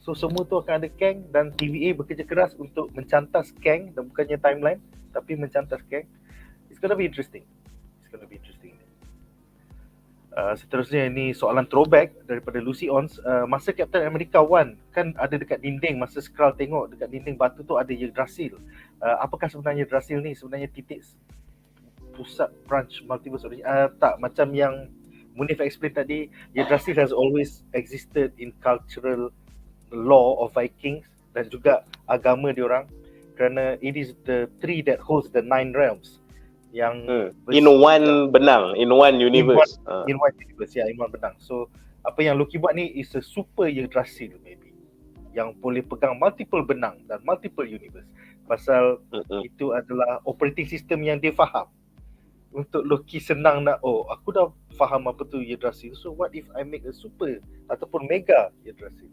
So semua tu akan ada Kang dan TVA bekerja keras untuk mencantas Kang dan bukannya timeline tapi mencantas Kang. It's gonna be interesting. Seterusnya ini soalan throwback daripada Lucy Ons. Masa Captain America 1 kan ada dekat dinding, masa Skrull tengok dekat dinding batu tu ada YGGDRASIL. Apakah sebenarnya YGGDRASIL ni? Sebenarnya titik pusat branch multiverse origin. Tak, macam yang Munif explain tadi, YGGDRASIL has always existed in cultural law of Vikings dan juga agama diorang, kerana it is the tree that holds the 9 realms yang in one benang, in one universe. In one universe, in one benang. So apa yang Loki buat ni is a super YGGDRASIL maybe, yang boleh pegang multiple benang dan multiple universe. Pasal itu adalah operating system yang dia faham. Untuk Loki senang nak, aku dah faham apa tu YGGDRASIL, so what if I make a super ataupun mega YGGDRASIL?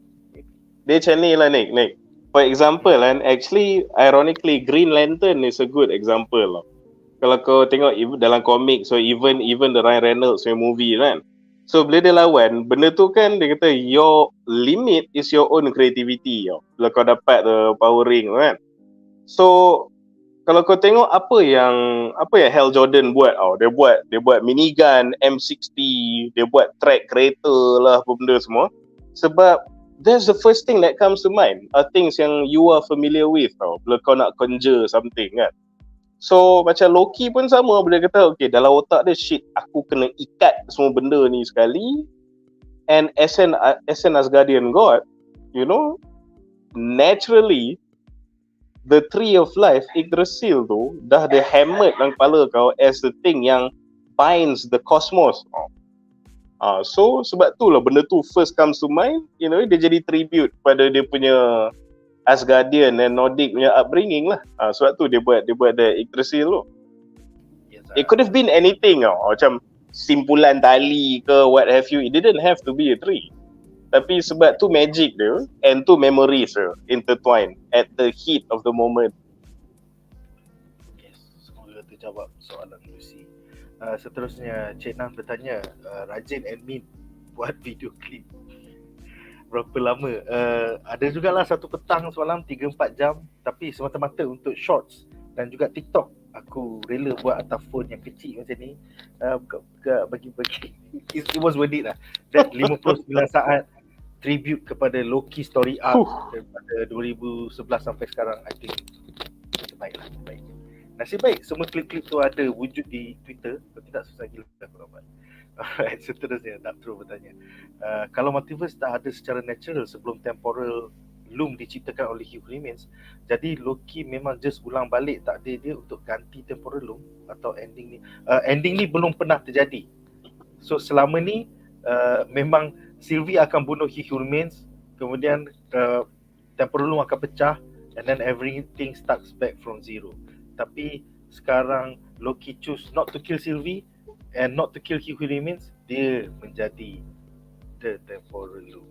Dia macam ni lah Nick. For example kan, actually ironically Green Lantern is a good example lah. Kalau kau tengok dalam komik, so even the Ryan Reynolds movie kan, so bila dia lawan, benda tu kan dia kata your limit is your own creativity. Bila kau dapat power ring kan, so kalau kau tengok apa yang Hal Jordan buat, dia buat minigun M60, dia buat track kereta lah, apa benda semua, sebab that's the first thing that comes to mind, are things yang you are familiar with bila kau nak conjure something kan. So macam Loki pun sama, bila kata okay, dalam otak dia, shit, aku kena ikat semua benda ni sekali, and as an Asgardian god, you know, naturally the tree of life, Yggdrasil tu dah ada hammered dalam kepala kau as the thing yang binds the cosmos. So sebab tu lah benda tu first comes to mind, you know, dia jadi tribute pada dia punya Asgardian dan Nordic punya upbringing lah. Sebab tu dia buat the Yggdrasil tu. Yes, it could have been anything macam simpulan tali ke what have you, it didn't have to be a tree. Tapi sebab tu magic dia and tu memories dia intertwined at the heat of the moment. Yes, semoga terjawab soalan Lucy. Seterusnya Cik Nan bertanya, rajin admin buat video klip berapa lama? Ada jugalah satu petang semalam 3-4 jam, tapi semata-mata untuk shorts dan juga TikTok. Aku rela buat atas phone yang kecil macam ni, bagi-bagi. It was worth it lah. That 59 saat tribute kepada Loki story arc daripada 2011 sampai sekarang. I think terbaik. Nasib baik semua klip-klip tu ada wujud di Twitter. Kalau tidak susah gila aku dapat. Alright, seterusnya Nadzru bertanya, kalau multiverse tak ada secara natural sebelum temporal loom diciptakan oleh Hugh Remains, jadi Loki memang just ulang balik takdir dia untuk ganti temporal loom, atau ending ni belum pernah terjadi. So selama ni memang Sylvie akan bunuh Hugh Remains, kemudian temporal loom akan pecah, and then everything starts back from zero. Tapi sekarang Loki choose not to kill Sylvie and not to kill Hugh Remains, dia menjadi the temporal loop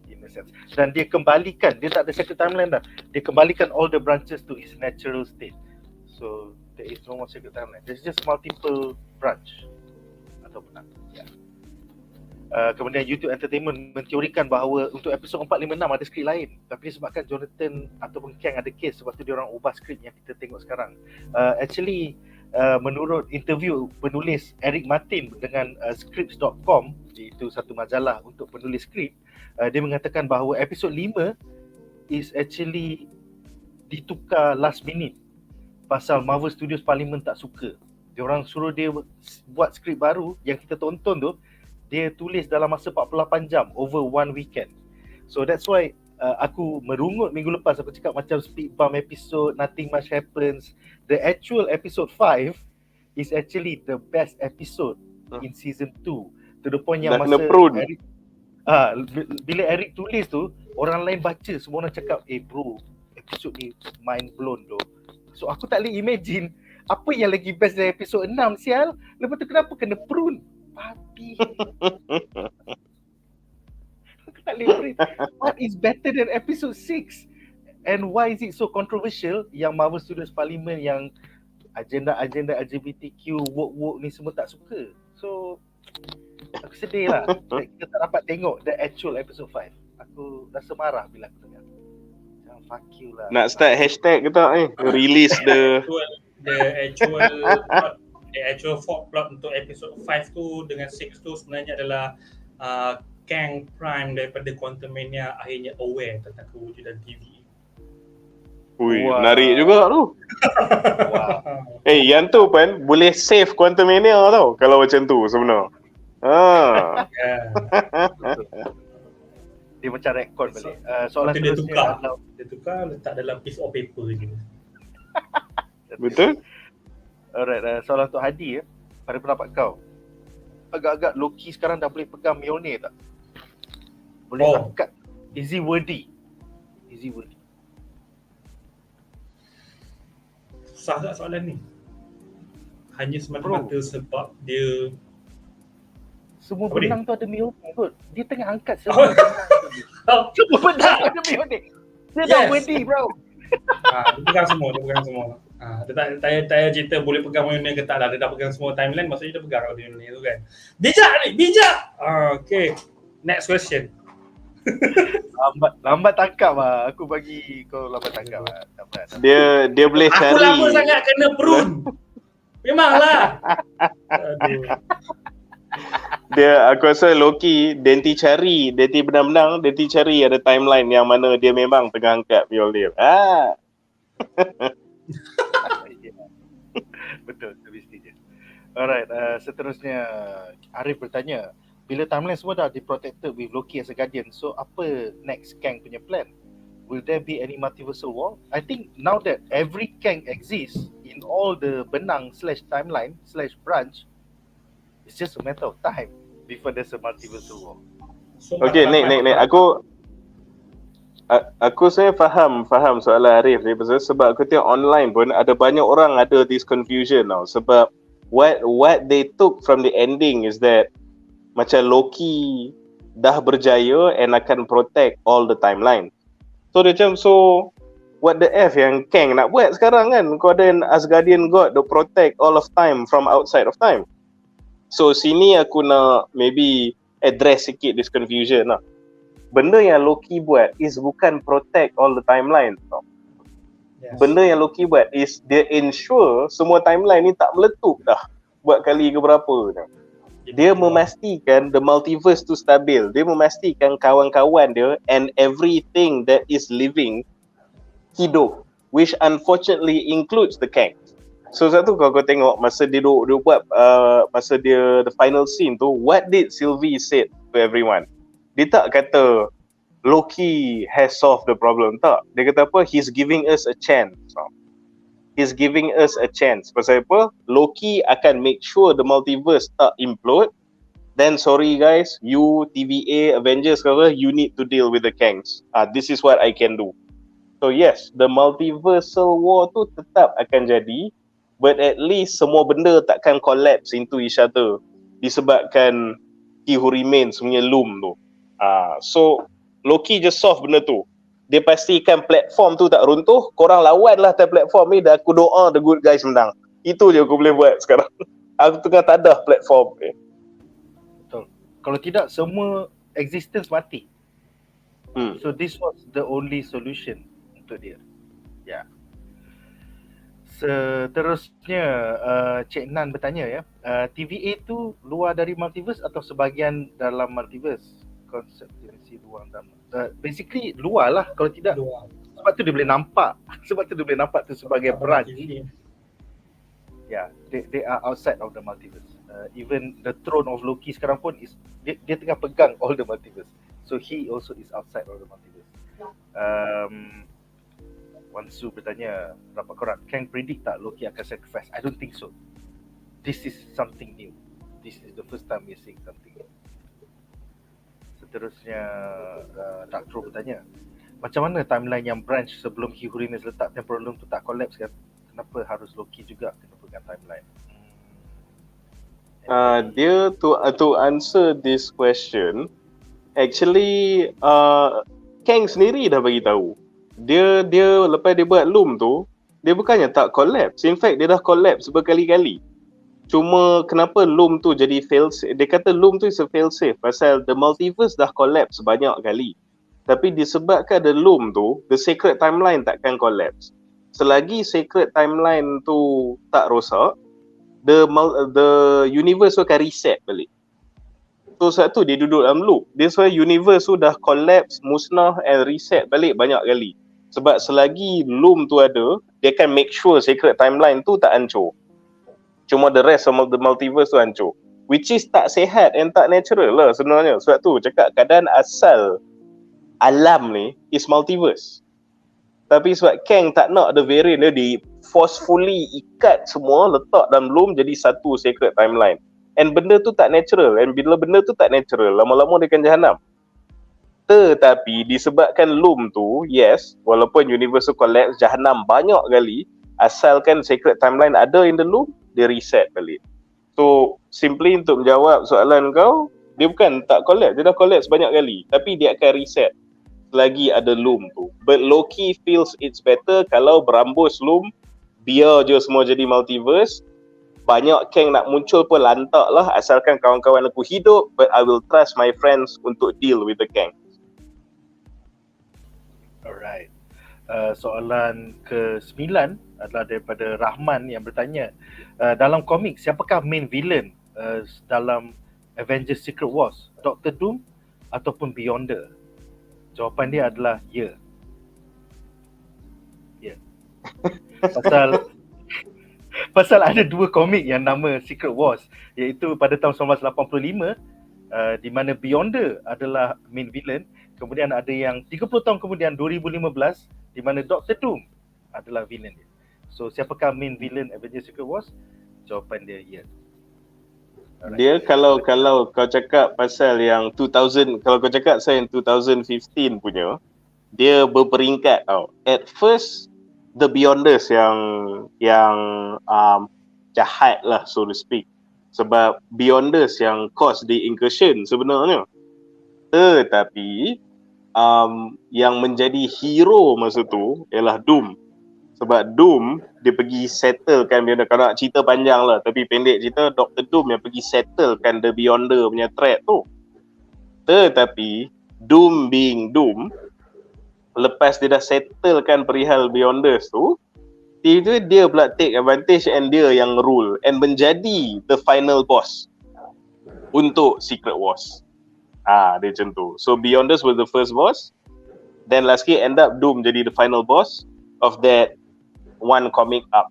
in a sense. Dan dia kembalikan, dia tak ada second timeline dah, dia kembalikan all the branches to its natural state. So there is no more second timeline, there's just multiple branch atau benar. Kemudian YouTube Entertainment menteorikan bahawa untuk episod 4, 5, 6 ada skrip lain, tapi disebabkan Jonathan ataupun Kang ada kes, sebab tu dia orang ubah skrip yang kita tengok sekarang. Actually menurut interview penulis Eric Martin dengan scripts.com, iaitu satu majalah untuk penulis skrip, dia mengatakan bahawa episod 5 is actually ditukar last minute. pasal Marvel Studios Parliament tak suka. Diorang suruh dia buat skrip baru yang kita tonton tu, dia tulis dalam masa 48 jam over one weekend. So that's why aku merungut minggu lepas, aku cakap macam speed bump episode, nothing much happens. The actual episode 5 is actually the best episode in season 2. To the point yang Dah kena masa prune. Eric, bila Eric tulis tu, orang lain baca, semua orang cakap, bro, episode ni mind blown tu. So aku tak boleh imagine apa yang lagi best dari episode 6 sial. Lepas tu kenapa kena prune? Babi. Aku tak boleh prune. What is better than episode 6? And why is it so controversial yang Marvel Studios Parliament yang agenda LGBTQ woke ni semua tak suka. So aku sedih lah kita tak dapat tengok the actual episode 5. Aku rasa marah bila aku dengar. Jangan fuck you lah. Nak start hashtag ke tak ni? Release the actual plot untuk episode 5 tu dengan 6 tu sebenarnya adalah Kang Prime daripada Quantum Mania akhirnya aware tentang kewujudan TVA. Ui, menarik juga tu. Wow. Yang tu pun boleh save Quantum Mania tau kalau macam tu sebenarnya. Dia macam rekod balik. Soalan dia seterusnya adalah, tukar letak dalam piece of paper je. Betul? alright, soalan untuk Hady ya. Pada pendapat kau, agak-agak Loki sekarang dah boleh pegang Mjolnir tak? Boleh angkat? Is he worthy? Susah tak soalan ni? Hanya semata-mata sebab dia semua apa benang tu ada Mjolnir kot. Dia tengah angkat semua benang tu. Semua benang ada Mjolnir. Dia dah worthy bro. Dia pegang semua. Dia tak payah cerita boleh pegang Mjolnir ke tak lah. Dia dah pegang semua timeline, maksudnya dia pegang Mjolnir tu kan. Bijak! Okay. Next question. Lambat tangkap lah. Aku bagi kau lambat tangkap lah. Dia boleh cari. Aku lama sangat kena prune. Memanglah. Aku rasa Loki Denti benar-benar cari ada timeline yang mana dia memang tengah angkat Mjolnir. Betul, mesti je. Alright, seterusnya Arif bertanya, bila timeline semua dah diprotected with Loki as a guardian, so apa next Kang punya plan? Will there be any multiversal war? I think now that every Kang exists in all the benang / timeline / branch, it's just a matter of time before there's a multiversal war. Okay, Nek. Aku saya faham soalan Arif ni pasal sebab aku tengok online pun ada banyak orang ada this confusion tau. Sebab what they took from the ending is that macam Loki dah berjaya and akan protect all the timeline. So dia macam, so what the F yang Kang nak buat sekarang kan? Kau ada Asgardian God to protect all of time from outside of time. So sini aku nak maybe address sikit this confusion lah. Benda yang Loki buat is bukan protect all the timeline tau. Yes. Benda yang Loki buat is dia ensure semua timeline ni tak meletup dah buat kali ke berapa dah. Dia memastikan the multiverse tu stabil. Dia memastikan kawan-kawan dia and everything that is living hidup, which unfortunately includes the Kang. So satu kau tengok masa dia buat masa dia the final scene tu, what did Sylvie said to everyone? Dia tak kata Loki has solved the problem, tak. Dia kata apa? He's giving us a chance. He's giving us a chance. Pasal apa? Loki akan make sure the multiverse tak implode. Then sorry guys, you TVA, Avengers, you need to deal with the Kangs. This is what I can do. So yes, the multiversal war tu tetap akan jadi, but at least semua benda takkan collapse into each other disebabkan He Who Remains punya loom tu. So Loki just solve benda tu. Dia pastikan platform tu tak runtuh. Korang lawan lah atas platform ni, dan aku doa the good guys menang. Itu je aku boleh buat sekarang. Aku tengah tak ada platform ni. Betul. Kalau tidak, semua existence mati. So this was the only solution untuk dia. Ya. Seterusnya Cik Nan bertanya ya, TVA tu luar dari multiverse atau sebahagian dalam multiverse? Konsep dimensi ruang dan basically luar lah, kalau tidak luar. Sebab tu dia boleh nampak tu sebagai branch. They are outside of the multiverse. Even the throne of Loki sekarang pun is dia tengah pegang all the multiverse. So he also is outside of the multiverse. Wansu bertanya, rapat koran, Kang predict tak Loki akan sacrifice? I don't think so. This is something new. This is the first time we're seeing something new. Seterusnya, Nadzru bertanya, macam mana timeline yang branch sebelum Uranus letak temporal loom tu tak collapse kan? Kenapa harus Loki juga kena pegang timeline? Dia to answer this question, actually Kang sendiri dah bagi tahu. Dia lepas dia buat loom tu, dia bukannya tak collapse. In fact, dia dah collapse berkali-kali. Cuma kenapa loom tu jadi fail safe? Dia kata loom tu is a fail safe pasal the multiverse dah collapse banyak kali. Tapi disebabkan the loom tu, the sacred timeline takkan collapse. Selagi sacred timeline tu tak rosak, the universe tu akan reset balik. So sebab tu dia duduk dalam loop. That's why universe tu dah collapse, musnah and reset balik banyak kali. Sebab selagi loom tu ada, dia akan make sure sacred timeline tu tak hancur. Cuma the rest of the multiverse tu hancur. Which is tak sihat and tak natural lah sebenarnya. Sebab tu cakap keadaan asal alam ni is multiverse. Tapi sebab Kang tak nak ada variant dia, di forcefully ikat semua, letak dalam loom jadi satu sacred timeline. And benda tu tak natural. And bila benda tu tak natural, lama-lama dia akan jahanam. Tetapi disebabkan loom tu, yes, walaupun universe tu collapse, jahanam banyak kali, asalkan sacred timeline ada in the loop, dia reset balik. So, simply untuk menjawab soalan kau, dia bukan tak collapse, dia dah collapse banyak kali. Tapi dia akan reset selagi ada loom tu. But Loki feels it's better kalau berambus loom, biar je semua jadi multiverse. Banyak Kang nak muncul pun lantak lah, asalkan kawan-kawan aku hidup, but I will trust my friends untuk deal with the Kang. Alright. Soalan ke-9 adalah daripada Rahman yang bertanya, dalam komik siapakah main villain dalam Avenger Secret Wars? Dr. Doom ataupun Beyonder? Jawapan dia adalah ya. Ya. Pasal ada dua komik yang nama Secret Wars, iaitu pada tahun 1985 di mana Beyonder adalah main villain. Kemudian ada yang 30 tahun kemudian 2015 di mana Dr. Doom adalah villain dia. So siapakah main villain Avenger Secret Wars? Jawapan dia ya. Alright. Dia kalau kau cakap pasal yang 2000, kalau kau cakap pasal yang 2015 punya, dia berperingkat tau. At first the Beyonders yang jahat lah, so to speak. Sebab Beyonders yang cause the incursion sebenarnya. Tetapi yang menjadi hero masa tu ialah Doom. Sebab Doom dia pergi settlekan Beyonder. Kalau nak cerita panjang lah, tapi pendek cerita, Dr. Doom yang pergi settlekan the Beyonder punya threat tu. Tetapi Doom being Doom, lepas dia dah settlekan perihal Beyonders tu, tiba-tiba dia pula take advantage and dia yang rule and menjadi the final boss untuk Secret Wars. Dia macam tu. So Beyonders was the first boss, then lastly end up Doom jadi the final boss of that one comic up.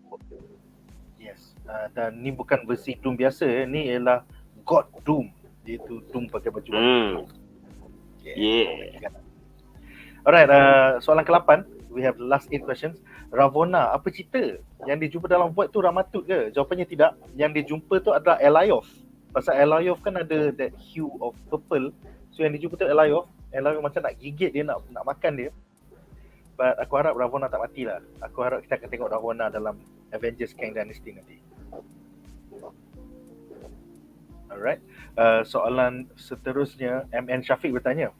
Yes. Dan ni bukan versi Doom biasa, ni ialah God Doom, iaitu Doom pakai baju warna. Yeah. Alright, soalan ke-8, we have the last 8 questions. Ravonna, apa cerita? Yang dia jumpa dalam void tu Ramatut ke? Jawapannya tidak. Yang dia jumpa tu adalah Elioth. Pasal Elioth kan ada that hue of purple. So yang dia jumpa tu Elioth macam nak gigit dia, nak makan dia. But aku harap Ravonna tak matilah. Aku harap kita akan tengok Ravonna dalam Avengers Kang Dynasty nanti. Alright, soalan seterusnya, MN Syafiq bertanya,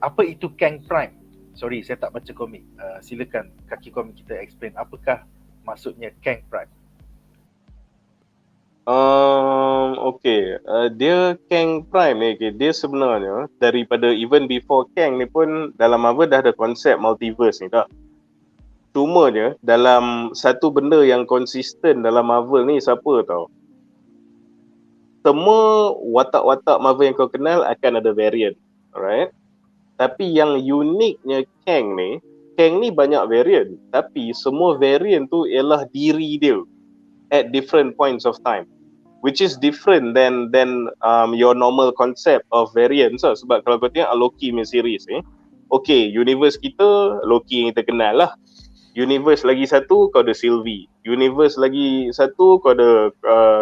apa itu Kang Prime? Sorry, saya tak baca komik. Silakan Kaki komik kita explain apakah maksudnya Kang Prime. Okay, dia Kang Prime ni, okay, dia sebenarnya daripada even before Kang ni pun dalam Marvel dah ada konsep multiverse ni tak? Cuma je dalam satu benda yang konsisten dalam Marvel ni siapa tau? Semua watak-watak Marvel yang kau kenal akan ada variant, alright? Tapi yang uniknya Kang ni banyak variant, tapi semua variant tu ialah diri dia. at different points of time, which is different than your normal concept of variance lah. Sebab kalau kau tengok Loki punya series okay, universe kita Loki yang kita kenal lah. Universe lagi satu kau ada Sylvie. Universe lagi satu kau ada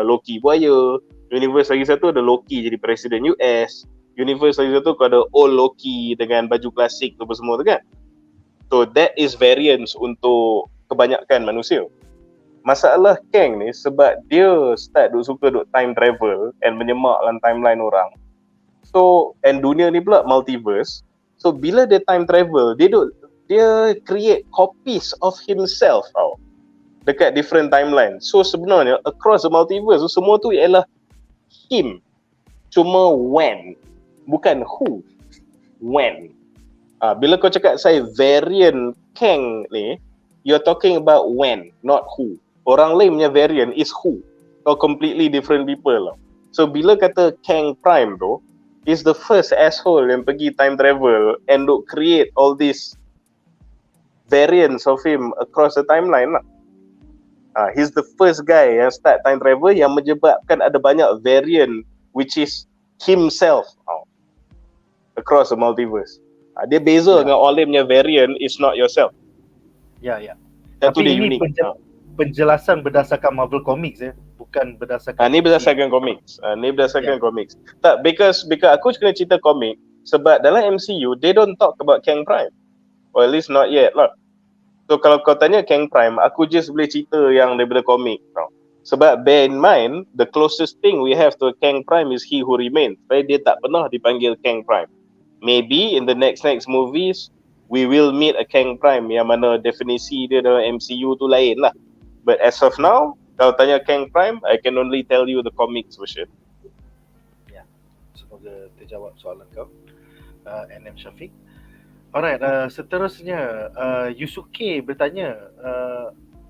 Loki buaya. Universe lagi satu ada Loki jadi presiden US. Universe lagi satu kau ada old Loki dengan baju klasik tu semua tu kan. So that is variance untuk kebanyakan manusia. Masalah Kang ni sebab dia start suka time travel and menyemak dalam timeline orang. So and dunia ni pula multiverse. So bila dia time travel, dia create copies of himself dekat different timeline. So sebenarnya across the multiverse semua tu ialah him. Cuma when, bukan who. When. Bila kau cakap saya variant Kang ni, you're talking about when, not who. Orang lain punya variant is who. Kau completely different people. So bila kata Kang Prime tu, is the first asshole yang pergi time travel and create all this variants of him across the timeline lah. He's the first guy yang start time travel yang menyebabkan ada banyak variant which is himself across the multiverse. Dia beza dengan all punya variant is not yourself. Ya. Tapi Tapi ini unique. penjelasan berdasarkan Marvel Comics bukan berdasarkan Ni berdasarkan comics. Comics. Tak, because aku kena cerita komik sebab dalam MCU they don't talk about Kang Prime. Or at least not yet lah. So kalau kau tanya Kang Prime, aku just boleh cerita yang daripada komik tau. Sebab bear in mind, the closest thing we have to Kang Prime is He Who Remains. Tapi dia tak pernah dipanggil Kang Prime. Maybe in the next movies, we will meet a Kang Prime yang mana definisi dia dalam MCU tu lain lah. But as of now, kalau tanya Kang Prime, I can only tell you the comics version. Ya, semoga terjawab soalan kau, NM Syafiq. Alright, seterusnya Yusuke bertanya,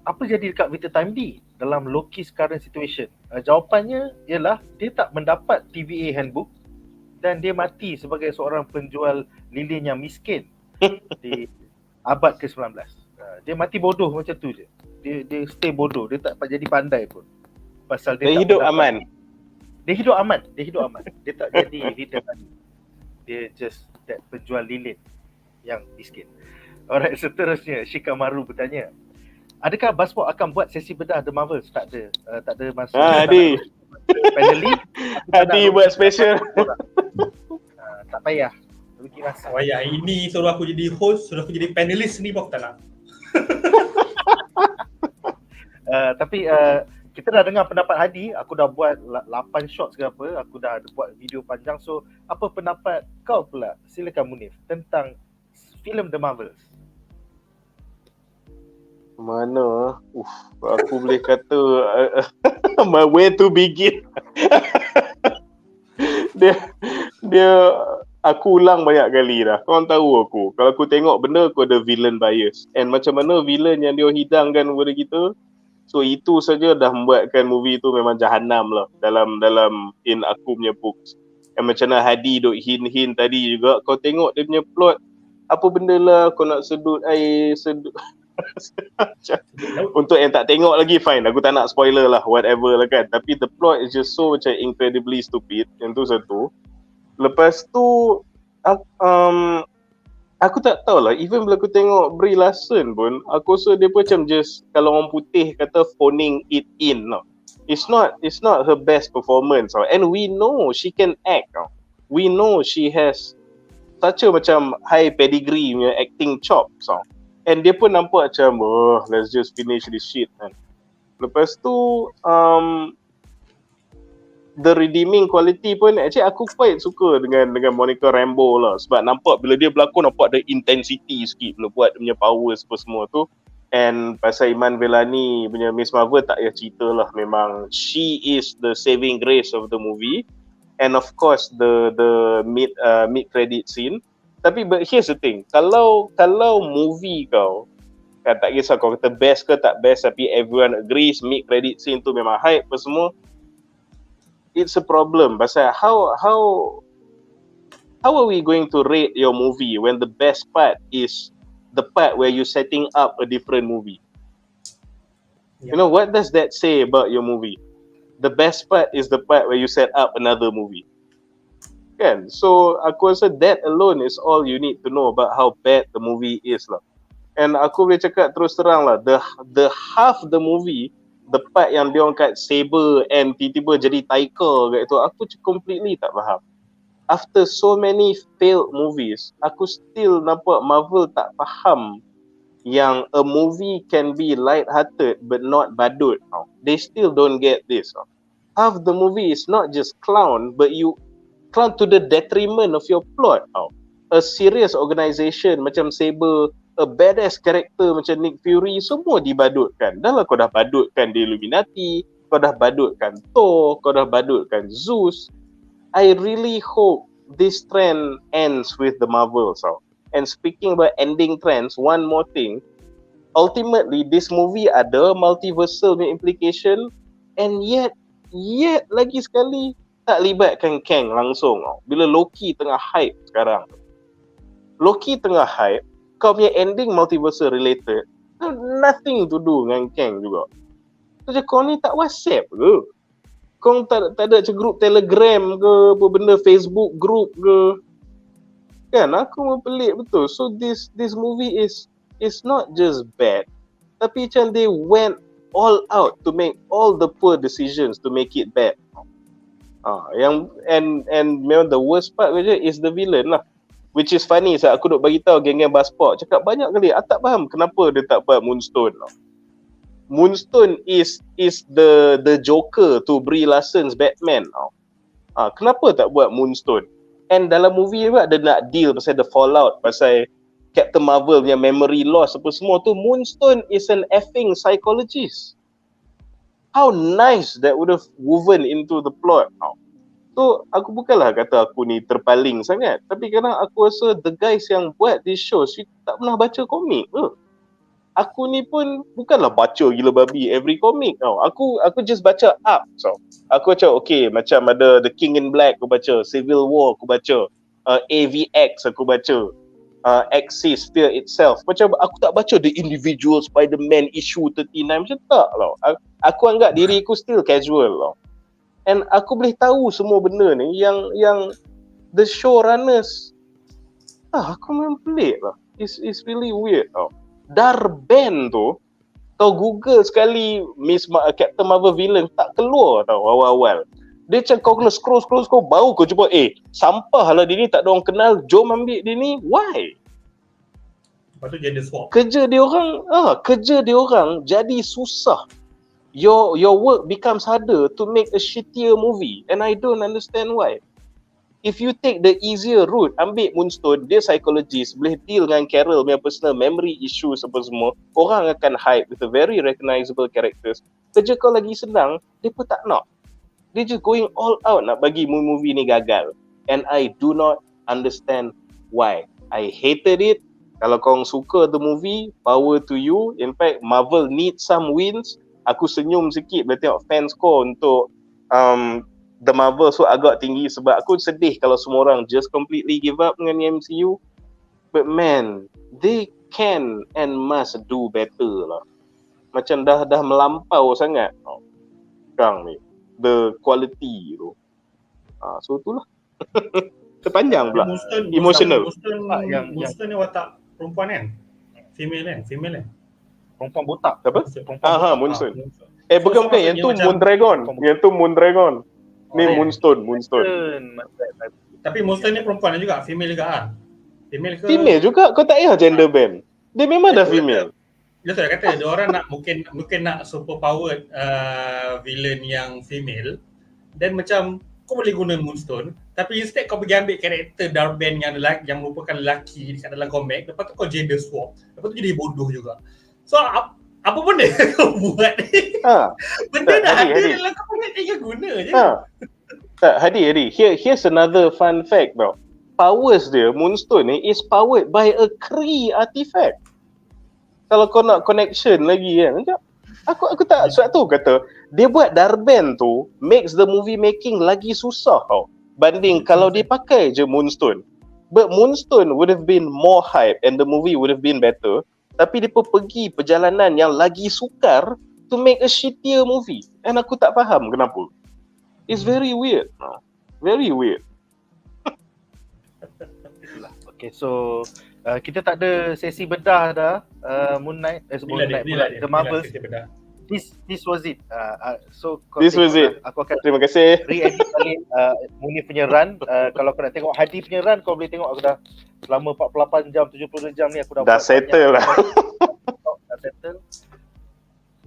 apa jadi dekat Vita Time D dalam Loki's current situation? Jawapannya ialah dia tak mendapat TVA handbook dan dia mati sebagai seorang penjual lilin yang miskin di abad ke-19. Dia mati bodoh macam tu je. Dia stay bodoh, dia tak jadi pandai pun. Pasal dia hidup aman. Dia hidup aman. Dia tak jadi leader lagi. Dia just that penjual lilin yang miskin. Alright, seterusnya Shikamaru bertanya, adakah BuzzPop akan buat sesi bedah The Marvels? Tak ada masa. Hady. Hady buat special. Tak payah. Bagi rasa. Yang ini suruh aku jadi host, suruh aku jadi panelist ni pun aku tak nak. Tapi kita dah dengar pendapat Hady. Aku dah buat 8 shots ke apa. Aku dah buat video panjang. So apa pendapat kau pula? Silakan Munif tentang filem The Marvels. Mana? Aku boleh kata where to begin. dia aku ulang banyak kali dah. Korang tahu aku. Kalau aku tengok benda, aku ada villain bias. And macam mana villain yang dia hidangkan kepada kita, so itu saja dah membuatkan movie tu memang jahanam lah dalam in aku punya books. Yang macam mana Hady duk hint tadi juga, kau tengok dia punya plot, apa benda lah kau nak sedut air, untuk yang tak tengok lagi fine, aku tak nak spoiler lah, whatever lah kan. Tapi the plot is just so macam incredibly stupid. Yang tu satu. Lepas tu aku tak tahulah, even bila aku tengok Brie Larson pun, aku rasa dia pun macam just, kalau orang putih kata phoning it in lah. It's not her best performance lah. And we know she can act lah. We know she has such a macam high pedigree punya acting chops lah. And dia pun nampak macam, let's just finish this shit kan. Lepas tu the redeeming quality pun actually aku quite suka dengan Monica Rambeau lah. Sebab nampak bila dia berlakon, nampak ada intensity sikit bila buat dia punya powers apa semua tu. And pasal Iman Vellani punya Miss Marvel, tak payah cerita lah. Memang she is the saving grace of the movie. And of course the mid credit scene. Tapi but here's the thing, kalau movie kau tak kisah kau kata best ke tak best, tapi everyone agrees mid credit scene tu memang hype apa semua, it's a problem. Pasal how are we going to rate your movie when the best part is the part where you setting up a different movie? You know, what does that say about your movie? The best part is the part where you set up another movie. Kan? So aku rasa that alone is all you need to know about how bad the movie is lah. And aku boleh cakap terus terang lah, the half the movie, the part yang dia orang kat saber and tiba-tiba jadi tiger kat itu, aku completely tak faham. After so many failed movies, aku still nampak Marvel tak faham yang a movie can be light-hearted but not badut. They still don't get this. Half the movie is not just clown, but you clown to the detriment of your plot. A serious organisation macam Saber, a badass character macam Nick Fury, semua dibadutkan. Dah lah kau dah badutkan di Illuminati, kau dah badutkan Thor, kau dah badutkan Zeus. I really hope this trend ends with the Marvels. And speaking about ending trends, one more thing. Ultimately, this movie ada multiversal implication, and yet lagi sekali tak libatkan Kang langsung. Bila Loki tengah hype sekarang, kau punya ending multiversal related, nothing to do dengan Kang juga. So kau ni tak WhatsApp ke? Kau tak ada macam group Telegram ke, apa benda Facebook group ke? Kan, aku pelik betul. So this movie is not just bad, tapi macam they went all out to make all the poor decisions to make it bad. Yang and memang the worst part je is the villain lah. Which is funny, saat aku duk bagi tahu geng-geng BuzzPop, cakap banyak kali, aku tak faham kenapa dia tak buat Moonstone. Moonstone is the Joker to Brie Larson's Batman. Kenapa tak buat Moonstone? And dalam movie juga dia nak deal pasal the fallout, pasal Captain Marvel punya memory loss apa semua tu. Moonstone is an effing psychologist. How nice that would have woven into the plot. So aku bukanlah kata aku ni terpaling sangat, tapi kadang aku rasa the guys yang buat this show tak pernah baca komik ke. Aku ni pun bukanlah baca gila babi every comic tau. Aku just baca up. So aku baca okay, macam ada The King in Black aku baca, Civil War aku baca, AVX aku baca, Axis Fear Itself. Macam aku tak baca The Individual Spider-Man issue 39 macam tak tau. Aku anggap diri aku still casual tau. And aku boleh tahu semua benda ni yang the showrunners aku memang pelik lah. It's really weird tau. Darben tu kau Google sekali Captain Marvel villain tak keluar tau awal-awal. Dia macam kau kena scroll baru kau jumpa sampah lah dia ni, tak ada orang kenal, jom ambil dia ni. Why? Lepas tu gender swap. Kerja dia orang jadi susah. Your work becomes harder to make a shittier movie, and I don't understand why. If you take the easier route, ambil Moonstone, dia psychologist, boleh deal dengan Carol punya personal memory issues apa semua, orang akan hype with a very recognizable characters. Kerja kau lagi senang, dia pun tak nak. Dia just going all out nak bagi movie ni gagal. And I do not understand why. I hated it. Kalau korang suka the movie, power to you. In fact, Marvel need some wins. Aku senyum sikit bila tengok fans score untuk The Marvel so agak tinggi, sebab aku sedih kalau semua orang just completely give up dengan MCU. But man, they can and must do better lah. Macam dah melampau sangat Kang ni, the quality tu. So itulah. Terpanjang pula. Emotional. Moonstone ni watak perempuan kan? Female kan? Perempuan botak. Apa? Moonstone. Bukan. Yang tu macam Moon Dragon. Ni Moonstone. Tapi Moonstone ni perempuan juga, female juga kan? Female juga? Kau tak payah gender band. Dia memang dah female. Dia tu dah kata, dia orang nak mungkin nak super powered villain yang female. Dan macam kau boleh guna Moonstone, tapi instead kau pergi ambil karakter Darben yang merupakan lelaki dekat dalam komik, lepas tu kau gender swap, lepas tu jadi bodoh juga. So apa benda kau buat ni? Benda dah ada dalam komik, tinggal guna je. Hady, here's another fun fact tau. Powers dia, Moonstone ni, is powered by a Kree artifact. Kalau kau nak connection lagi kan, aku tak, sebab tu kata dia buat Darben tu makes the movie making lagi susah tau, banding kalau dia pakai je Moonstone. But Moonstone would have been more hype and the movie would have been better. Tapi dia pergi perjalanan yang lagi sukar to make a shittier movie. And aku tak faham kenapa. It's very weird. Very weird. Okay, so kita tak ada sesi bedah dah. Moon Knight, The Marvels. This was it. So This was it. Aku akan Terima kasih. re-edit balik Munif punya run. Kalau kau nak tengok Hady punya run, kau boleh tengok. Aku dah selama 48 jam, 72 jam ni aku dah settle lah. Dah settle.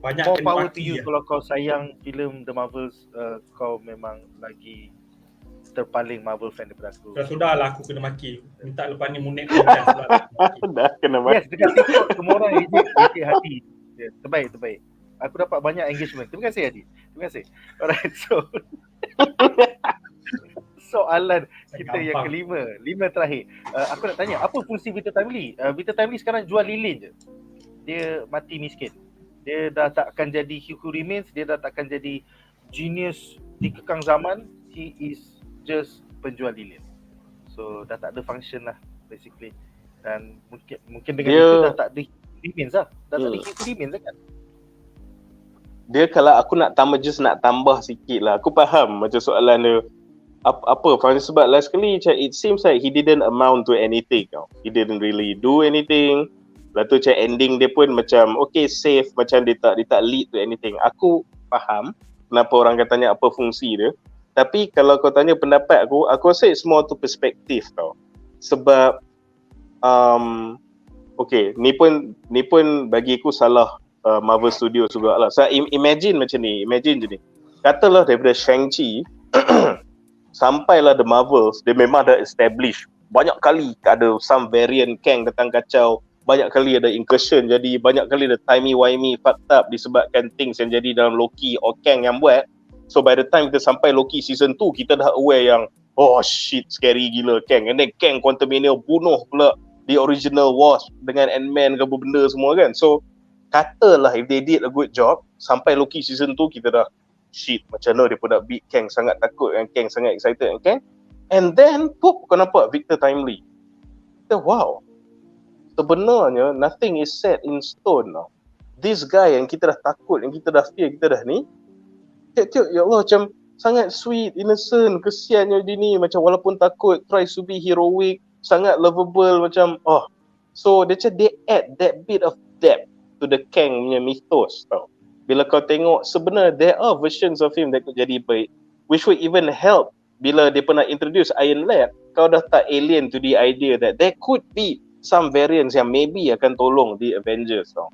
Banyak More kena power mati to you lah. kalau kau sayang filem The Marvels. Kau memang lagi terpaling Marvel fan daripada aku. Sudahlah aku kena maki. Minta lepas ni Munif pula. Dah kena mati. Yes, dekat TikTok semua orang edit Hady. Yeah, terbaik. Aku dapat banyak engagement. Terima kasih Hady. Terima kasih. Alright, so soalan kita yang kelima terakhir. Aku nak tanya, apa fungsi Vita Timely? Vita Timely sekarang jual lilin je. Dia mati miskin. Dia dah tak akan jadi Who Remains, dia dah tak akan jadi genius dikekang zaman. He is just penjual lilin. So dah tak ada function lah basically. Dan mungkin dengan itu dah tak ada Who Remains lah. Dah tak ada Who Remains lah kan. Dia kalau aku nak tambah sikit lah. Aku faham macam soalan dia apa sebab last kali macam it seems like he didn't amount to anything. He didn't really do anything. Lepas tu macam ending dia pun macam okay safe, macam dia tak lead to anything. Aku faham kenapa orang kata tanya apa fungsi dia. Tapi kalau kau tanya pendapat aku rasa it's more to perspektif tau. Sebab okay, ni pun bagi aku salah Marvel Studios jugalah. So imagine macam ni, imagine je ni. Katalah daripada Shang-Chi sampailah The Marvels, dia memang dah establish. Banyak kali ada some variant Kang datang kacau, banyak kali ada incursion jadi, banyak kali ada timey-wimey fucked up disebabkan things yang jadi dalam Loki or Kang yang buat. So by the time kita sampai Loki season 2, kita dah aware yang oh shit, scary gila Kang. And then Kang Quantumania bunuh pula the original Wasp dengan Ant-Man ke apa benda semua kan. So katalah if they did a good job, sampai Loki season 2 kita dah shit, macam mana dia pun nak beat Kang, sangat takut dengan Kang, sangat excited dengan Kang. And then kau nampak Victor Timely. Kita wow, sebenarnya nothing is set in stone now. This guy yang kita dah takut, yang kita dah fear, kita dah ni, tiap-tiap ya Allah macam sangat sweet, innocent, kesiannya dia ni, macam walaupun takut tries to be heroic, sangat lovable macam so they add that bit of depth to the Kang punya mythos tau. Bila kau tengok sebenarnya there are versions of him that could jadi baik, which would even help bila dia pernah introduce Iron Lad, kau dah tak alien to the idea that there could be some variants yang maybe akan tolong the Avengers tau.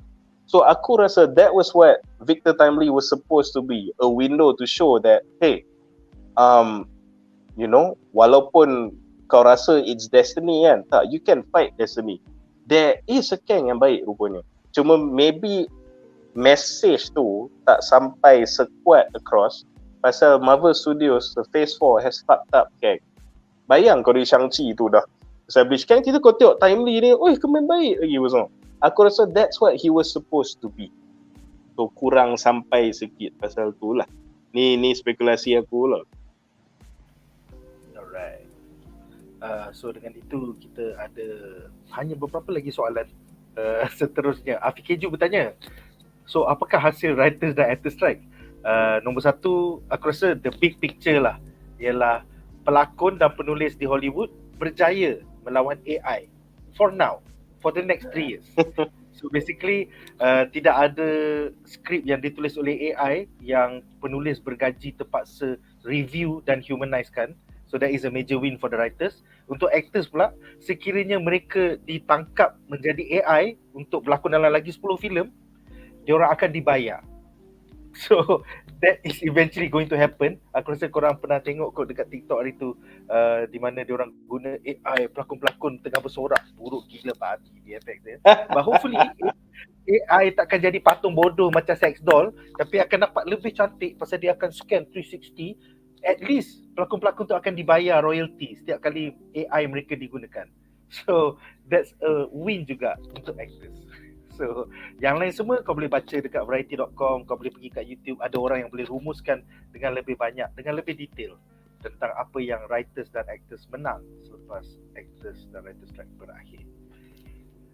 So aku rasa that was what Victor Timely was supposed to be, a window to show that hey, you know, walaupun kau rasa it's destiny kan, tak, you can fight destiny. There is a Kang yang baik rupanya. Cuma maybe message tu tak sampai sekuat across pasal Marvel Studios the Phase 4 has fucked up Kang. Bayang kau di Shang-Chi tu dah establish Kang, kita kau tengok Timely ni, oi komen baik lagi pasal. Aku rasa that's what he was supposed to be. So kurang sampai sikit pasal tu lah. Ni spekulasi aku lah. Alright. So dengan itu kita ada hanya beberapa lagi soalan. Seterusnya Afiq Keju bertanya, so apakah hasil writers dan actors strike? Nombor satu, aku rasa the big picture lah ialah pelakon dan penulis di Hollywood berjaya melawan AI for now, for the next 3 years. So basically tidak ada skrip yang ditulis oleh AI yang penulis bergaji terpaksa review dan humanizekan. So that is a major win for the writers. Untuk actors pula, sekiranya mereka ditangkap menjadi AI untuk berlakon dalam lagi 10 filem, diorang akan dibayar. So that is eventually going to happen. Aku rasa korang pernah tengok kot dekat TikTok hari tu, di mana diorang guna AI, pelakon-pelakon tengah bersorak, buruk gila babi dia efek dia. But hopefully AI takkan jadi patung bodoh macam sex doll, tapi akan dapat lebih cantik pasal dia akan scan 360. At least pelakon-pelakon tu akan dibayar royalty setiap kali AI mereka digunakan. So that's a win juga untuk actors. So yang lain semua kau boleh baca dekat variety.com, kau boleh pergi kat YouTube, ada orang yang boleh rumuskan dengan lebih banyak, dengan lebih detail tentang apa yang writers dan actors menang selepas actors dan writers strike berakhir.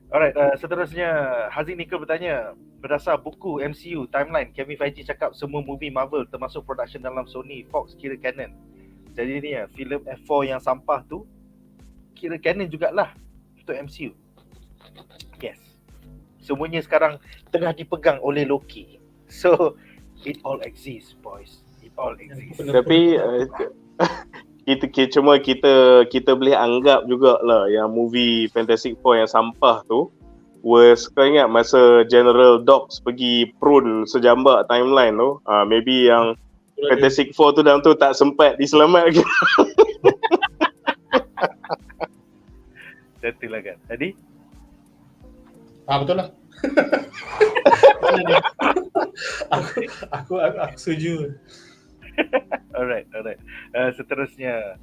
Alright, seterusnya Haziq Nika bertanya, berdasar buku MCU timeline, Kevin Feige cakap semua movie Marvel termasuk production dalam Sony Fox kira canon. Jadi ni filem F4 yang sampah tu kira canon jugalah untuk MCU. Yes. Semuanya sekarang tengah dipegang oleh Loki. So it all exists, boys. It all exists. Tapi kita boleh anggap jugalah yang movie Fantastic Four yang sampah tu was, kau ingat masa General Dox pergi prune sejambak timeline tu, maybe yang Fantastic Four tu dalam tu tak sempat diselamatkan. Betul lah kan. Tadi Betul lah. aku setuju. Alright. Seterusnya,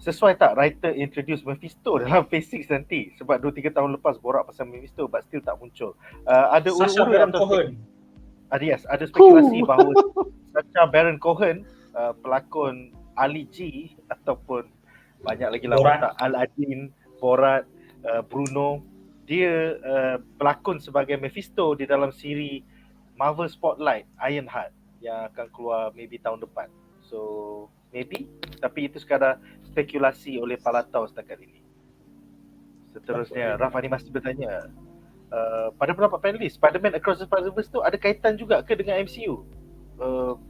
sesuai tak writer introduce Mephisto dalam Phase 6 nanti? Sebab 2-3 tahun lepas borak pasal Mephisto but still tak muncul. Ada Sacha uru-uru Baron atau Cohen. ada spekulasi bahawa Sacha Baron Cohen, pelakon Ali G ataupun banyak lagi lawan tak, Aladdin, Borat, Bruno, dia pelakon sebagai Mephisto di dalam siri Marvel Spotlight Ironheart yang akan keluar maybe tahun depan. So maybe, tapi itu sekadar spekulasi oleh Palatau setakat ini. Seterusnya, Raf Animasi bertanya, pada pendapat panelis, Spider-Man Across the Spider-Verse tu ada kaitan juga ke dengan MCU?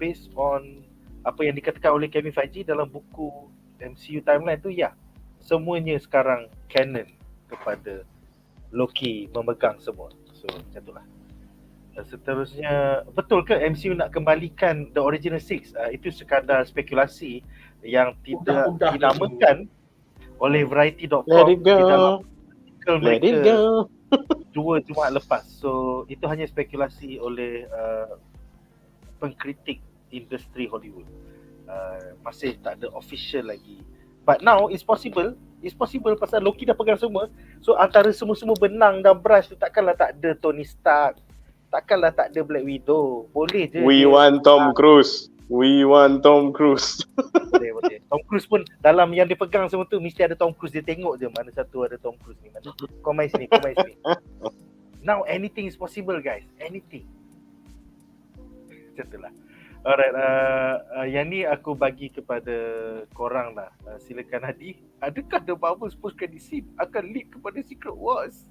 Based on apa yang dikatakan oleh Kevin Feige dalam buku MCU timeline tu, ya, semuanya sekarang canon kepada Loki memegang semua. So macam itulah. Seterusnya, betul ke MCU nak kembalikan The Original Six? Itu sekadar spekulasi yang tidak dinamakan oleh Variety.com Let it go. di dalam artikel Let it mereka go. 2 Jumaat lepas. So itu hanya spekulasi oleh pengkritik industri Hollywood. Masih tak ada official lagi. But now it's possible pasal Loki dah pegang semua. So antara semua-semua benang dan brush tu, takkanlah tak ada Tony Stark, takkanlah tak ada Black Widow. Boleh je. We want Tom Cruise. Boleh. Tom Cruise pun dalam yang dia pegang semua tu mesti ada Tom Cruise. Dia tengok je mana satu ada Tom Cruise ni. Mana kau main sini. Now anything is possible, guys. Anything. Macam tu lah. Alright, yang ni aku bagi kepada korang lah. Silakan Hady. Adakah The Marvel's post-credit scene akan lead kepada Secret Wars?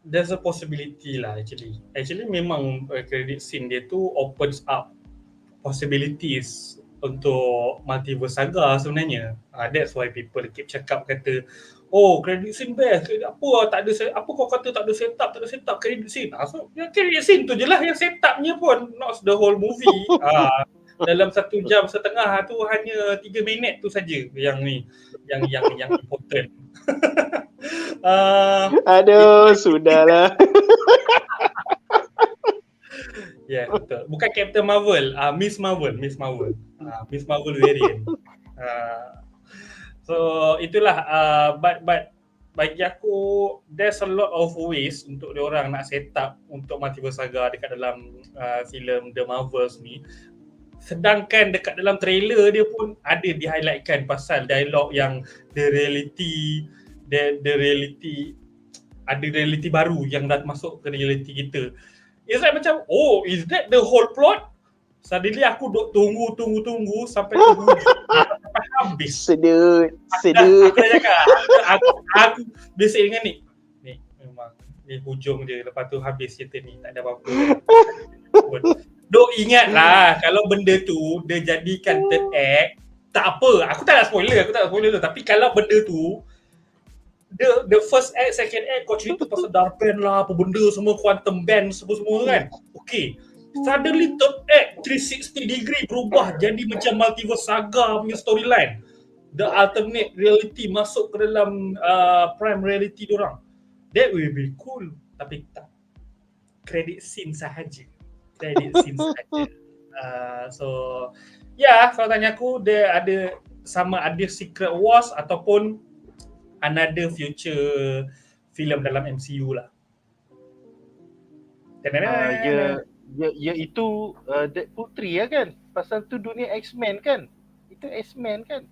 There's a possibility lah actually. Actually memang credit scene dia tu opens up possibilities untuk multiverse saga sebenarnya. That's why people keep cakap kata, oh credit scene best. Apa kau kata tak ada setup credit scene. So yang credit scene tu je lah yang setupnya pun, not the whole movie. Dalam 1 jam setengah tu hanya 3 minit tu saja yang important. Aduh, sudahlah. Ya, betul. Bukan Captain Marvel, Miss Marvel. Miss Marvel variant. So itulah, but bagi aku there's a lot of ways untuk diorang nak set up untuk multiverse saga dekat dalam filem The Marvels ni. Sedangkan dekat dalam trailer dia pun ada di-highlightkan pasal dialog yang the reality ada reality baru yang dah masuk ke reality kita. It's like macam, oh, is that the whole plot? Suddenly aku duk tunggu sampai habis. Sedut. Aku dah cakap, aku basic dengan ni memang ni hujung dia, lepas tu habis cerita ni, tak ada apa-apa. Duk ingat lah, kalau benda tu dia jadikan third act, tak apa, aku tak nak spoiler tu, tapi kalau benda tu the first act, second act kau cerita pasal dark band lah, apa benda semua, quantum band semua tu kan, okay, suddenly third act 360 degree berubah jadi macam multiverse saga punya storyline, the alternate reality masuk ke dalam prime reality diorang, that will be cool. Tapi tak, credit scene sahaja. So kalau tanya aku, dia ada sama ada Secret Wars ataupun another future film dalam MCU lah. Ya itu Deadpool 3 lah kan. Pasal tu dunia X-Men kan. Itu X-Men kan.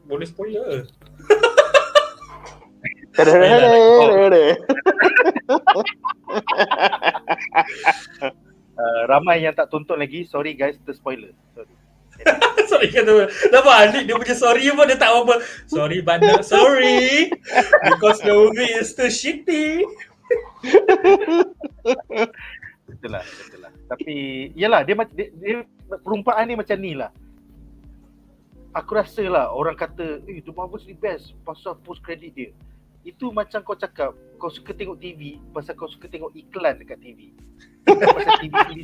Boleh spoiler. Ramai yang tak tonton lagi, sorry guys, terspoiler. Sorry. Sorry kata. Nampak Adik dia punya sorry pun dia tak apa. Sorry but not sorry. Because the movie is too shitty. Betul lah. Tapi yalah dia perumpamaan ni macam ni lah. Aku rasa lah orang kata The Marvels ni best pasal post credit dia. Itu macam kau cakap kau suka tengok TV pasal kau suka tengok iklan dekat TV. Pasal TV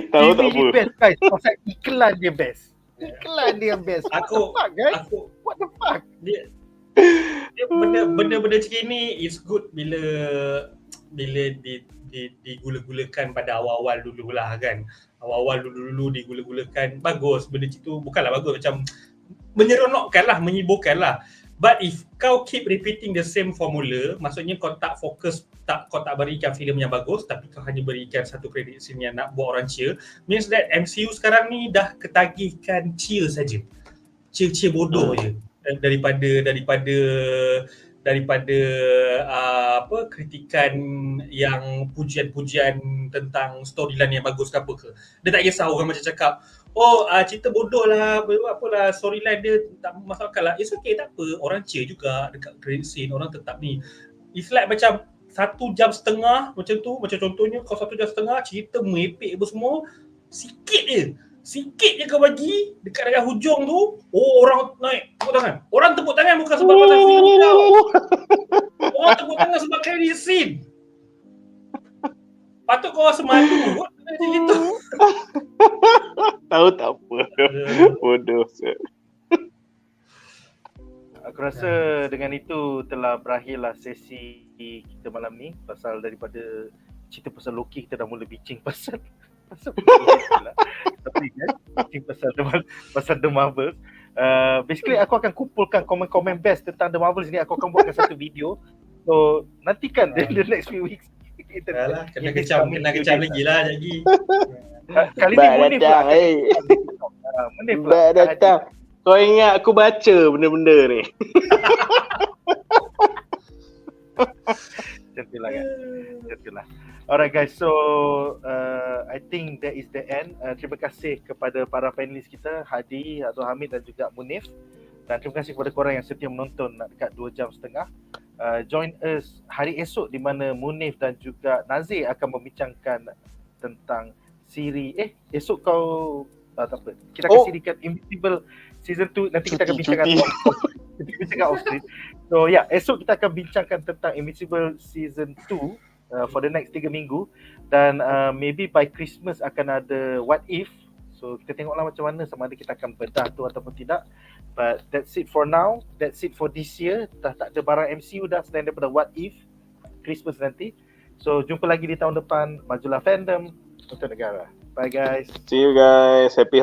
Tahu tak ni apa. best guys pasal iklan dia best. Iklan dia yang best. What the fuck guys? What the fuck? Dia benda-benda macam ni is good bila digula-gulakan pada awal-awal dululah kan. Awal-awal dulu digula-gulakan bagus. Benda itu bukanlah bagus, macam menyeronokkan lah, menyiburkan lah. But if kau keep repeating the same formula, maksudnya kau tak fokus, kau tak berikan filem yang bagus, tapi kau hanya berikan satu kredit scene yang nak buat orang cheer, means that MCU sekarang ni dah ketagihkan cheer saja. Cheer bodoh je. Daripada kritikan yang pujian-pujian tentang storyline yang bagus ke apa ke. Dia tak kisah orang macam cakap, cerita bodoh lah, apalah, storyline dia tak masuk akal lah. It's okay, tak apa. Orang cheer juga dekat credit scene, orang tetap ni. It's like macam 1 jam setengah macam tu, macam contohnya kau 1 jam setengah cerita merepek apa semua, sikit je kau bagi dekat hujung tu, orang naik tepuk tangan. Orang tepuk tangan bukan sebab pasal filem kau. Orang tepuk tangan sebab credit scene. Patut kau rasa malu kot macam gitu. Tahu tak apa. Bodoh. Aku rasa dengan itu telah berakhirlah sesi kita malam ni. Pasal daripada cerita pasal Loki, kita dah mula bincang pasal tapi kan pasal The Marvels. Basically aku akan kumpulkan komen-komen best tentang The Marvels ni. Aku akan buatkan satu video. So nantikan the next few weeks. Yalah, kena kecam lagi lah lagi. Kali ni Munif lah. Munif lah. Datang. Kau ingat aku baca benda-benda ni. Cantiklah kan. Cantiklah. Alright guys, so I think that is the end. Terima kasih kepada para panelis kita, Hady atau Hamid dan juga Munif. Dan terima kasih kepada korang yang setia menonton dekat 2 jam setengah. Join us hari esok di mana Munif dan juga Nazir akan membincangkan tentang siri. Esok kau tak apa. Kita akan sirikan Invisible Season 2. Nanti kita akan bincangkan off screen. So esok kita akan bincangkan tentang Invisible Season 2 for the next 3 minggu. Dan maybe by Christmas akan ada What If. So kita tengoklah macam mana, sama ada kita akan bedah tu ataupun tidak. But that's it for now. That's it for this year. Dah tak ada barang MCU dah selain daripada What If Christmas nanti. So jumpa lagi di tahun depan. Majulah fandom untuk negara. Bye guys. See you guys. Happy